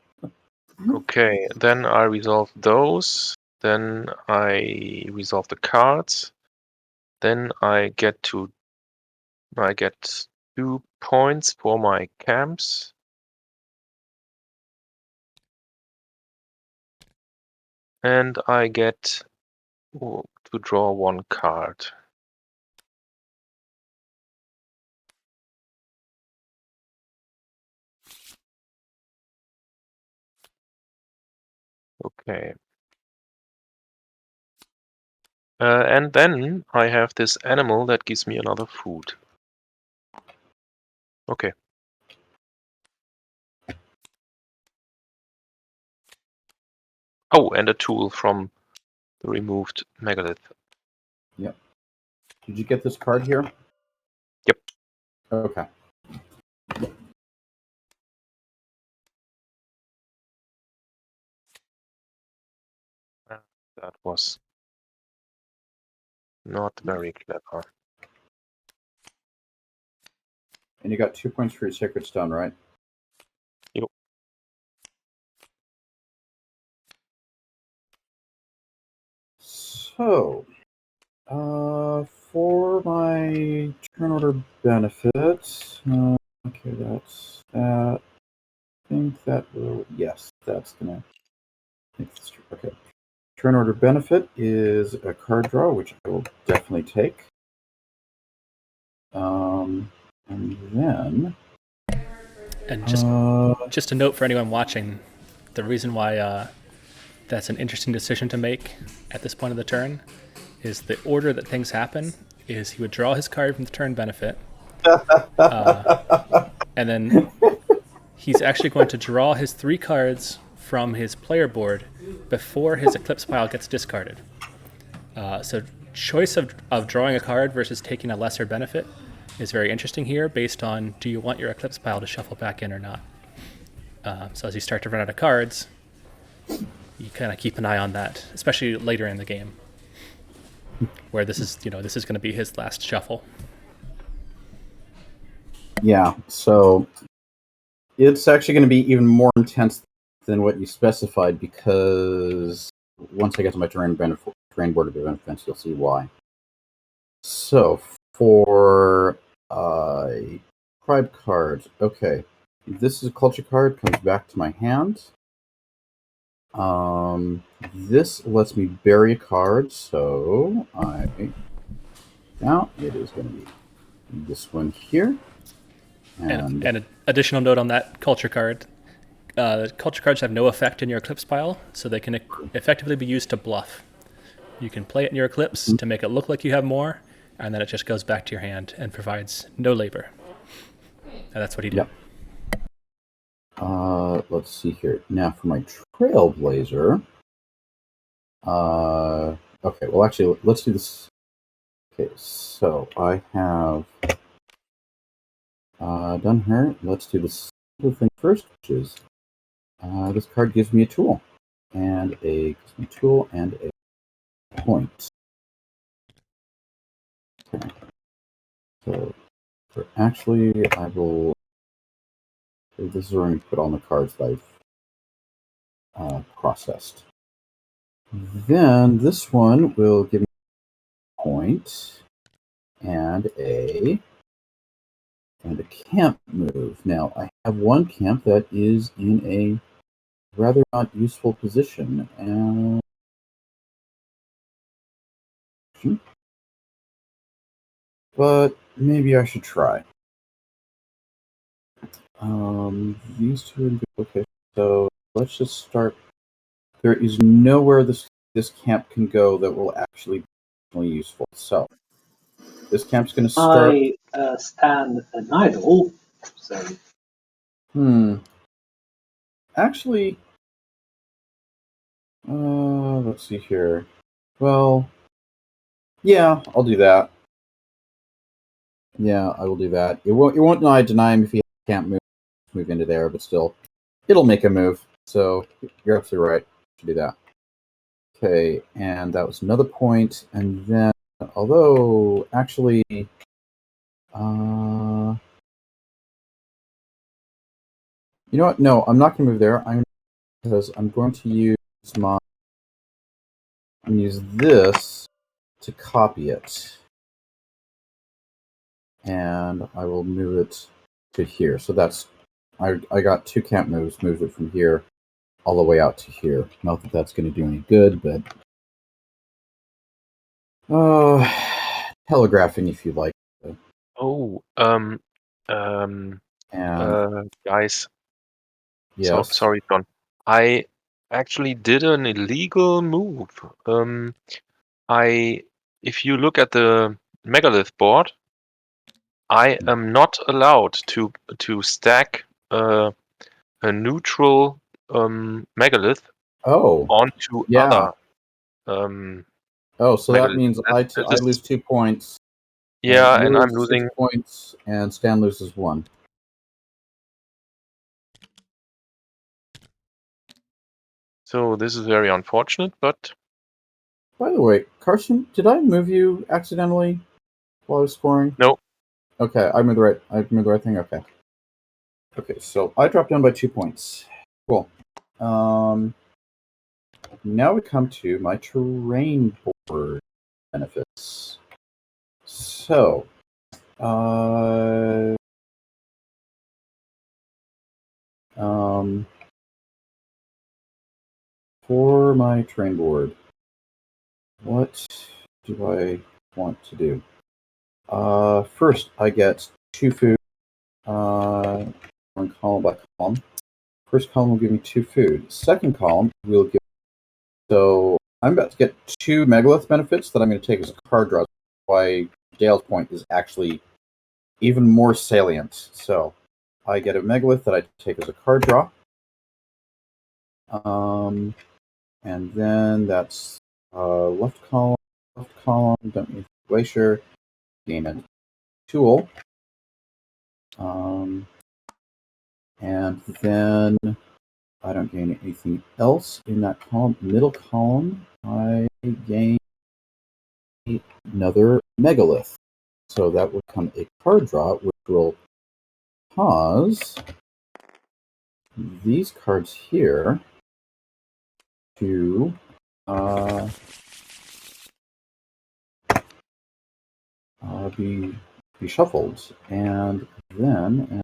Okay, then I resolve those. Then I resolve the cards. Then I get 2 points for my camps. And I get to draw 1 card. Okay. And then I have this animal that gives me another food. Okay. Oh, and a tool from the removed megalith. Yep. Did you get this card here? Yep. Okay. That was not very clever. And you got 2 points for your Sacred Stone, right? Yep. So, for my turn order benefit, okay, that's that. I think that will, yes, that's gonna. I think that's true. Okay. turn order benefit is a card draw, which I will definitely take. And then... And just a note for anyone watching, the reason why that's an interesting decision to make at this point of the turn is the order that things happen is he would draw his card from the turn benefit, and then he's actually going to draw his 3 cards from his player board before his Eclipse pile gets discarded. So choice of drawing a card versus taking a lesser benefit is very interesting here based on do you want your Eclipse pile to shuffle back in or not. So as you start to run out of cards, you kind of keep an eye on that, especially later in the game, where this is going to be his last shuffle. Yeah, so it's actually going to be even more intense than what you specified, because once I get to my terrain board of events, you'll see why. So for tribe cards, okay, this is a culture card, comes back to my hand. This lets me bury a card, so now it is going to be this one here. And an additional note on that culture card. Culture cards have no effect in your Eclipse pile, so they can effectively be used to bluff. You can play it in your Eclipse to make it look like you have more, and then it just goes back to your hand and provides no labor. And that's what he did. Yep. Let's see here. Now for my Trailblazer. Okay, well actually, let's do this. Okay, so I have done her. Let's do this thing first, which is this card gives me a tool. And a point. Okay. So actually, I will. This is where I'm going to put all the cards that I've processed. Then this one will give me a point and a camp move. Now I have one camp that is in a rather not useful position, and but maybe I should try. These two in duplication. So let's just start. There is nowhere this camp can go that will actually be useful. So this camp's going to start. I stand an idle, so. Actually, let's see here. Well, yeah, I'll do that. Yeah, I will do that. It won't deny him if he can't move into there, but still, it'll make a move. So you're absolutely right to do that. Okay, and that was another point. And then, although actually, you know what? No, I'm not going to move there. Because I'm going to use this to copy it. And I will move it to here. So that's I got 2 camp moves, moved it from here all the way out to here. Not that that's going to do any good, but telegraphing if you like. Oh, And guys. yes. Sorry, John. I actually did an illegal move. If you look at the megalith board, I am not allowed to stack a neutral megalith onto other. So that means I lose 2 points. Yeah, and I'm 6 losing points, and Stan loses 1. So this is very unfortunate, but. By the way, Carson, did I move you accidentally while I was scoring? No. Okay, I moved the right thing. Okay. Okay, so I dropped down by 2 points. Cool. Now we come to my terrain board benefits. So, for my terrain board, What do I want to do? First, I get 2 food. One column by column. First column will give me 2 food. Second column will give. So I'm about to get 2 megalith benefits that I'm going to take as a card draw. Why Dale's point is actually even more salient. So I get a megalith that I take as a card draw. And then that's left column, don't need glacier, gain a tool. And then I don't gain anything else in that column. Middle column, I gain another megalith. So that will become a card draw, which will cause these cards here to be shuffled, and then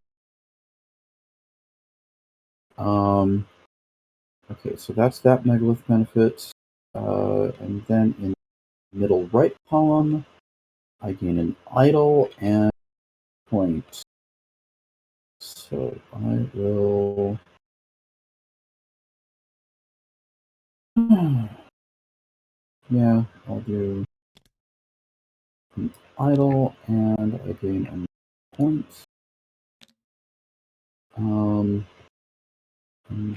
okay, so that's that megalith benefit, and then in middle right column, I gain an idle and point. So I will. Yeah, I'll do an idle and I gain a point. And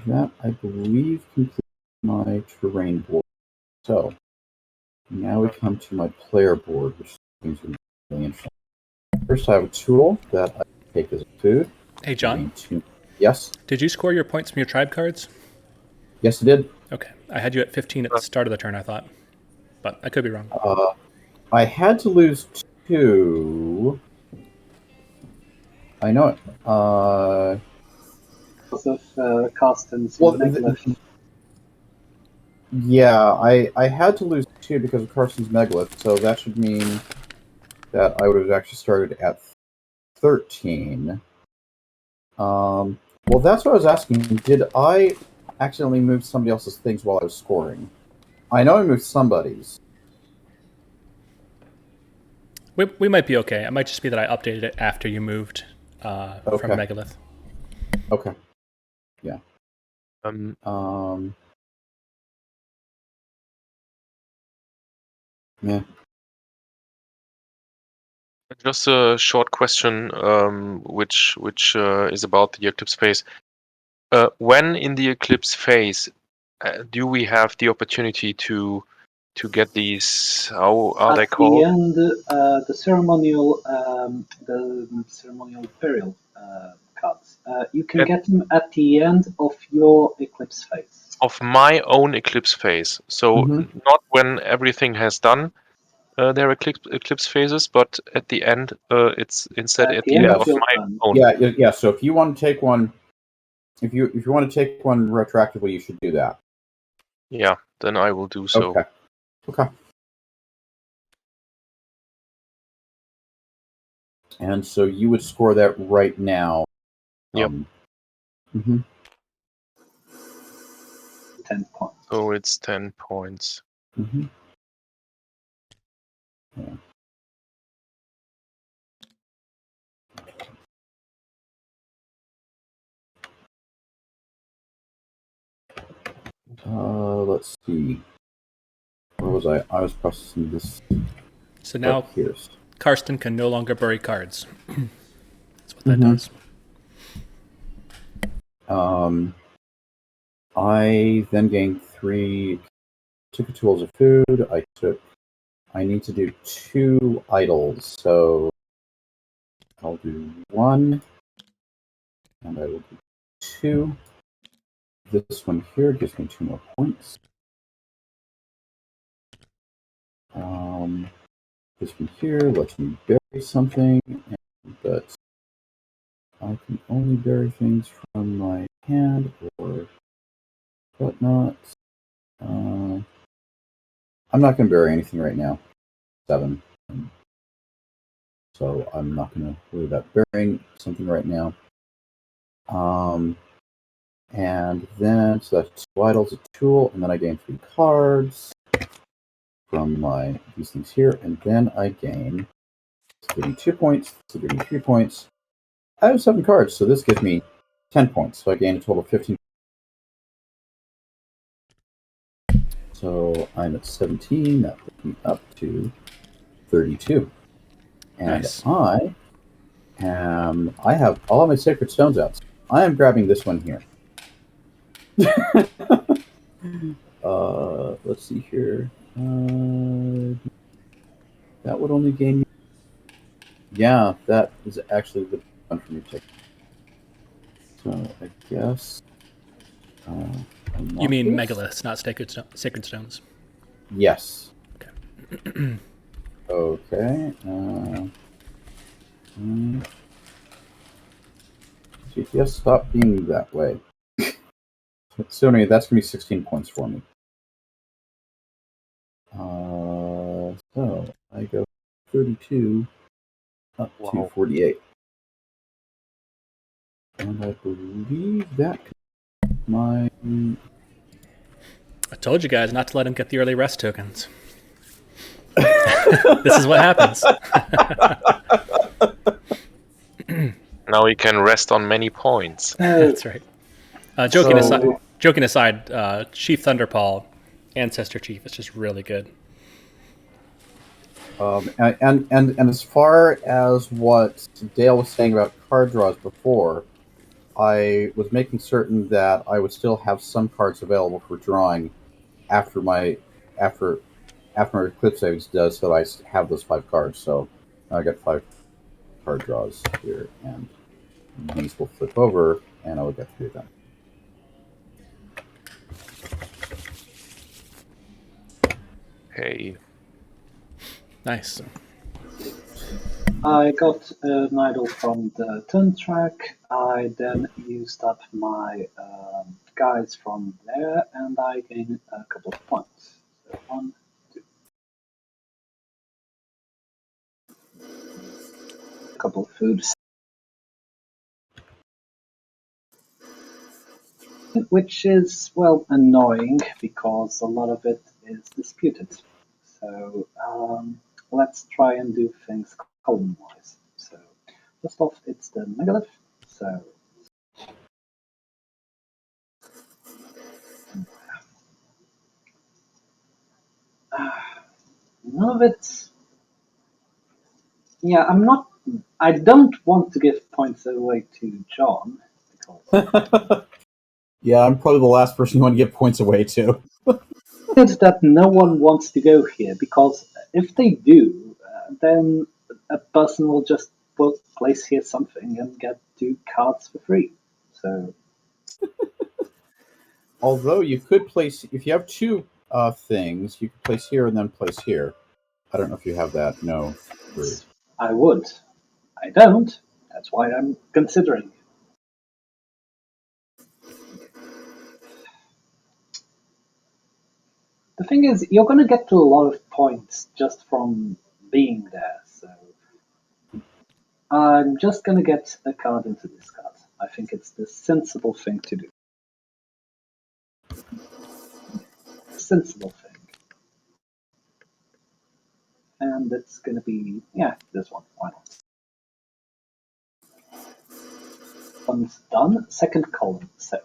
that I believe completes my terrain board. So now we come to my player board, which seems to be really interesting. First, I have a tool that I take as a food. Hey, John. Yes. Did you score your points from your tribe cards? Yes, I did. Okay. I had you at 15 at the start of the turn, I thought. But I could be wrong. I had to lose 2. I know it. Because of Carsten's Well, megalith. yeah, I had to lose 2 because of Carson's megalith, so that should mean that I would have actually started at 13. Well, that's what I was asking. Did I accidentally move somebody else's things while I was scoring? I know I moved somebody's. We might be okay. It might just be that I updated it after you moved from megalith. Okay. Yeah. Yeah. Just a short question, which is about the eclipse phase. When in the eclipse phase, do we have the opportunity to get these? How are they called? At the end, the ceremonial burial cards. You can get them at the end of your eclipse phase. Of my own eclipse phase, so not when everything has done their eclipse phases, but at the end, it's instead at the end of my own. Yeah. So if you want to take one, if you want to take one retroactively, you should do that. Yeah, then I will do so. Okay. And so you would score that right now. Yep. 10 points. So it's 10 points. Yeah. Let's see. Where was I? I was processing this. So now Pierced. Karsten can no longer bury cards. That's what that does. I then gained 3. Took a tool as a food. I need to do 2 idols, so I'll do 1, and I will do 2. This one here gives me 2 more points. This one here lets me bury something, but I can only bury things from my hand or whatnot. I'm not going to bury anything right now. 7. So I'm not going to worry about burying something right now. And then, so that's 2 idols, a tool, and then I gain 3 cards. from these things here, and then I gain. This gives me 2 points. This gives me 3 points. I have 7 cards, so this gives me 10 points. So I gain a total of 15. So I'm at 17. That puts me up to 32. And Nice. I have all of my sacred stones out. I am grabbing this one here. Let's see here. That would only gain me. Yeah, that is actually the one for me to take. So I guess. You mean this? megaliths, not sacred stones. Yes. Okay. Okay. GPS, stop being that way. So anyway, that's gonna be 16 points for me. So I go 32 up to Wow. 48, and I believe that my. I told you guys not to let him get the early rest tokens. This is what happens. Now he can rest on many points. That's right. Joking So- aside, Chief Thunderpaw, Ancestor Chief, is just really good. And as far as what Dale was saying about card draws before, I was making certain that I would still have some cards available for drawing after my Eclipse Saves does, so I have those 5 cards. So I got 5 card draws here, and these will flip over, and I will get through them. Hey. Nice. I got an idol from the turn track. I then used up my guys from there, and I gained a couple of points. So 1, 2. A couple of foods. Which is, well, annoying because a lot of it is disputed. So let's try and do things column-wise. So first off, it's the megalith. So none of it. Yeah, I don't want to give points away to John because Yeah, I'm probably the last person you want to give points away to. it's that no one wants to go here because if they do, then a person will just place here something and get 2 cards for free. So Although you could place, if you have 2 things, you could place here and then place here. I don't know if you have that. No. I would. I don't. That's why I'm considering. The thing is, you're going to get to a lot of points just from being there, so I'm just going to get a card into this card. I think it's the sensible thing to do. Sensible thing. And it's going to be, yeah, this one. Why not? One's done. Second column. So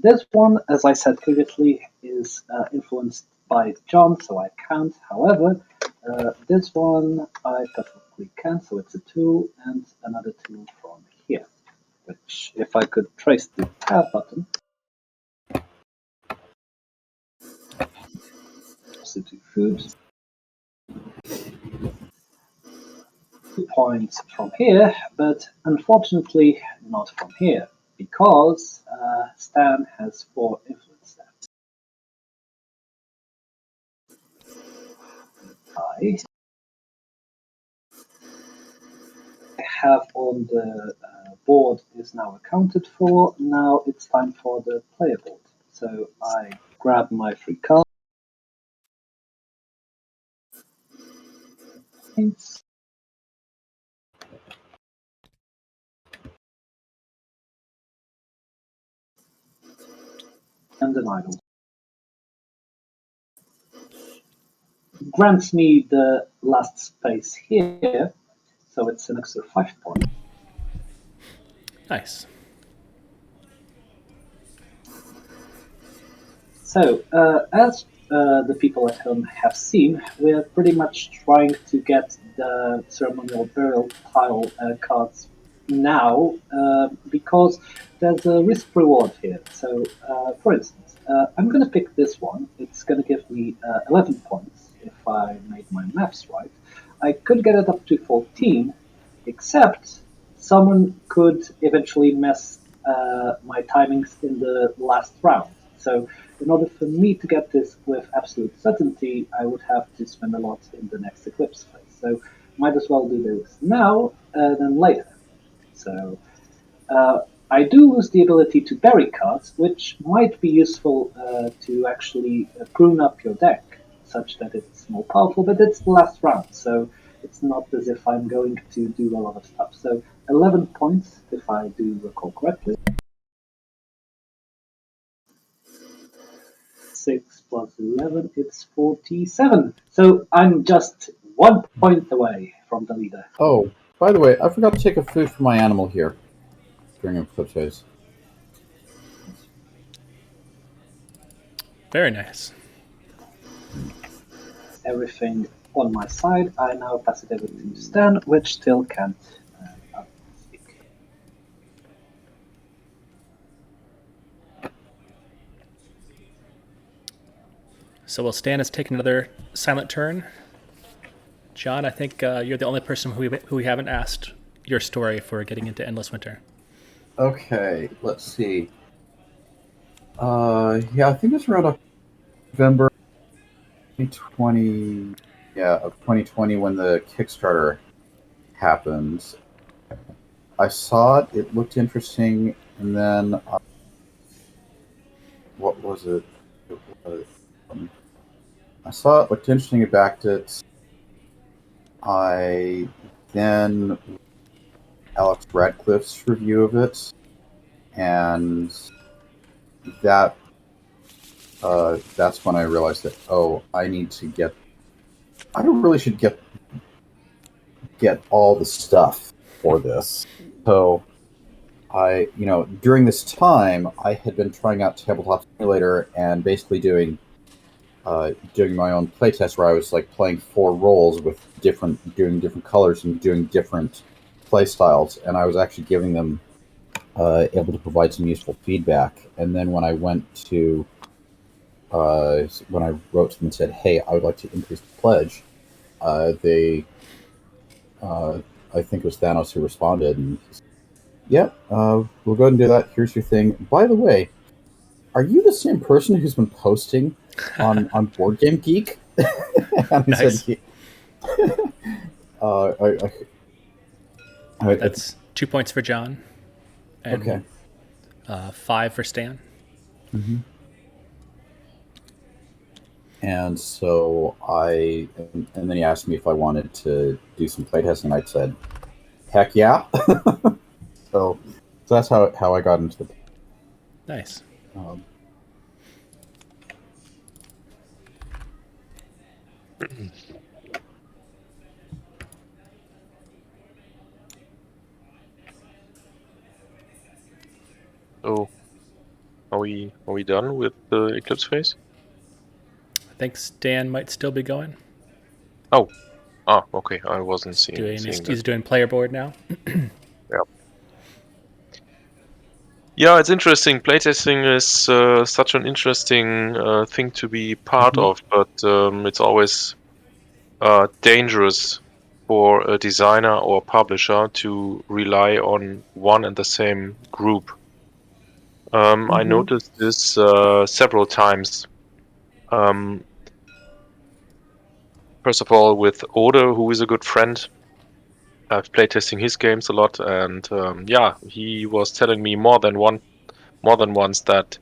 this one, as I said previously, is influenced by John, so I can't. However, this one I perfectly can, so it's a tool and another tool from here. Which, if I could trace the tab button, to food, 2 points from here, but unfortunately not from here, because Stan has 4 influence stats. I have on the board is now accounted for. Now it's time for the player board. So I grab my 3 cards. And an idol. grants me the last space here, so it's an extra 5 points. Nice. So, as the people at home have seen, we're pretty much trying to get the ceremonial burial tile cards now because there's a risk reward here. So, for instance, I'm going to pick this one. It's going to give me 11 points if I made my maths right. I could get it up to 14, except someone could eventually mess my timings in the last round. So, in order for me to get this with absolute certainty, I would have to spend a lot in the next eclipse phase. So, might as well do this now than later. So, I do lose the ability to bury cards, which might be useful to actually prune up your deck such that it's more powerful, but it's the last round, so it's not as if I'm going to do a lot of stuff. So 11 points, if I do recall correctly. 6 plus 11, it's 47. So I'm just 1 point away from the leader. Oh, by the way, I forgot to take a food for my animal here during a flip phase. Very nice. Everything on my side. I now pass it over to Stan, which still can't speak. So while Stan has taken another silent turn, John, I think you're the only person who we haven't asked your story for getting into Endless Winter. Okay, let's see. Yeah, I think it's around November 2020. Yeah, of 2020 when the Kickstarter happened. I saw it. It looked interesting, and then what was it? I saw it looked interesting. I backed it. I then Alex Radcliffe's review of it, and that that's when I realized that I need to get. I really should get all the stuff for this. So during this time, I had been trying out Tabletop Simulator and basically doing my own playtest where I was like playing 4 roles with doing different colors and doing different play styles, and I was actually giving them able to provide some useful feedback. And then when I went to when I wrote to them and said, "Hey, I would like to increase the pledge," they I think it was Thanos who responded, and yeah, we'll go ahead and do that. Here's your thing. By the way, are you the same person who's been posting on Board Game Geek? And I Nice. said, That's 2 points for John, and okay. 5 for Stan. Mm-hmm. And so and then he asked me if I wanted to do some playtesting, and I said, heck yeah. so that's how I got into the. Nice. So, are we done with the eclipse phase? I think Stan might still be going. Oh, okay. I wasn't seeing that. He's doing player board now. Yeah, it's interesting. Playtesting is such an interesting thing to be part of, but it's always dangerous for a designer or publisher to rely on one and the same group. I noticed this several times. First of all, with Oda, who is a good friend. I've playtesting his games a lot, and he was telling me more than once that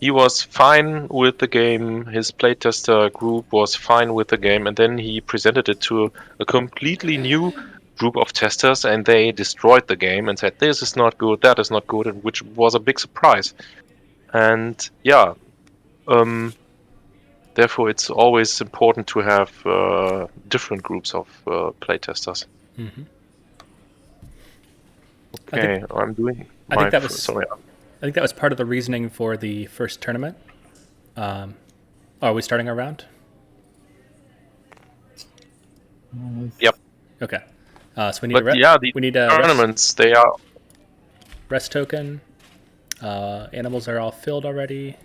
he was fine with the game. His playtester group was fine with the game, and then he presented it to a completely new group of testers, and they destroyed the game and said, "This is not good, that is not good," and which was a big surprise. And Therefore, it's always important to have different groups of playtesters. Mhm. Okay, I'm doing I my. think that was. Sorry. I think that was part of the reasoning for the first tournament. Are we starting our round? Yep. Okay. So we need But yeah, the we need a tournaments they are. rest token. Animals are all filled already.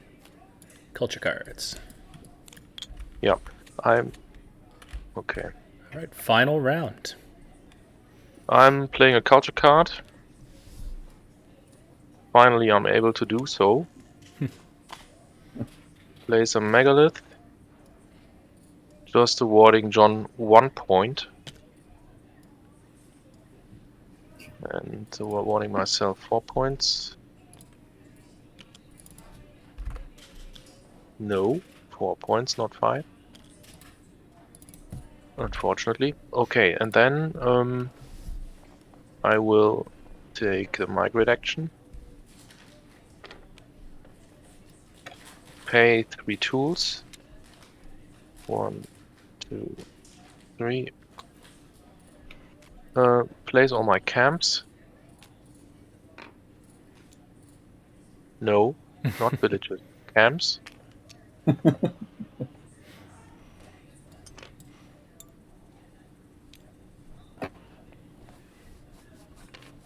Culture cards. Yep. I'm. Okay. All right. Final round. I'm playing a culture card. Finally, I'm able to do so. Place a megalith. Just awarding John 1 point. And awarding myself 4 points. No, 4 points, not 5. Unfortunately. Okay, and then I will take the migrate action. Pay 3 tools. 1, 2, 3. Place all my camps. No, not villages. Camps.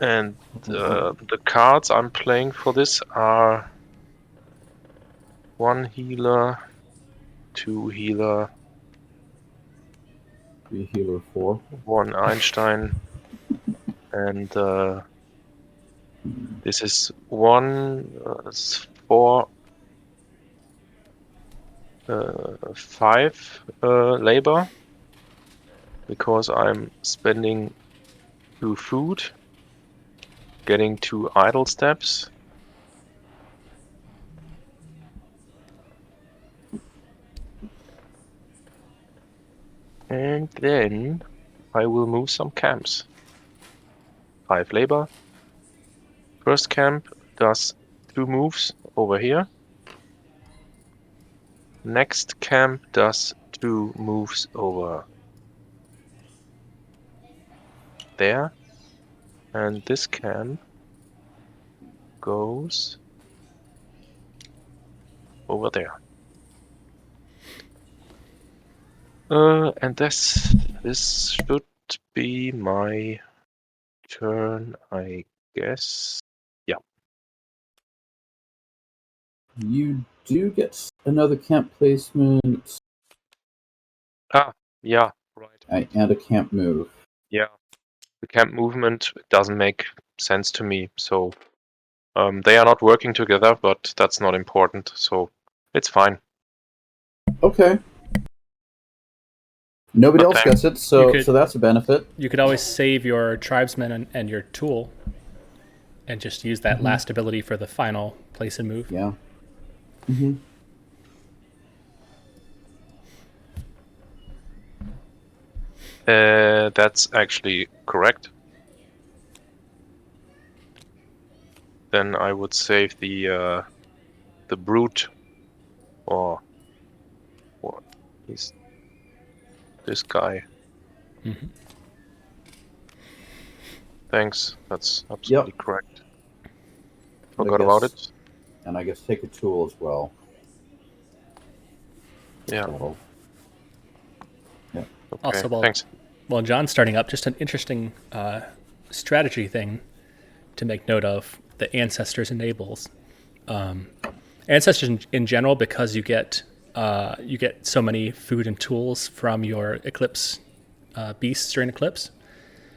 And the cards I'm playing for this are 1 healer, 2 healer, 3 healer, 4. 1 Einstein, and this is 1 4 5 labor, because I'm spending 2 food, getting 2 idle steps. And then I will move some camps. 5 labor. First camp does 2 moves over here. Next camp does 2 moves over there. And this camp goes over there. And this should be my turn, I guess. Yeah. You do get another camp placement Ah, yeah, right. and a camp move. Yeah. The camp movement doesn't make sense to me, so they are not working together, but that's not important, so it's fine. Okay. Nobody else Okay. gets it, so could- so that's a benefit. You could always save your tribesman and your tool, and just use that last ability for the final place and move. Yeah. Mm-hmm. That's actually correct. Then I would save the brute, or he's this guy. Mhm. Thanks. That's absolutely correct. But I Forgot about guess- it. And I guess take a tool as well. Yeah. So, Okay. Also, Thanks. While John's starting up, just an interesting strategy thing to make note of: the Ancestors enables. Ancestors in general, because you get so many food and tools from your Eclipse beasts during Eclipse.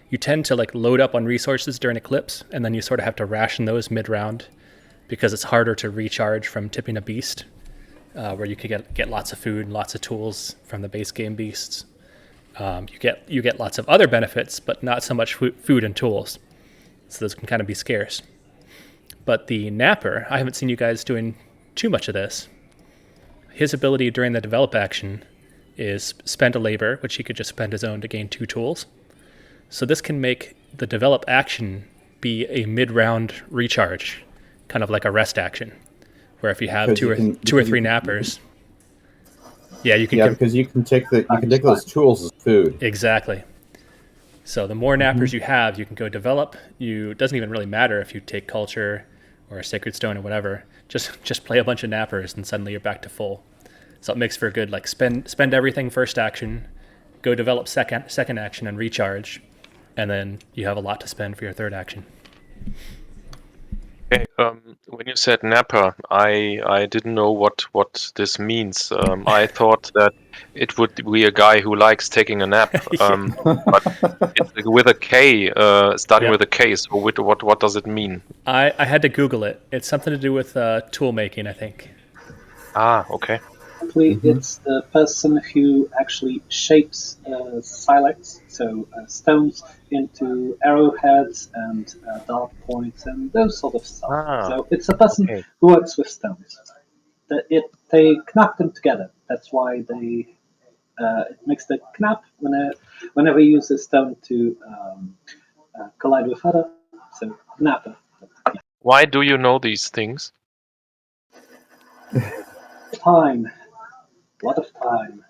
You tend to load up on resources during Eclipse, and then you sort of have to ration those mid-round because it's harder to recharge from tipping a beast, where you could get lots of food and lots of tools from the base game beasts. You get lots of other benefits, but not so much food and tools. So those can kind of be scarce. But the Napper, I haven't seen you guys doing too much of this. His ability during the develop action is spend a labor, which he could just spend his own to gain 2 tools. So this can make the develop action be a mid-round recharge, kind of like a rest action, where if you have Because two you or can- two or you three can- nappers. Yeah, you can. Yeah, because you can take those tools as food. Exactly. So the more nappers you have, you can go develop. It doesn't even really matter if you take culture or a sacred stone or whatever. Just play a bunch of nappers, and suddenly you're back to full. So it makes for a good like spend everything first action, go develop second action and recharge, and then you have a lot to spend for your third action. Okay, when you said napper, I didn't know what this means. I thought that it would be a guy who likes taking a nap. But it's with a K, starting Yep. with a K. So what does it mean? I had to Google it. It's something to do with tool making, I think. Ah, okay. Basically, it's the person who actually shapes silex, so stones, into arrowheads and dart points and those sort of stuff. Ah, So it's a person okay. who works with stones. They knap them together. That's why it makes the knap whenever you use a stone to collide with other. So napper. Why do you know these things? Time. A lot of time.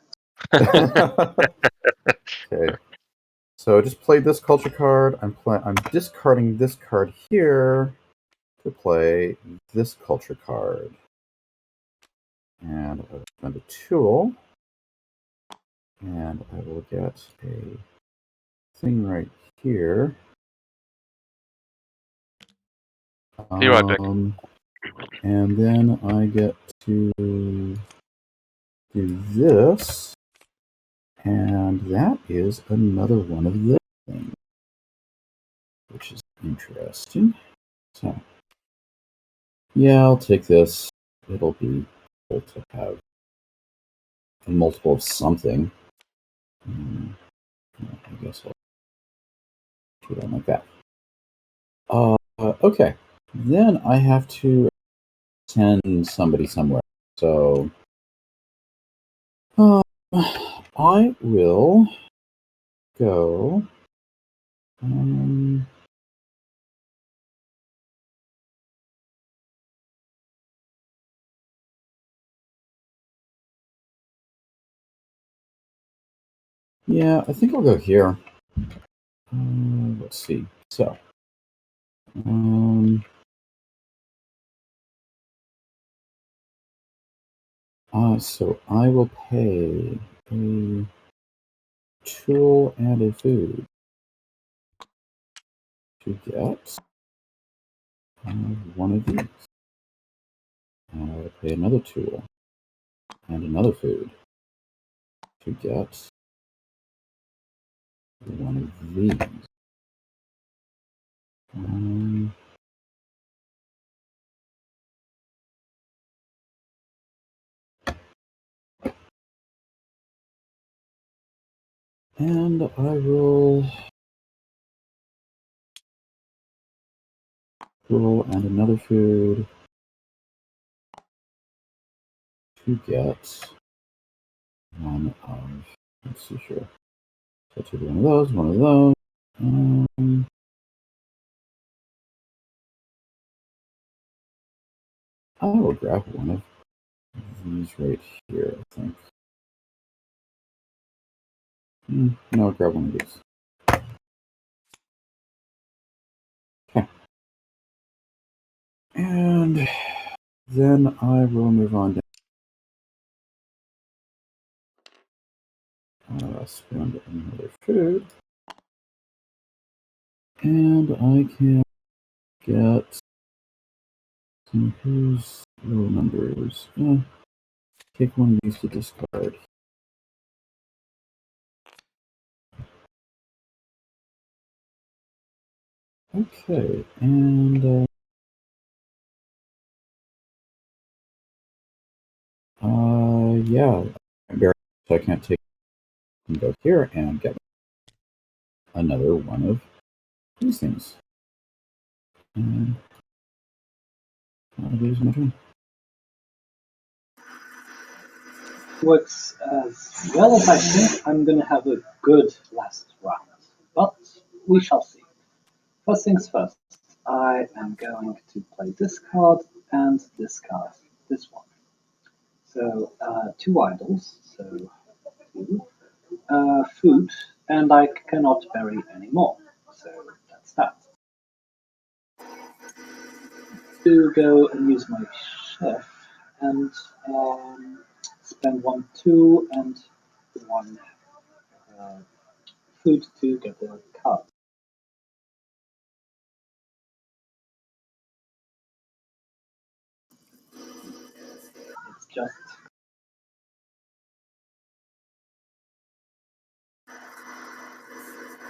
Okay. So I just played this culture card. I'm discarding this card here to play this culture card. And I will spend a tool. And I will get a thing right here. Be right back. And then I get to do this. And that is another one of this things, which is interesting. So, yeah, I'll take this. It'll be cool to have a multiple of something. I guess I'll do that like that. Okay. Then I have to send somebody somewhere. So, I will go. Yeah, I think I'll go here. Let's see. So, so I will pay a tool and a food to get one of these. And I will pay another tool and another food to get one of these. And I will tool and another food to get one of, let's see here. So to do one of those, one of those. I will grab one of these right here, I think. No, I'll grab one of these. Okay. And then I will move on down. Spend another food. And I can get some of whose low numbers. Take one of these to discard. Okay, and yeah, so I can't take and go here and get another one of these things. And I'll lose my turn. Works as well as I think I'm going to have a good last round, but we shall see. First things first, I am going to play this card and this card, this one. So 2 idols, so 2. Food, and I cannot bury any more. So that's that. To go and use my chef and spend 1, 2, and 1 food to get the card. It's just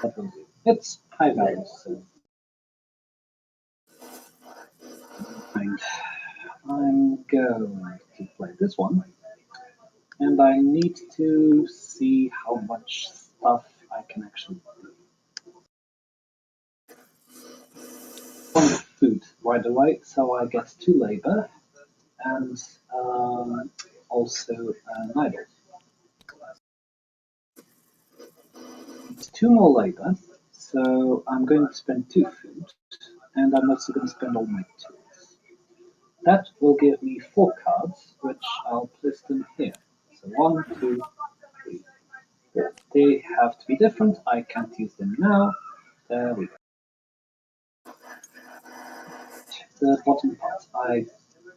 that will do. It's high value, so fine. I'm going to play this one, and I need to see how much stuff I can actually do. One food right away, so I get 2 labor and also an idol. It's 2 more labor, so I'm going to spend 2 food, and I'm also going to spend all my tools. That will give me 4 cards, which I'll place them here. So 1, 2, 3, 4. They have to be different. I can't use them now. There we go. The bottom part. I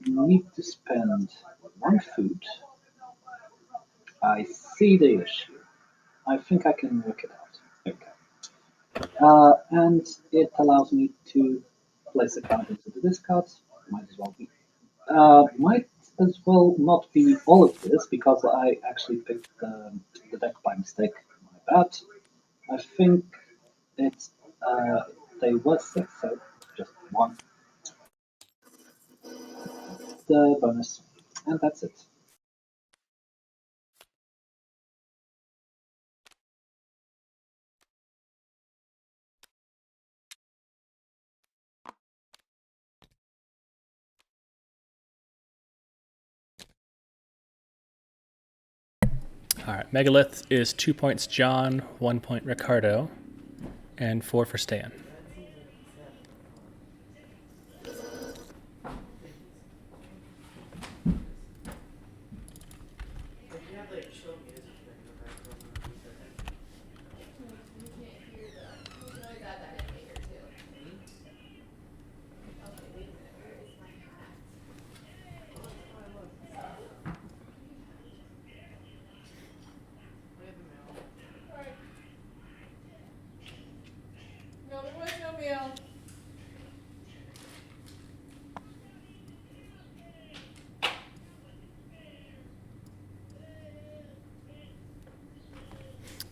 need to spend 1 food. I see the issue. I think I can work it out. Okay. And it allows me to place a card into the discard. Might as well be. Might as well not be all of this because I actually picked the deck by mistake. My bad. I think it's they were 6, so just 1. The bonus, and that's it. All right, Megalith is 2 points John, 1 point Ricardo, and 4 for Stan. No, there was no mail.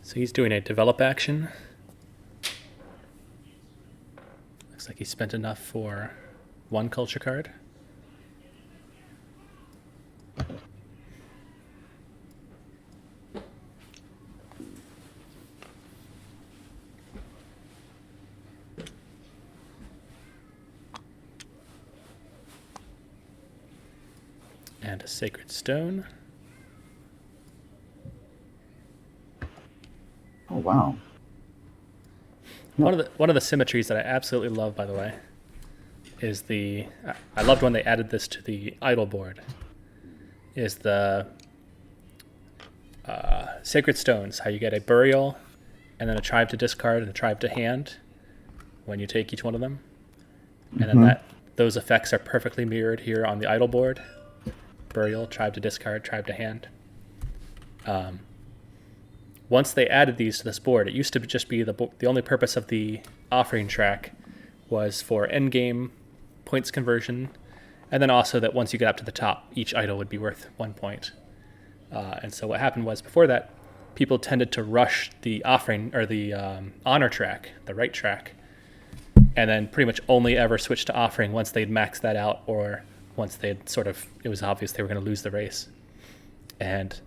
So he's doing a develop action. Looks like he spent enough for 1 culture card. And a sacred stone. Oh wow. One of the symmetries that I absolutely love, by the way, is I loved when they added this to the idol board. Is the sacred stones? How you get a burial, and then a tribe to discard and a tribe to hand when you take each one of them, and then those effects are perfectly mirrored here on the idol board. Burial, tribe to discard, tribe to hand. Once they added these to this board, it used to just be the only purpose of the offering track was for endgame points conversion, and then also that once you get up to the top, each idol would be worth 1 point. And so what happened was before that, people tended to rush the offering or the honor track, the right track, and then pretty much only ever switch to offering once they'd maxed that out or once they'd it was obvious they were going to lose the race. And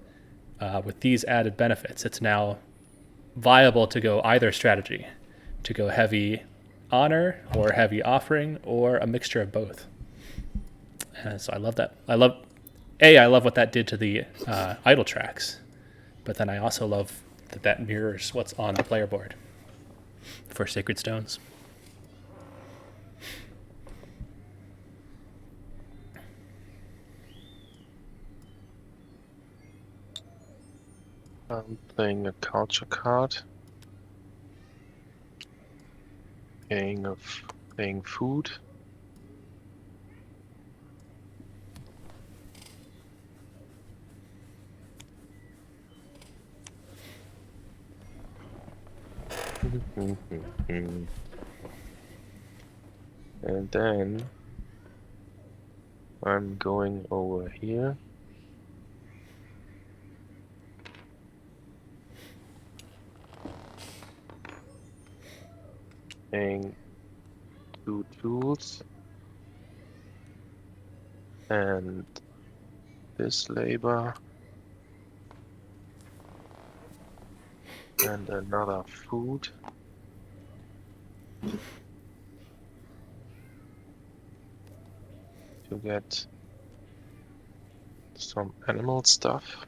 with these added benefits, it's now viable to go either strategy, to go heavy honor or heavy offering or a mixture of both. And so I love that. I love what that did to the idle tracks, but then I also love that mirrors what's on the player board for Sacred Stones. I'm playing a culture card. Playing food. And then I'm going over here. Playing 2 tools. And this labor. And another food. To get some animal stuff.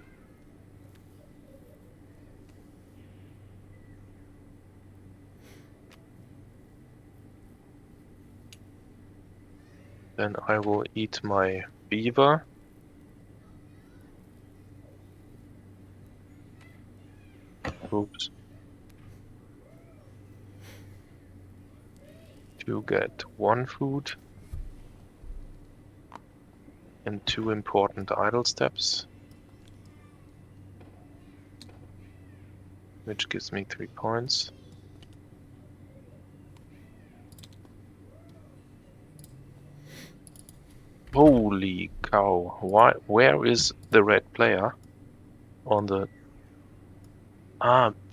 Then I will eat my beaver. Oops. To get 1 food. And 2 important idle steps. Which gives me 3 points. Holy cow, where is the red player? On the...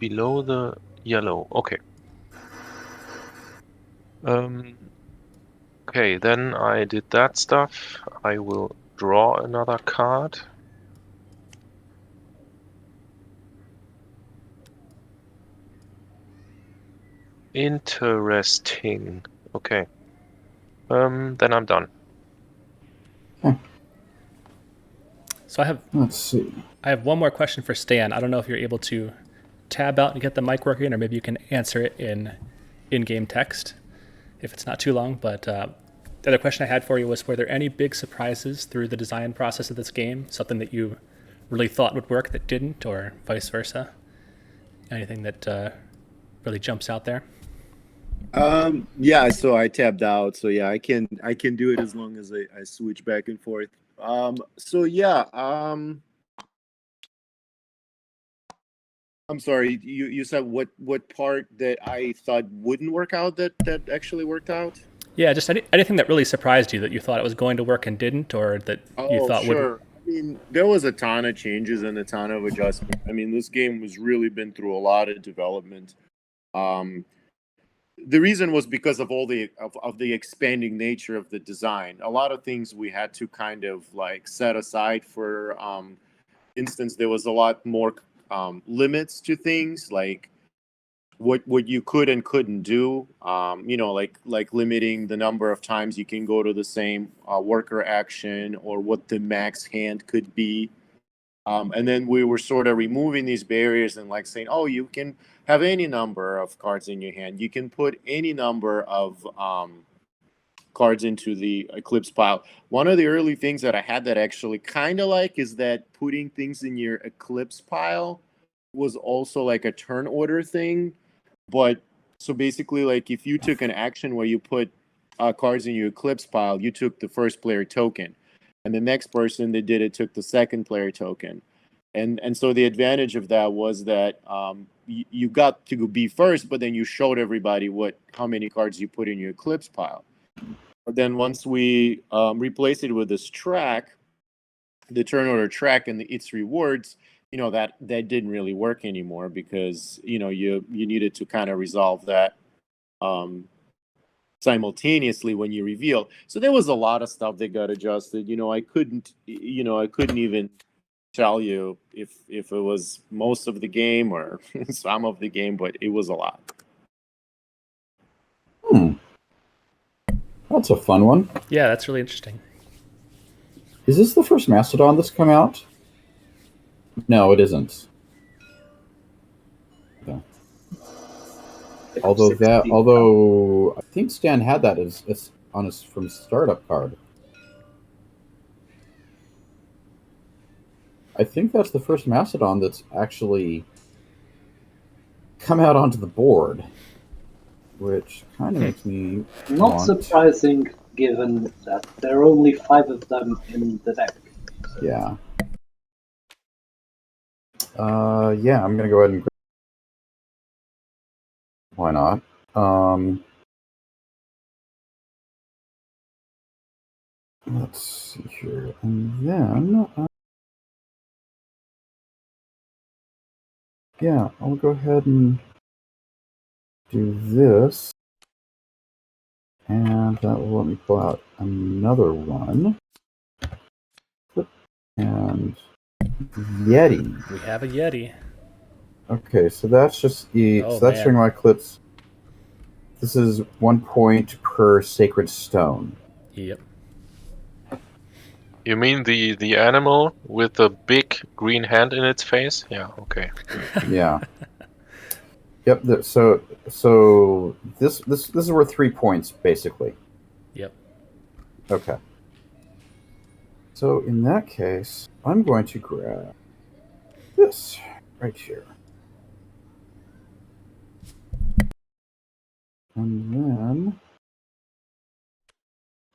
below the yellow, okay. Okay, then I did that stuff. I will draw another card. Interesting. Okay. Then I'm done. So Let's see. I have one more question for Stan. I don't know if you're able to tab out and get the mic working, or maybe you can answer it in-game text if it's not too long. But the other question I had for you was, were there any big surprises through the design process of this game? Something that you really thought would work that didn't, or vice versa? Anything that really jumps out there? Yeah, so I tabbed out. So yeah, I can do it as long as I switch back and forth. So yeah, I'm sorry, you said what part that I thought wouldn't work out that actually worked out? Yeah, just anything that really surprised you that you thought it was going to work and didn't, or that you Oh, thought would. sure. I mean, there was a ton of changes and a ton of adjustment. I mean, this game was really been through a lot of development. Um, the reason was because of all of the expanding nature of the design. A lot of things we had to kind of like set aside for instance. There was a lot more limits to things like what you could and couldn't do. Like limiting the number of times you can go to the same worker action or what the max hand could be. And then we were sort of removing these barriers and like saying, oh, you can have any number of cards in your hand. You can put any number of cards into the Eclipse pile. One of the early things that I had that actually kind of like is that putting things in your Eclipse pile was also like a turn order thing. But so basically, like if you took an action where you put cards in your Eclipse pile, you took the first player token, and the next person that did it took the second player token. And so the advantage of that was that you got to be first, but then you showed everybody how many cards you put in your Eclipse pile. But then once we replaced it with this track, the turn order track and its rewards, that didn't really work anymore because you needed to kind of resolve that simultaneously when you reveal. So there was a lot of stuff that got adjusted. I couldn't even tell you if it was most of the game or some of the game, but it was a lot. That's a fun one. Yeah, that's really interesting. Is this the first Mastodon that's come out? No, it isn't. Okay. Although I think Stan had that as on his from startup card. I think that's the first Mastodon that's actually come out onto the board, which kind of makes me Not want... surprising, given that there are only 5 of them in the deck. So. Yeah. Yeah, I'm gonna go ahead and... Why not? Let's see here. And then... yeah, I'll go ahead and do this. And that will let me pull out another one. And Yeti. We have a Yeti. Okay, so that's just the... Oh, so that's man. showing my clips. This is 1 point per sacred stone. Yep. You mean the animal with the big green hand in its face? Yeah, okay. Yeah. Yep. So this is worth 3 points basically. Yep. Okay. So in that case, I'm going to grab this right here, and then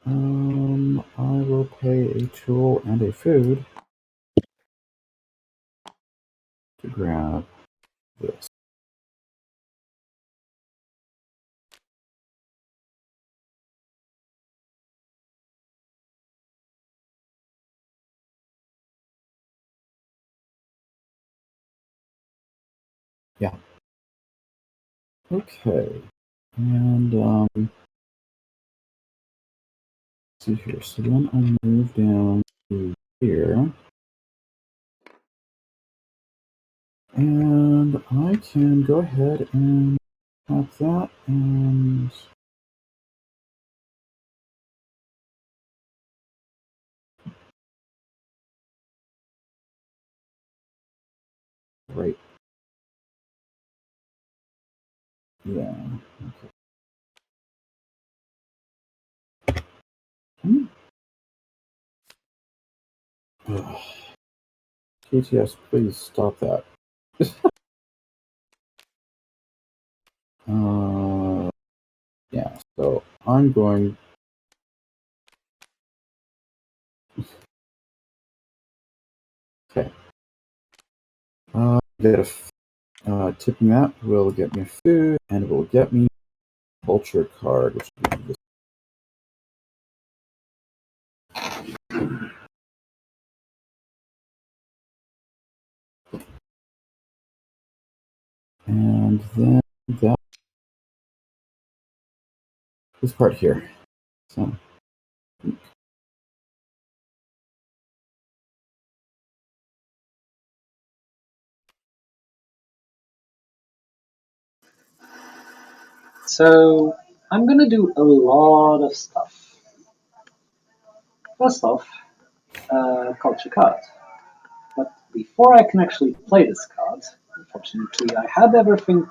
I will pay a tool and a food to grab this. Yeah. Okay. And let's see here. So then I move down to here. And I can go ahead and tap that and right. Yeah. Okay. Ugh. KTS, please stop that. Yeah, so I'm going... Okay. Tipping that will get me food, and it will get me a culture card, which will be this. And then this part here. So, So I'm gonna do a lot of stuff. First off, culture card. But before I can actually play this card, unfortunately, I had everything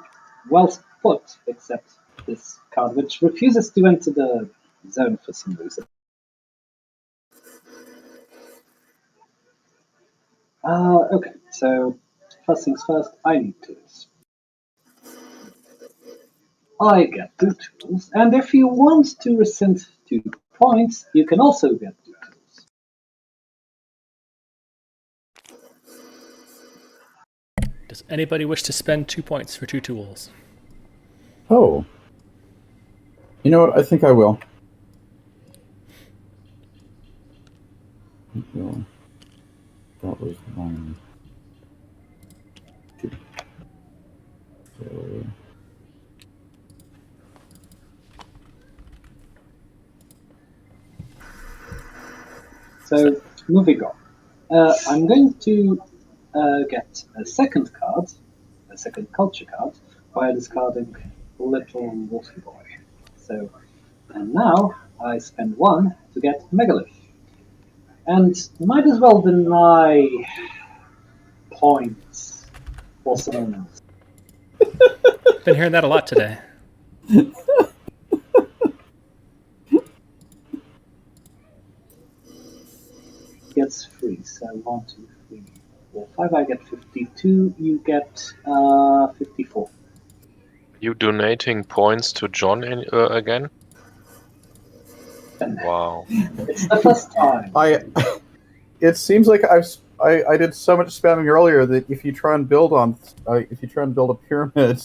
well put except this card, which refuses to enter the zone for some reason. Okay, so first things first, I need tools. I get 2 tools, and if you want to rescind 2 points, you can also get 2 tools. Does anybody wish to spend 2 points for 2 tools? oh. You know what? I think I will. That was 1, 2. So, moving on. I'm going to get a second card, a second culture card, by discarding Little Wolfy Boy. So, and now I spend 1 to get Megalith. And might as well deny points for someone else. Been hearing that a lot today. Gets 3, so 1, 2, 3. 4, 5, I get 52, you get 54. You donating points to John again? Wow. It's the first time. It seems like I did so much spamming earlier that if you try and build a pyramid,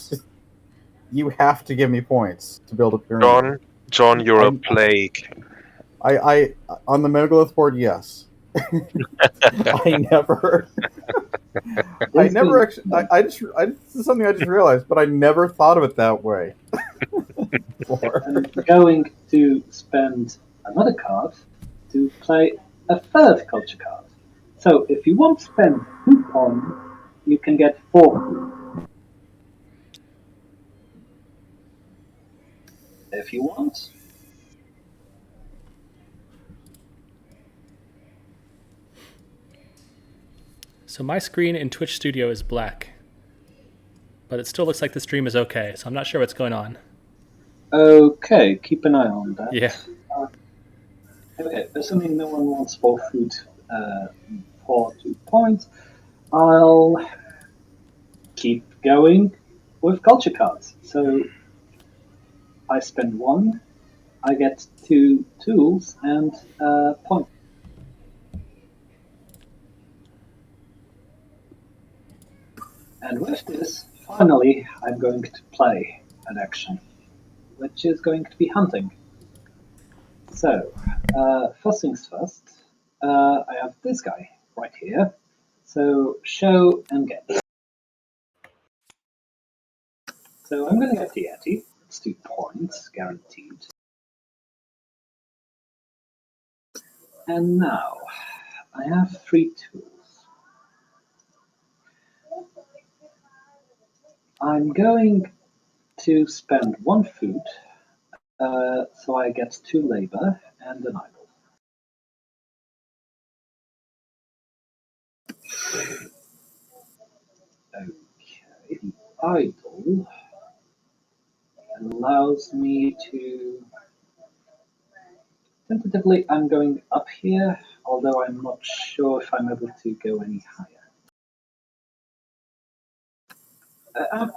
you have to give me points to build a pyramid. John, you're a plague. I on the megalith board, yes. I never actually. This is something I just realized, but I never thought of it that way. I'm going to spend another card to play a third culture card. So if you won't spend 2 points, you can get 4. If you want. So my screen in Twitch Studio is black, but it still looks like the stream is okay, so I'm not sure what's going on. Okay, keep an eye on that. Yeah. Okay, assuming no one wants for food for 2 points, I'll keep going with culture cards. So I spend 1, I get 2 tools and point. And with this, finally, I'm going to play an action, which is going to be hunting. So, first things first, I have this guy right here. So, show and get. So, I'm going to get the Yeti. It's 2 points, guaranteed. And now, I have 3 tools. I'm going to spend 1 food, so I get 2 labor and an idol. Okay, the idol allows me to. Tentatively, I'm going up here, although I'm not sure if I'm able to go any higher.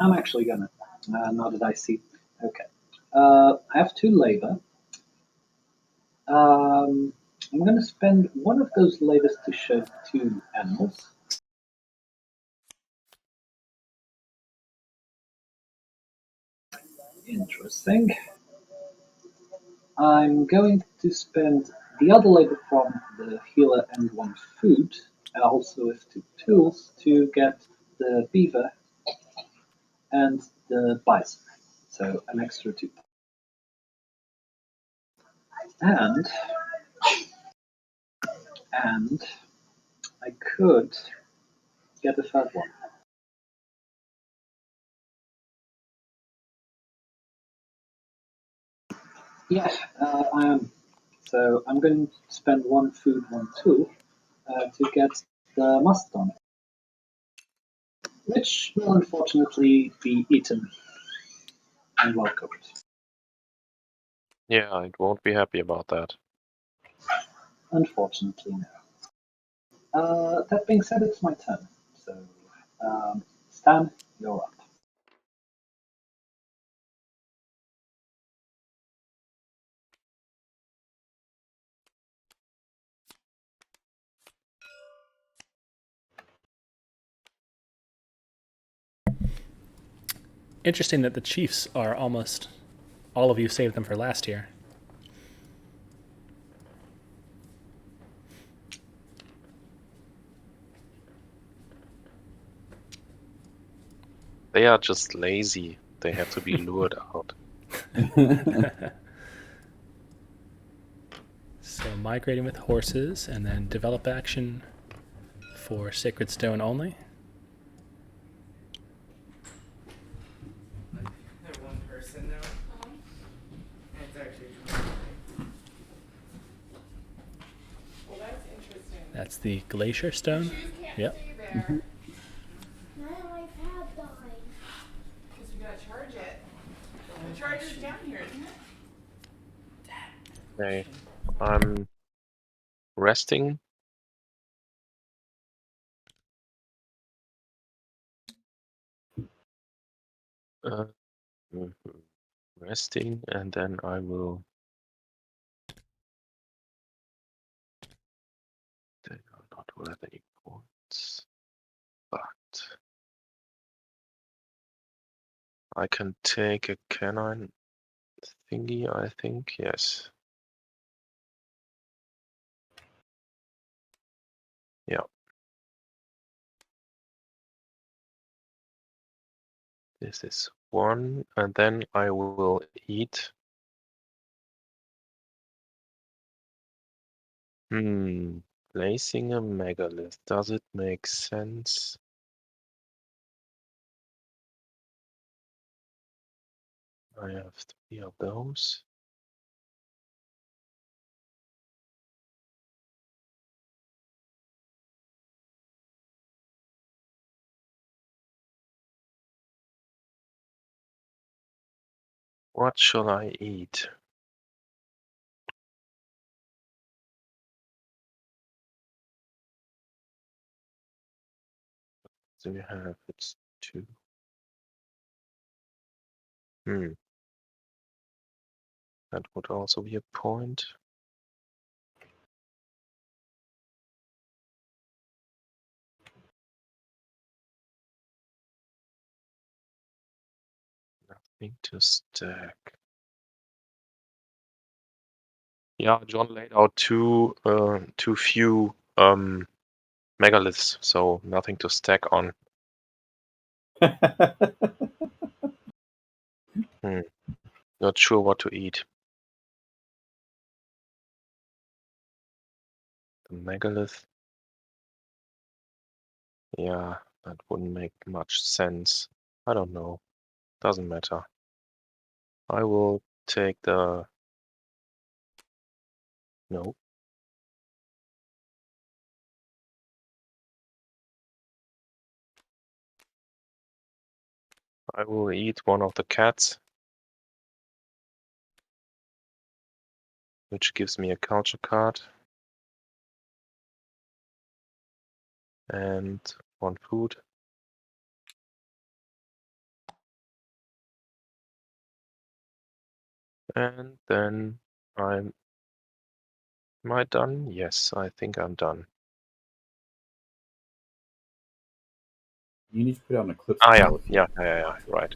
I'm actually gonna, now that I see. Okay. I have 2 labor. I'm gonna spend 1 of those labors to show 2 animals. Interesting. I'm going to spend the other labor from the healer and 1 food, also with 2 tools, to get the beaver and the bison. So an extra 2. And I could get a third one. Yeah, I am. So I'm going to spend 1 food, 1 tool to get the mastodon, which will unfortunately be eaten and well cooked. Yeah, I won't be happy about that. Unfortunately, no. That being said, it's my turn. So, Stan, you're up. Interesting that the Chiefs are almost all of you saved them for last year. They are just lazy. They have to be lured out. So migrating with horses and then develop action for Sacred Stone only. They're 1 person now. And it's actually Well, that's interesting. That's the Glacier Stone. Shoes can't Yep. stay there. My iPad died. Because we gotta charge it. The charger's down here, isn't it? Okay, I'm resting. Mhm. Resting, and then I will they are not worth any points, but I can take a canine thingy, I think, yes. Yeah. This is one, and then I will eat. Placing a megalith, does it make sense? I have 3 of those. What shall I eat? So we have it's 2. That would also be a point. Nothing to stack. Yeah, John laid out too few megaliths, so nothing to stack on. Not sure what to eat. The megalith. Yeah, that wouldn't make much sense. I don't know. Doesn't matter. I will take the... No. I will eat one of the cats, which gives me a culture card. And 1 food. And then am I done? Yes, I think I'm done. You need to put out an eclipse. Yeah, right.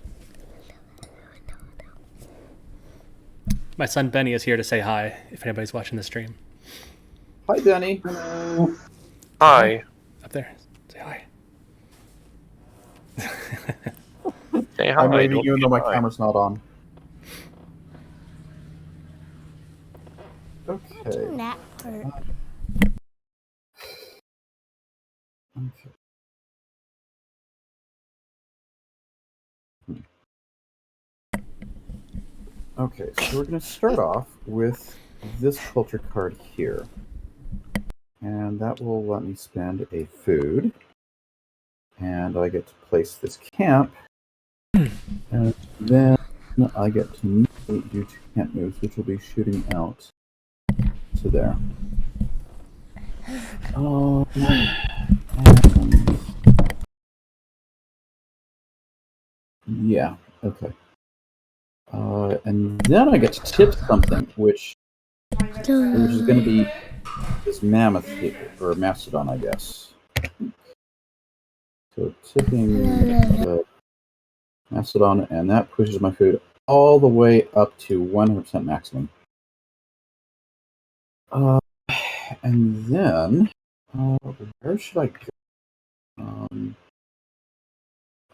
My son Benny is here to say hi if anybody's watching the stream. Hi, Benny. Hello. Hi. Up there. Say hi. Say hi. I'm waving Don't even though my forget hi. camera's not on. Okay. That hurt. Okay. Okay, so we're going to start off with this culture card here. And that will let me spend a food. And I get to place this camp. And then I get to do 2 camp moves, which will be shooting out to there. And yeah, okay. And then I get to tip something, which is going to be this mammoth here, or mastodon, I guess. So tipping the mastodon, and that pushes my food all the way up to 100% maximum. And then, where should I go?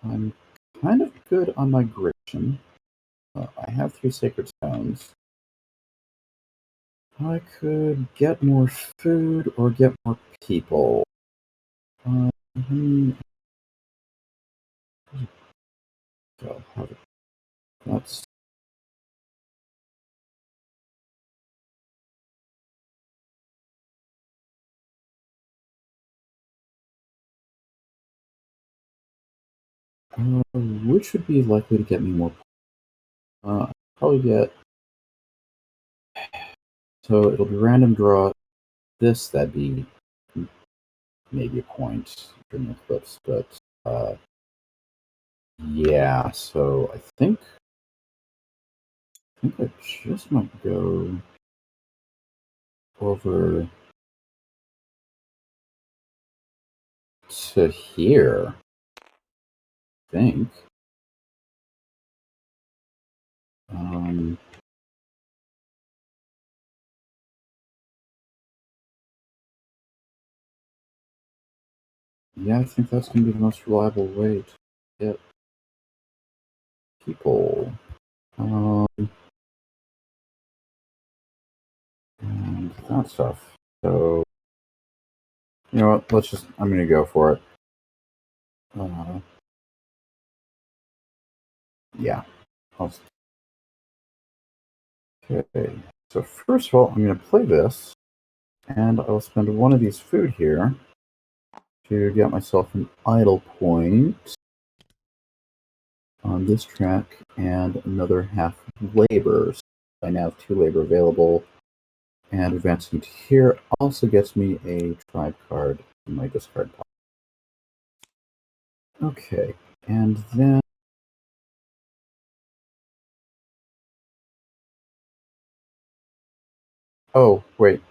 I'm kind of good on migration. I have 3 sacred stones. I could get more food or get more people. That's which would be likely to get me more. I'll probably get. So it'll be random draw. That'd be maybe a point during the eclipse, but Yeah, so I think I just might go over to here. I think. Yeah, I think that's going to be the most reliable way to get people. And that stuff. So, you know what? I'm going to go for it. Yeah. Okay. So, first of all, I'm going to play this, and I'll spend one of these food here to get myself an idle point on this track and another half labor. So I now have 2 labor available, and advancing to here also gets me a tribe card in my discard pile. Okay, and then oh wait,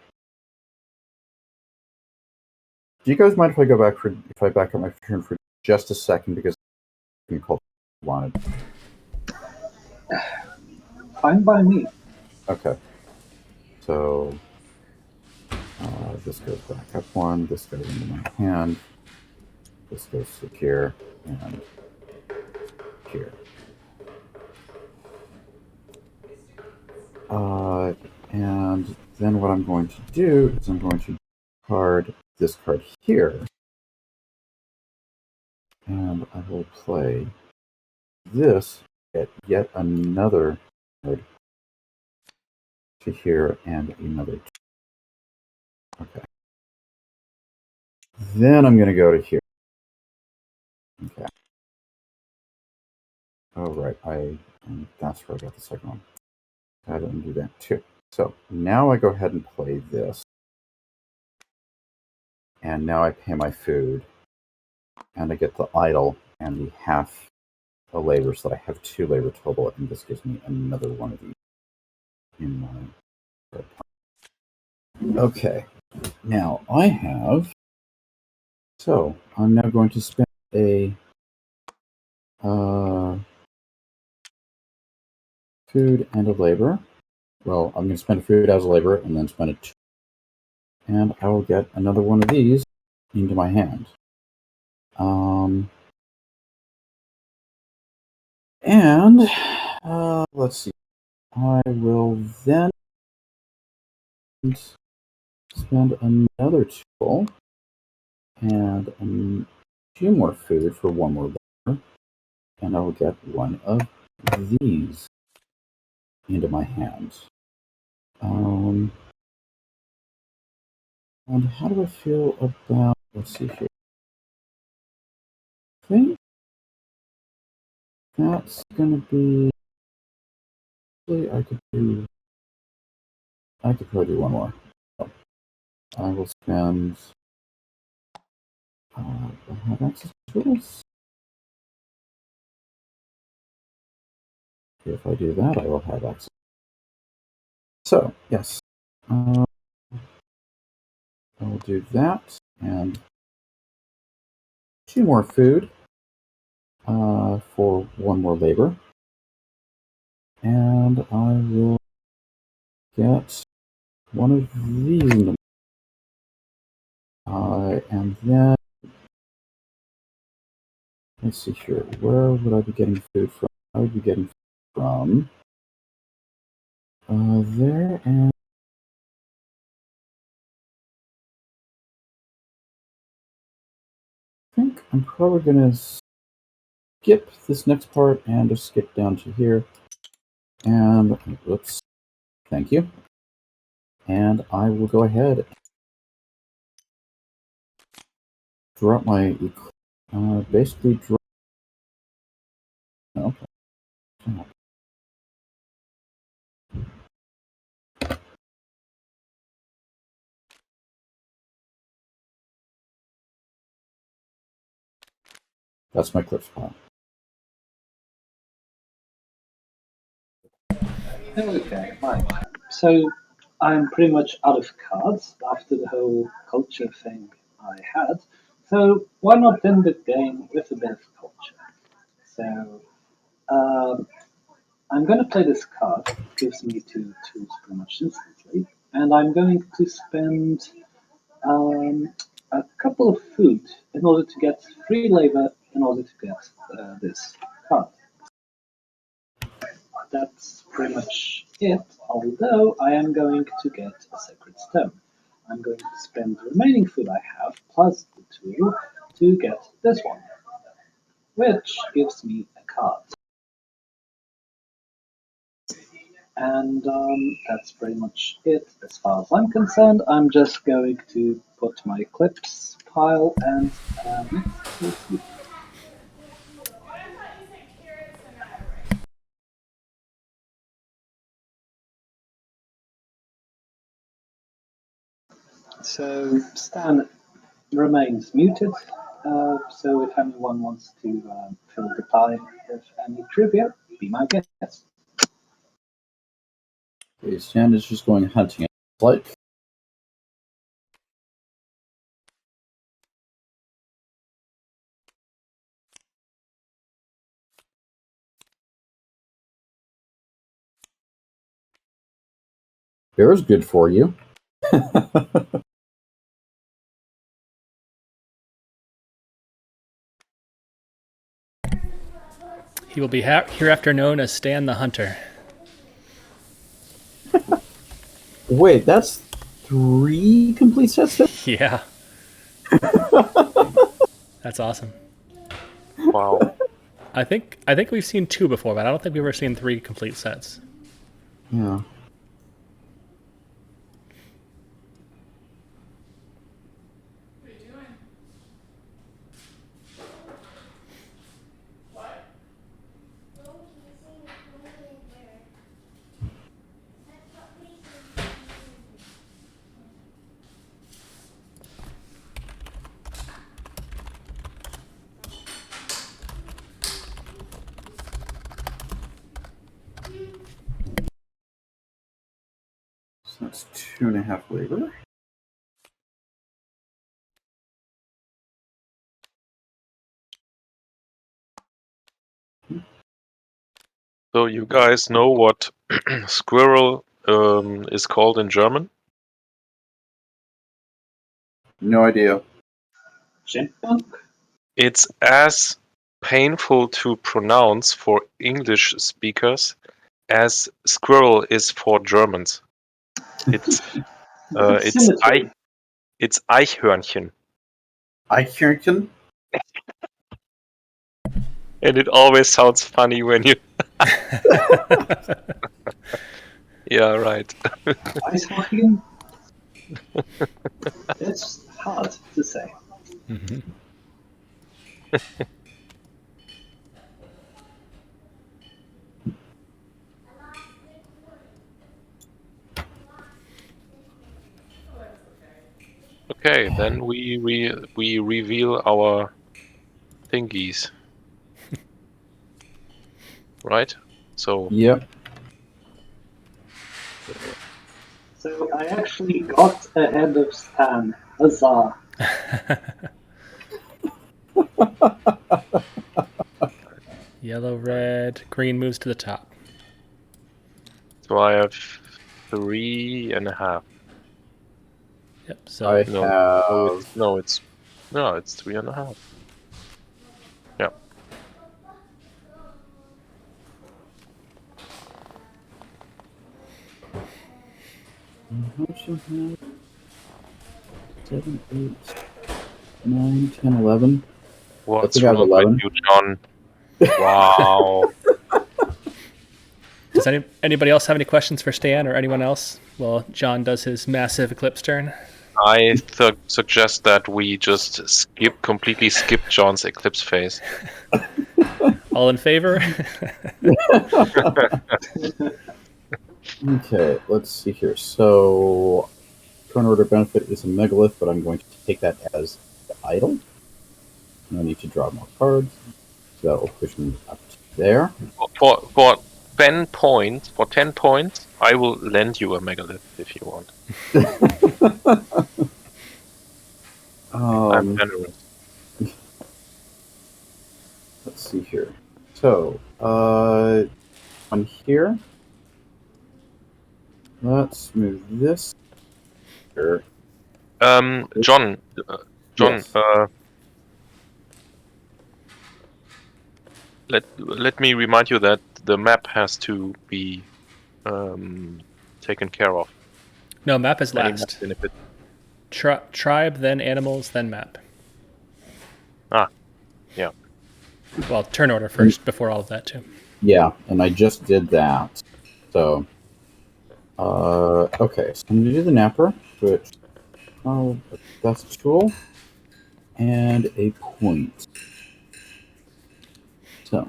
do you guys mind if I back up my turn for just a second because I can call wanted. Fine by me. Okay, so this goes back up 1. This goes into my hand. This goes to here and here. And then what I'm going to do is I'm going to card this card here, and I will play this at yet another card to here and another. Okay. Then I'm going to go to here. Okay. Oh, right. And that's where I got the second one. I didn't do that too. So now I go ahead and play this. And now I pay my food. And I get the idle and the half a labor, so that I have 2 labor total. And this gives me another one of these in my. Okay. Now I have. So I'm now going to spend a food and a labor. Well, I'm going to spend a food as a labor and then spend it. And I will get another one of these into my hand. And let's see. I will then spend another tool and 2 more food for 1 more labor. And I will get one of these into my hand. And how do I feel about, let's see here. I think that's going to be, I could probably do 1 more. So I will spend, I have access to tools. If I do that, I will have access. So, yes, I will do that, and 2 more food for 1 more labor. And I will get one of these. And then, let's see here. Where would I be getting food from? I would be getting food from there, and I think I'm probably going to skip this next part and just skip down to here. And, oops, thank you. And I will go ahead and drop my, basically drop, okay. That's my clips pile. Okay, right. So I'm pretty much out of cards after the whole culture thing I had. So why not end the game with a bit of culture? So um, I'm going to play this card. It gives me 2 tools pretty much instantly. And I'm going to spend a couple of food in order to get 3 labor in order to get this card. That's pretty much it, although I am going to get a sacred stone. I'm going to spend the remaining food I have plus the 2 to get this one, which gives me a card. And that's pretty much it as far as I'm concerned. I'm just going to put my clips pile and we'll see. Oh, I thought you said carrots and right. So Stan remains muted. So if anyone wants to fill the time with any trivia, be my guest. Okay, Stan is just going hunting. Like, bear is good for you. He will be hereafter known as Stan the Hunter. Wait, that's 3 complete sets there? Yeah. That's awesome. Wow. I think we've seen 2 before, but I don't think we've ever seen 3 complete sets. Yeah. What are you doing? What? So that's 2.5 labor. So you guys know what squirrel is called in German? No idea. Chipmunk? It's as painful to pronounce for English speakers as squirrel is for Germans. It's it's Symmetry. it's Eichhörnchen, Eichhörnchen? and it always sounds funny when you. Yeah, right. Eishockey? It's hard to say. Mm-hmm. Okay, then we reveal our thingies, right? So Yep. So I actually got ahead of Stan. Huzzah. Yellow, red, green moves to the top. I have 3.5. Yep. So I No, have. it's 3.5. Yeah. How much do I have? 7, 8, 9, 10, 11. What's think I have wrong with 11. you, John? Wow. does anybody else have any questions for Stan or anyone else? Well, John does his massive eclipse turn. I suggest that we just completely skip John's eclipse phase. All in favor? Okay, let's see here. So, turn order benefit is a megalith, but I'm going to take that as the idol. No need to draw more cards. So that will push me up to there. For spend points for 10 points, I will lend you a megalith if you want. I'm generous. Let's see here. So, on here, let's move this here. John, Yes. let me remind you that the map has to be taken care of. No, map is Any map last. benefit. Tribe, then animals, then map. Yeah. Well, turn order first before all of that too. Yeah, and I just did that. So, okay, so I'm going to do the napper, which, that's a tool, and a point. So.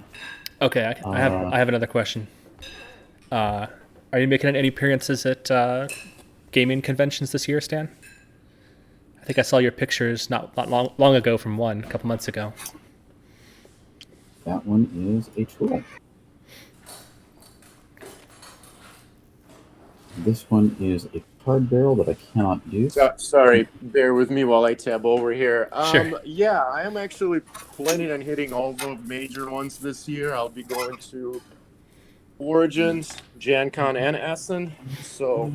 Okay, I have another question. Are you making any appearances at gaming conventions this year, Stan? I think I saw your pictures not long ago from one, a couple months ago. That one is a tool. This one is a card barrel that I cannot use. Sorry, bear with me while I tab over here. Sure. Yeah, I am actually planning on hitting all the major ones this year. I'll be going to Origins, Gen Con, and Essen. So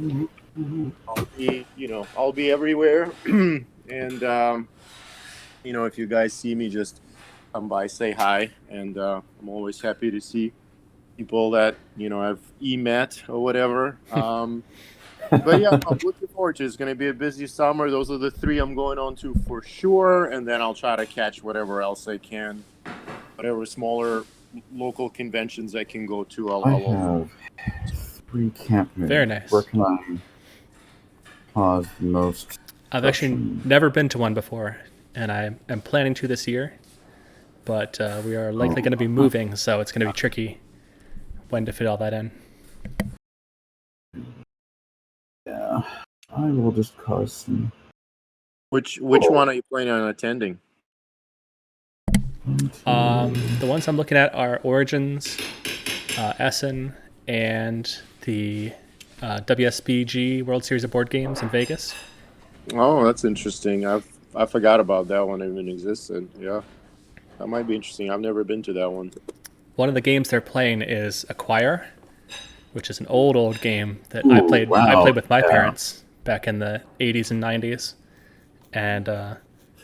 I'll be everywhere. And if you guys see me, just come by, say hi, and I'm always happy to see people that I've met or whatever. But yeah, I'm looking forward to it. It's going to be a busy summer. Those are the 3 I'm going on to for sure, and then I'll try to catch whatever else I can, whatever smaller local conventions I can go to. I have 3 camp moves. Very nice. Where can I cause the most? I've actually never been to one before, and I am planning to this year. But we are likely going to be moving, so it's going to be tricky when to fit all that in. Yeah, I will just cause some. Which one are you planning on attending? The ones I'm looking at are Origins, Essen, and the WSBG World Series of Board Games in Vegas. Oh, that's interesting. I forgot about that one even existed. Yeah, that might be interesting. I've never been to that one. One of the games they're playing is Acquire, which is an old game that I played. Wow. I played with my parents back in the 80s and 90s, and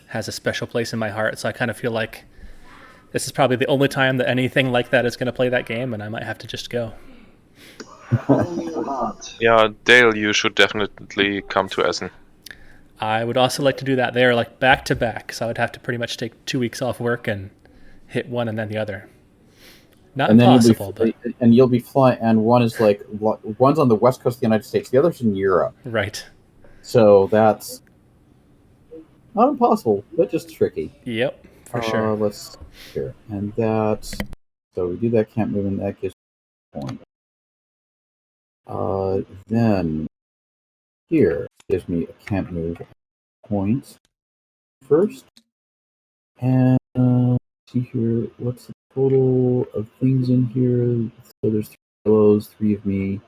has a special place in my heart. So I kind of feel like this is probably the only time that anything like that is going to play that game, and I might have to just go. Yeah, Dale, you should definitely come to Essen. I would also like to do that. They're like back to back, so I would have to pretty much take 2 weeks off work and hit one and then the other. Not impossible, but you'll be flying. And one is one's on the west coast of the United States, the other's in Europe. Right. So that's not impossible, but just tricky. Yep, for sure. Let's here and that. So we do that camp move, and that gives a point. Then here gives me a camp move point first, and see here what's the total of things in here. So there's 3 fellows, 3 of me.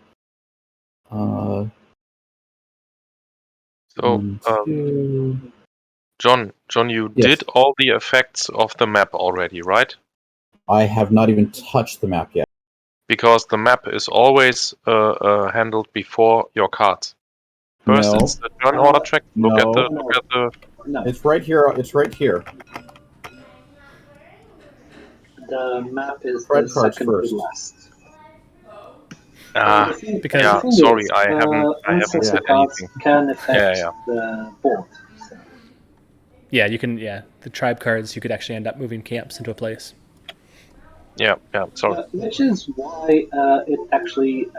John, you did all the effects of the map already, right? I have not even touched the map yet. Because the map is always handled before your cards. First, it's the turn order track. Look at the. No. It's right here. It's right here. The map is Red the cards second first. to last. Sorry, I haven't said anything. Can affect the board. So. Yeah, you can. Yeah, the tribe cards, you could actually end up moving camps into a place. Yeah, sorry. Which is why it actually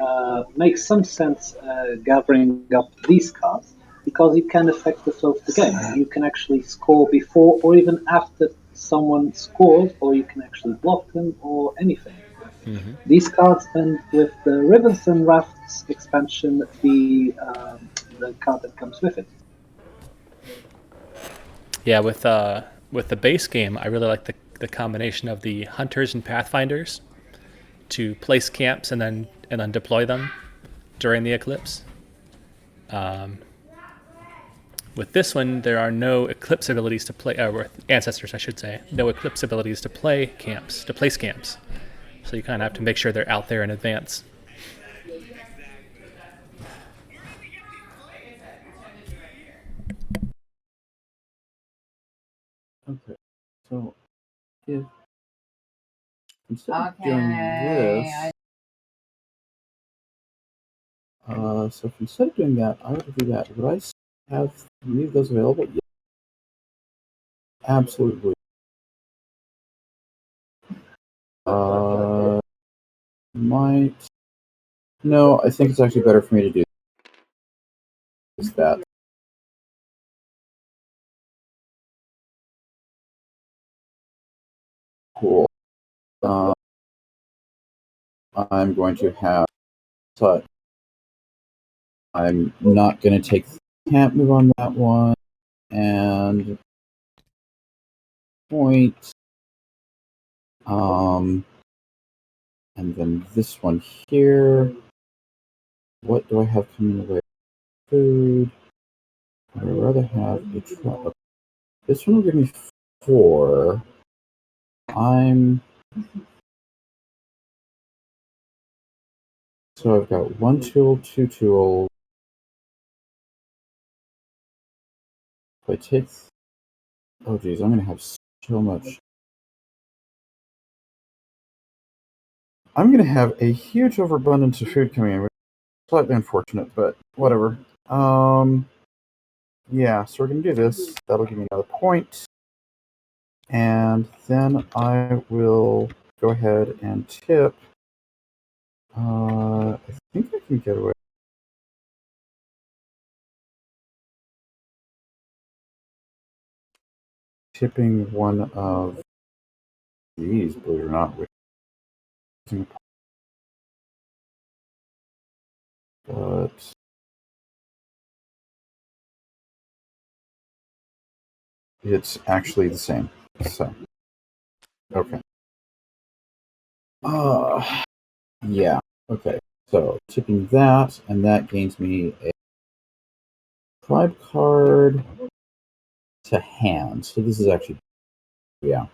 makes some sense gathering up these cards, because it can affect the flow of the game. You can actually score before or even after someone scores, or you can actually block them or anything. Mm-hmm. These cards, and with the Rivers and Rafts expansion, the card that comes with it. Yeah, with the base game, I really like the combination of the Hunters and Pathfinders, to place camps and then deploy them during the eclipse. With this one, there are no eclipse abilities to play, or ancestors, I should say, no eclipse abilities to place camps. So you kind of have to make sure they're out there in advance. Okay, so if instead of doing this, so if instead of doing that, I were to do that, would I have 3 of those available? Yeah, absolutely. Might. No, I think it's actually better for me to do that. Cool. I'm going to have such. I'm not going to take can't move on that one, and point. And then this one here. What do I have coming away? Food. I'd rather have a trap. This one will give me 4. So I've got 1 tool, 2 tools. If I take, oh geez, I'm gonna have so much. I'm gonna have a huge overabundance of food coming in, which is slightly unfortunate, but whatever. Yeah, so we're gonna do this. That'll give me another point. And then I will go ahead and tip. I think I can get away. Tipping one of these, believe it or not. But it's actually the same. So, okay. Yeah. Okay. So tipping that, and that gains me a tribe card to hand. So this is actually, yeah.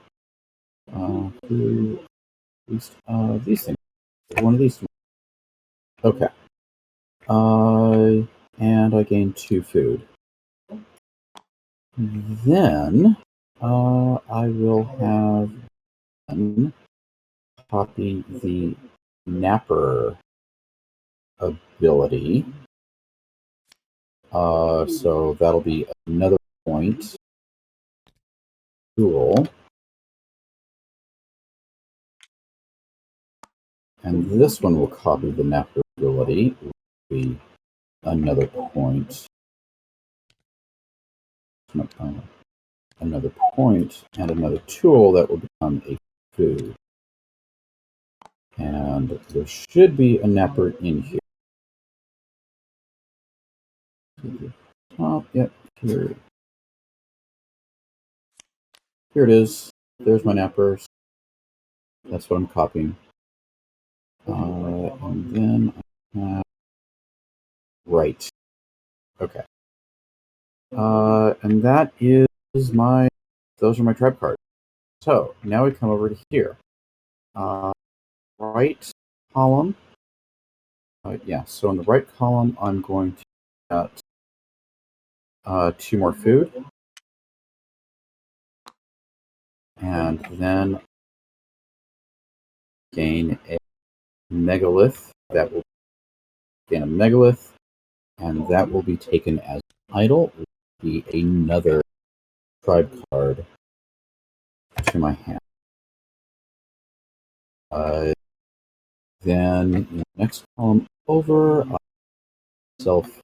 These things. One of these things. Okay. And I gain 2 food. Then I will have copy the napper ability. So that'll be another point. Cool. And this one will copy the napper ability. Will be another point. Another point and another tool that will become a food. And there should be a napper in here. Yep, here. Here it is. There's my napper. That's what I'm copying. And then I have right. Okay. And that is those are my tribe cards. So now we come over to here. Right column. Yeah, so in the right column, I'm going to get 2 more food. And then gain a megalith. That will gain a megalith. And that will be taken as idle. It will be another tribe card to my hand. Then in the next column over, I myself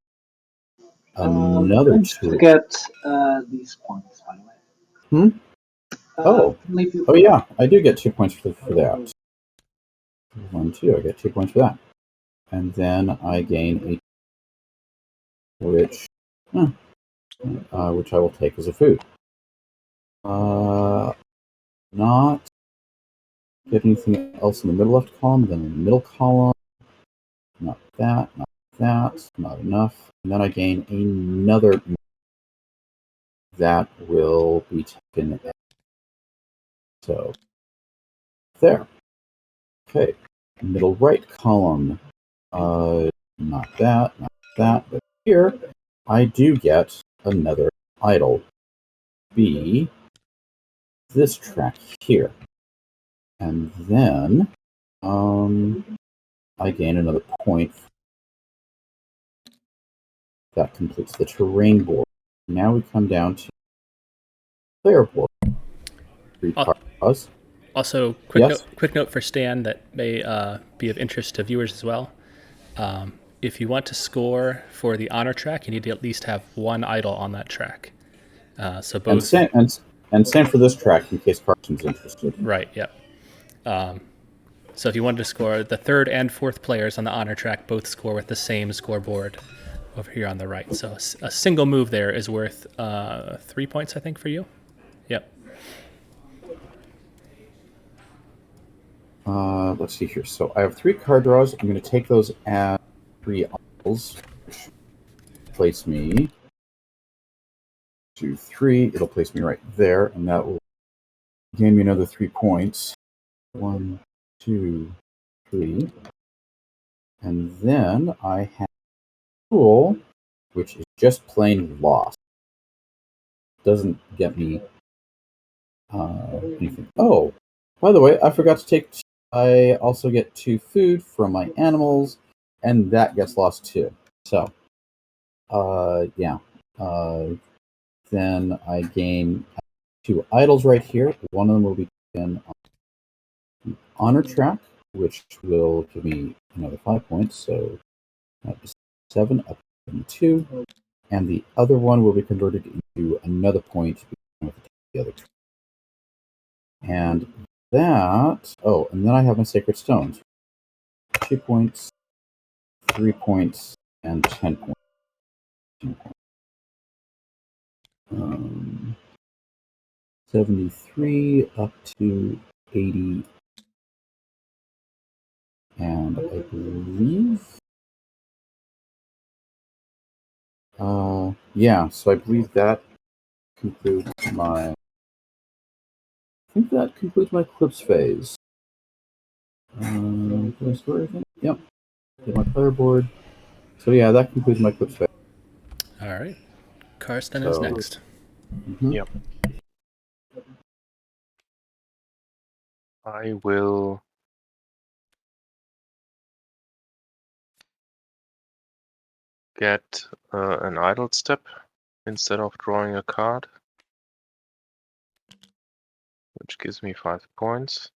another don't tool. forget these points, by the way. Oh yeah, I do get 2 points for that. 1, 2. I get 2 points for that, and then I gain a which I will take as a food. Not get anything else in the middle left column, then in the middle column, not that, not enough. And then I gain another that will be taken. So there. Okay. Middle right column. Not that, but here I do get another idle. Be this track here. And then I gain another point. That completes the terrain board. Now we come down to player board. 3 cards. Also, quick note for Stan that may be of interest to viewers as well. If you want to score for the honor track, you need to at least have one idol on that track. So both and same for this track in case Carson's interested. Right. Yep. So if you wanted to score, the third and fourth players on the honor track both score with the same scoreboard over here on the right. So a single move there is worth 3 points, I think, for you. Yep. Let's see here. So I have 3 card draws. I'm going to take those as 3 idols, which place me 2, 3. It'll place me right there, and that will gain me another 3 points. 1, 2, 3. And then I have Tool, which is just plain lost. Doesn't get me anything. Oh, by the way, I forgot to take. I also get 2 food from my animals, and that gets lost too. So, yeah. Then I gain 2 idols right here. One of them will be taken on the honor track, which will give me another 5 points. So that is 7 up to 2. And the other one will be converted into another point with the other 2. And that, and then I have my Sacred Stones. 2 points, 3 points, and 10 points. 73 up to 80. And I believe, so I believe that concludes my, Clips phase. Did I score everything? Yep. Get my player board. So yeah, that concludes my Clips phase. All right. Karsten is next. Yep. I will get an idle step instead of drawing a card, which gives me 5 points.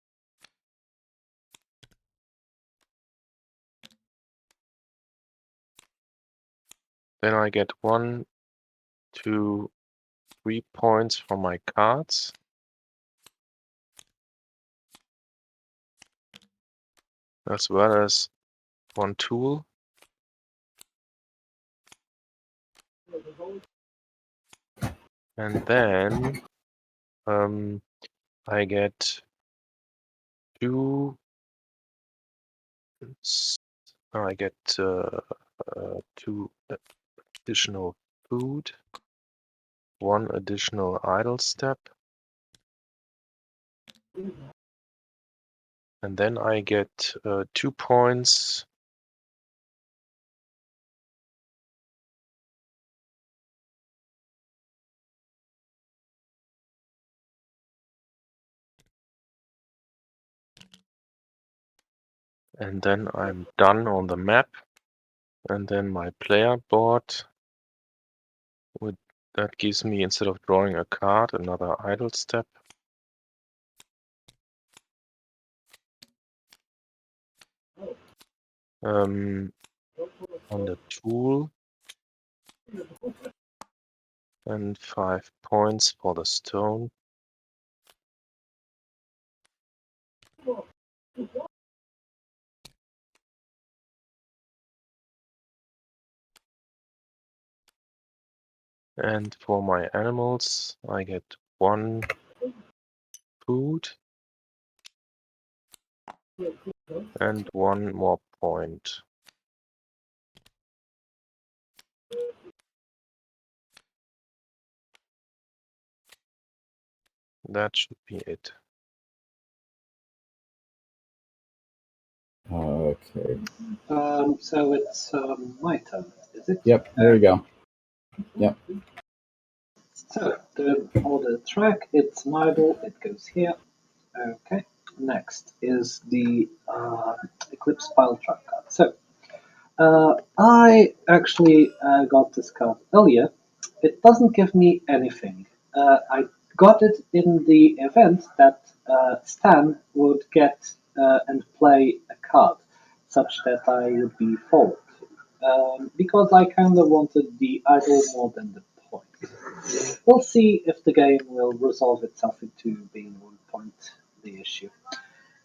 Then I get 1, 2, 3 points from my cards. As well as 1 tool. And then I get 2 additional food, 1 additional idle step, and then I get 2 points and then I'm done on the map. And then my player board that gives me, instead of drawing a card, another idle step. On the tool, and 5 points for the stone. And for my animals, I get 1 food, And one more point. That should be it. Okay. So it's my turn, is it? Yep, there you go. Yep. So the order track, it's an idle, it goes here. Okay. Next is the Eclipse Pile Track card. So I actually got this card earlier. It doesn't give me anything. I got it in the event that Stan would get and play a card such that I would be forward. Because I kind of wanted the idol more than the point. We'll see if the game will resolve itself into being 1 point the issue.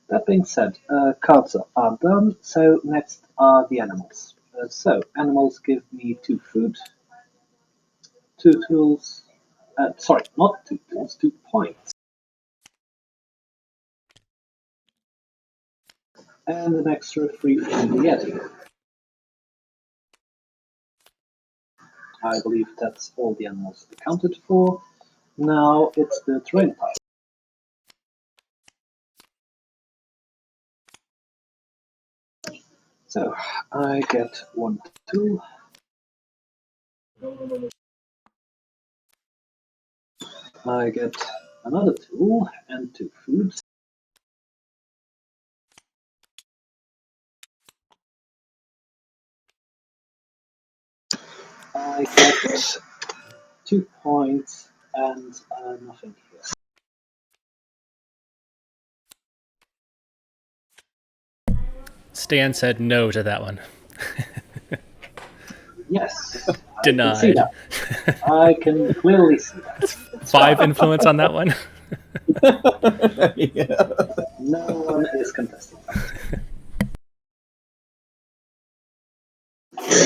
That being said, cards are done, so next are the animals. So, animals give me 2 food, 2 tools, sorry, not 2 tools, 2 points. And an extra 3 from the Yeti. I believe that's all the animals accounted for. Now it's the terrain type. So, I get 1 tool. I get another tool and 2 foods. I get 2 points and nothing here. Stan said no to that one. Yes, Denied. I can see that. I can clearly see that. 5 influence on that one. Yeah. No one is contesting that.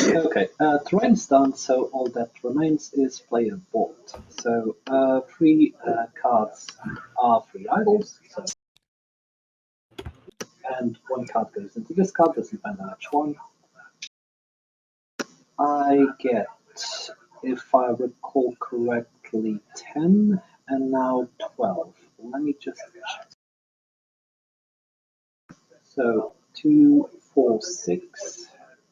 Okay, terrain's done, so all that remains is player board. So 3 cards are 3 idols, so, and 1 card goes into this card, doesn't matter which one. I get, if I recall correctly, 10 and now 12. Let me just check. So 2, 4, 6,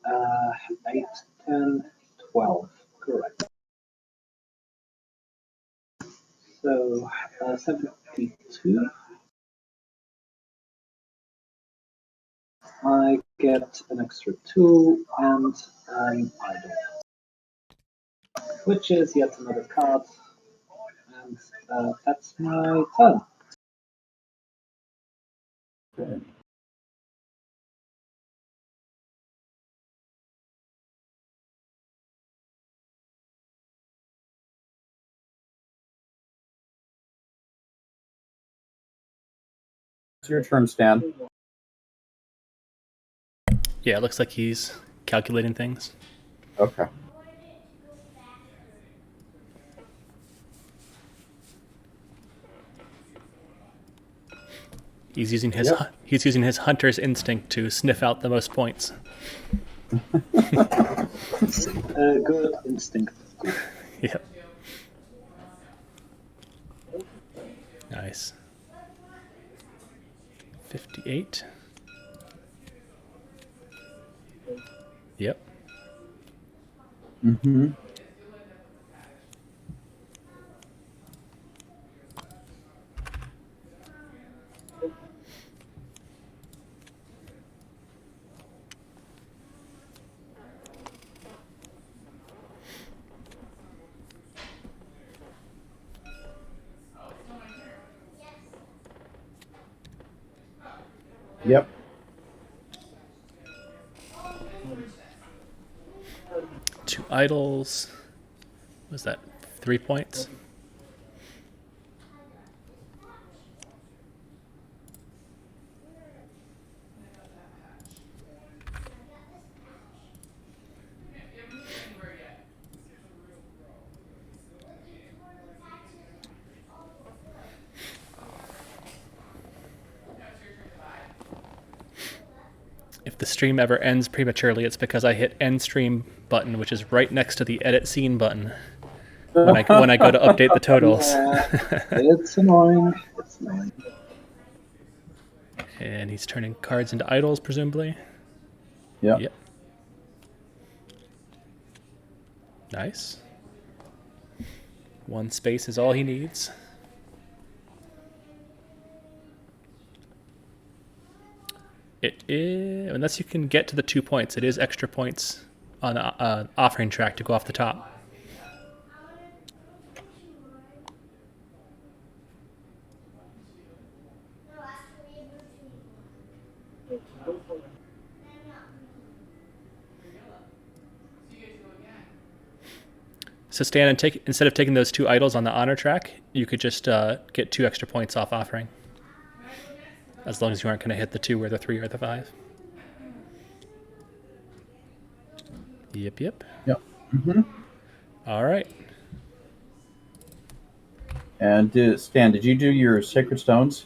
8, 10, 12. Correct. So 72. I get an extra 2 and an idol, which is yet another card, and that's my turn. Okay. It's your turn, Stan. Yeah, it looks like he's calculating things. Okay. He's using his Yep. he's using his hunter's instinct to sniff out the most points. Good instinct. Yep. Nice. 58. Yep. Mm-hmm. Yep. 2 idols. Was that 3 points? if the stream ever ends prematurely, it's because I hit end stream button, which is right next to the edit scene button when I go to update the totals. Yeah, it's annoying. It's annoying. And he's turning cards into idols, presumably. Yeah. Yep. Nice. 1 space is all he needs. It is, unless you can get to the 2 points, it is extra points on the offering track to go off the top. So Stan, and instead of taking those 2 idols on the honor track, you could just get 2 extra points off offering. As long as you aren't going to hit the 2 or the 3 or the 5. Yep. Yep. All right. And Stan, did you do your sacred stones?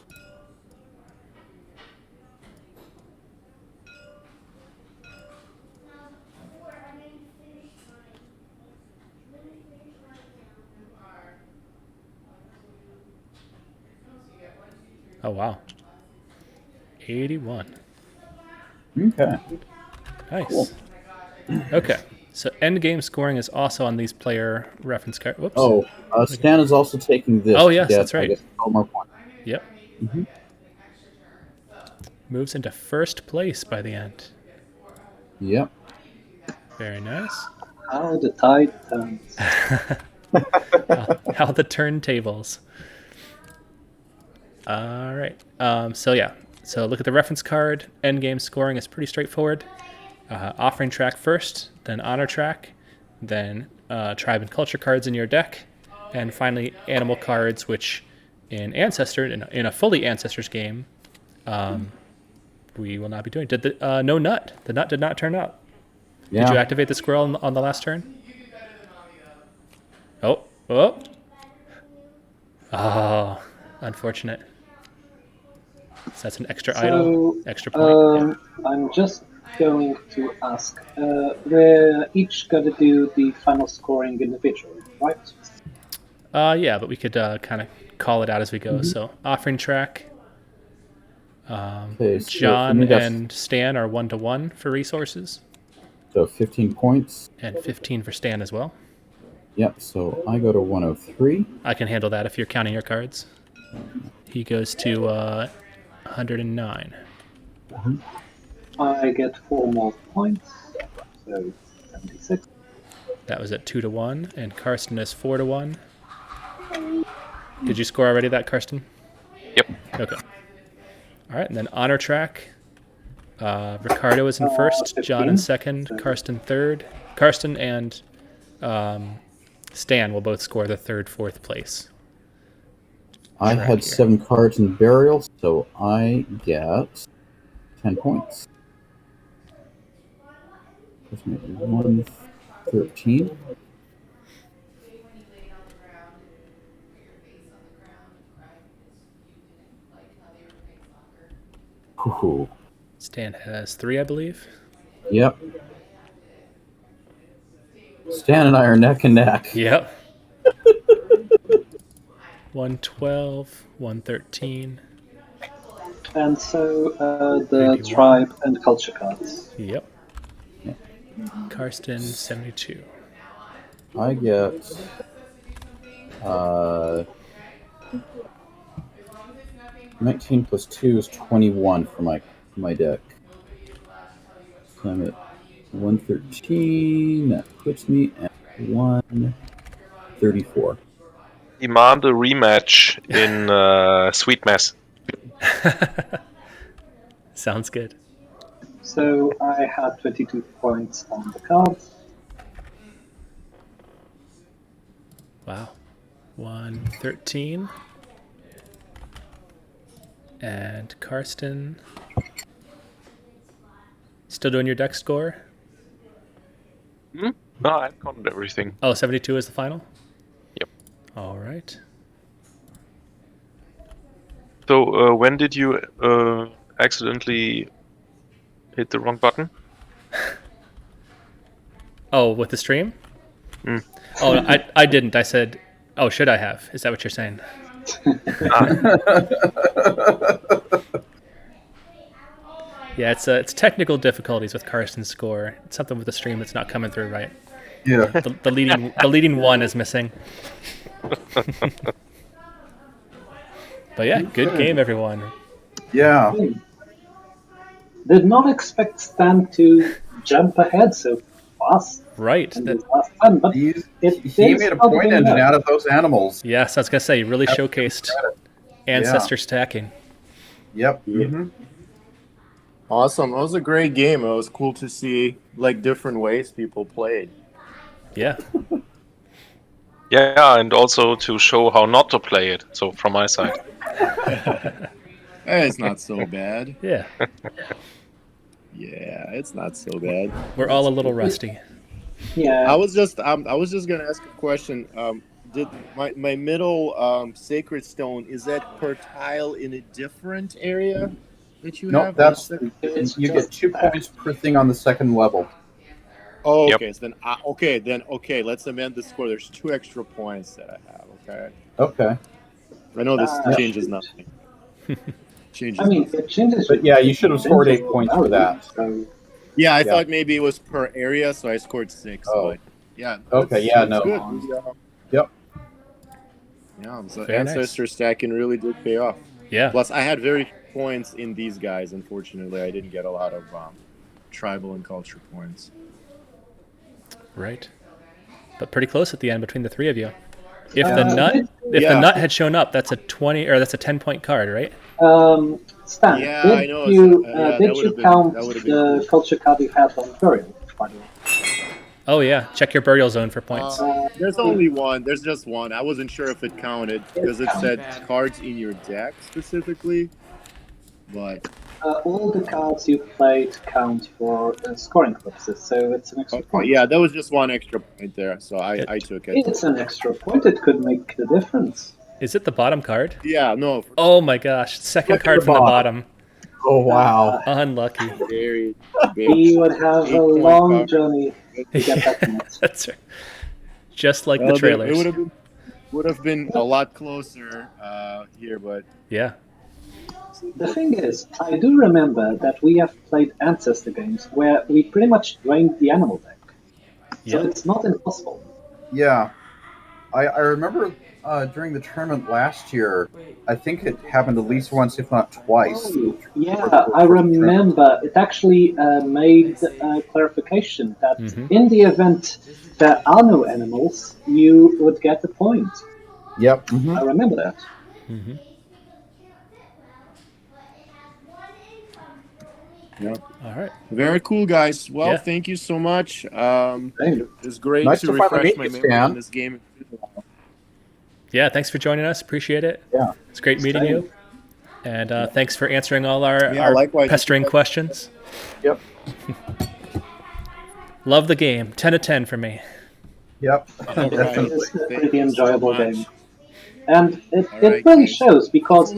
Oh, wow. 81. Okay. Nice. Cool. Okay. So end game scoring is also on these player reference cards. Whoops. Oh, Stan is also taking this. Oh, to yes, get, that's right. I guess, 12 more points. Yep. Moves into first place by the end. Yep. Very nice. How the tide turns. How the turntables. All right. So yeah. So look at the reference card. End game scoring is pretty straightforward. Offering track first, then honor track, then tribe and culture cards in your deck, and finally animal cards, which in Ancestor, in a fully Ancestors game, we will not be doing. Did the no nut? The nut did not turn up. Yeah. Did you activate the squirrel on the last turn? Oh. Oh, unfortunate. So that's an extra idol, extra point. I'm just going to ask. We're each going to do the final scoring individually, right? Yeah, but we could kind of call it out as we go. So offering track. Okay, so John for me, and Stan are 1-1 for resources, so 15 points. and 15 for Stan as well. Yep, so I go to 103. I can handle that if you're counting your cards. He goes to 109. I get 4 more points, so 76. That was at 2-1, and Karsten is 4-1. Did you score already that, Karsten? Yep. Okay. All right, and then honor track. Ricardo is in first, John in 15. second, Karsten third. Karsten and Stan will both score the 3rd, 4th place. I Track had here. 7 cards in burial, so I get 10 points. That's maybe 113. Ooh. Stan has 3, I believe. Yep. Stan and I are neck and neck. Yep. 112, 113. And so the 81. tribe and culture cards. Yep. Karsten 72. I get 19 plus 2 is 21 for my deck. So I'm at 113. That puts me at 134. Demand a rematch in Sweet Mess. Sounds good. So I had 22 points on the cards. Wow. 113. And Karsten. Still doing your deck score? No, I've counted everything. Oh, 72 is the final? Yep. All right. So when did you accidentally hit the wrong button. Oh, with the stream? Mm. Oh, I didn't. I said, oh, should I have? Is that what you're saying? Yeah, it's technical difficulties with Carson's score. It's something with the stream that's not coming through right. Yeah. The leading one is missing. But yeah, good game, everyone. Yeah. Did not expect Stan to jump ahead so fast Right. in this last time, but He it made did a start point being engine there. out of those animals. Yes, I was gonna say you really showcased Ancestor stacking. Yep. Yeah. Mm-hmm. Awesome. It was a great game. It was cool to see like different ways people played. Yeah. Yeah, and also to show how not to play it. So from my side. It's not so bad. Yeah. Yeah, it's not so bad. We're all a little rusty. Yeah, I was just gonna ask a question. Did my middle sacred stone, is that per tile in a different area that you Nope, have? that's It's you just get 2 that. points per thing on the second level. Oh, Yep. okay. So then okay. Let's amend the score. There's 2 extra points that I have. Okay. Okay. I know this Uh, changes nothing. Changes. I mean, nothing. it changes. But yeah, you should have scored 8 inventory points for value, that. So Yeah, I Yeah. thought maybe it was per area, so I scored 6. Oh. But yeah. Okay, that's- yeah, that's no. Good. We, Yep. yeah, so Very nice. ancestor stacking really did pay off. Yeah. Plus, I had very few points in these guys. Unfortunately, I didn't get a lot of tribal and culture points. Right. But pretty close at the end between the three of you. If Uh, the nut if Yeah. the nut had shown up, that's a 20 or that's a 10-point card, right? Stan, Yeah, did I know, you yeah, that did would've you been- count that would've been the cool. culture card you had on burial? By the way, Oh yeah. Check your burial zone for points. There's only one. There's just one. I wasn't sure if it counted because it said cards in your deck specifically. But all the cards you played count for scoring purposes, so it's an extra point. yeah, there was just one extra point there, so I took it. It's an extra point. It could make the difference. Is it the bottom card? Yeah, no, Oh my gosh. Second Look at card the from the bottom. bottom. Oh wow. Unlucky. very. He would have a 8-point long card. journey to get that net. That's right. Just like the Well, trailers. It would have been a lot closer here, but Yeah. The thing is, I do remember that we have played Ancestor games where we pretty much drained the animal deck. So Yeah. it's not impossible. Yeah. I remember during the tournament last year, I think it happened at least once, if not twice. Oh, yeah, I remember. It actually made clarification that Mhm. in the event there are no animals, you would get a point. Yep. Mhm. I remember that. Hmm. yeah. All right. Very cool, guys. Well, Yeah. thank you so much. Thank It's great Nice to to finally refresh meet my you, memory Stan. on this game. Yeah, thanks for joining us. Appreciate it. Yeah. It's great meeting Same. you. And thanks for answering all our likewise. pestering questions. Yep. Love the game. 10 of 10 for me. Yep. All right. Definitely. It's a Thank pretty you so enjoyable much. game. And it All right, really guys. shows because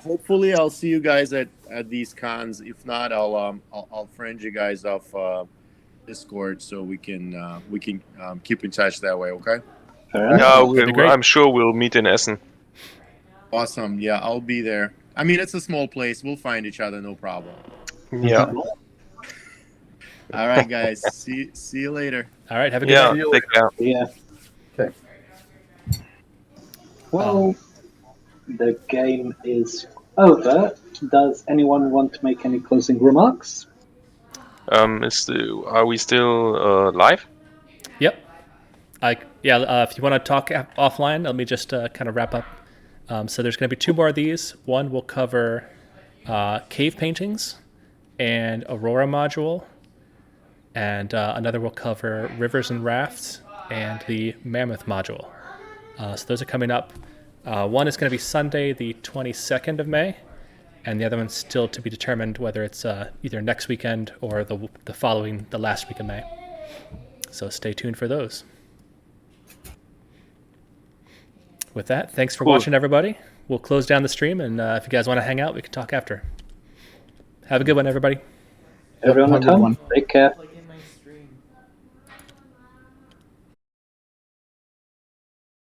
Hopefully I'll see you guys at these cons. If not, I'll friend you guys off Discord so we can keep in touch that way. Okay. fair enough. Yeah, That'd be great. I'm sure we'll meet in Essen. Awesome. Yeah, I'll be there. I mean, it's a small place. We'll find each other, no problem. Yeah. All right, guys. see you later. All right. Have a good Yeah. night. Take care. Yeah. Okay. Well, the game is over. Does anyone want to make any closing remarks? Are we still live? Yep. If you want to talk offline, let me just kind of wrap up. So there's going to be 2 more of these. One will cover cave paintings and Aurora module, and another will cover rivers and rafts and the mammoth module. So those are coming up. One is going to be Sunday, the 22nd of May, and the other one's still to be determined whether it's either next weekend or the last week of May. So stay tuned for those. With that, thanks for Cool. watching, everybody. We'll close down the stream, and if you guys want to hang out, we can talk after. Have a good one, everybody. Everyone have at a good home, one. take care.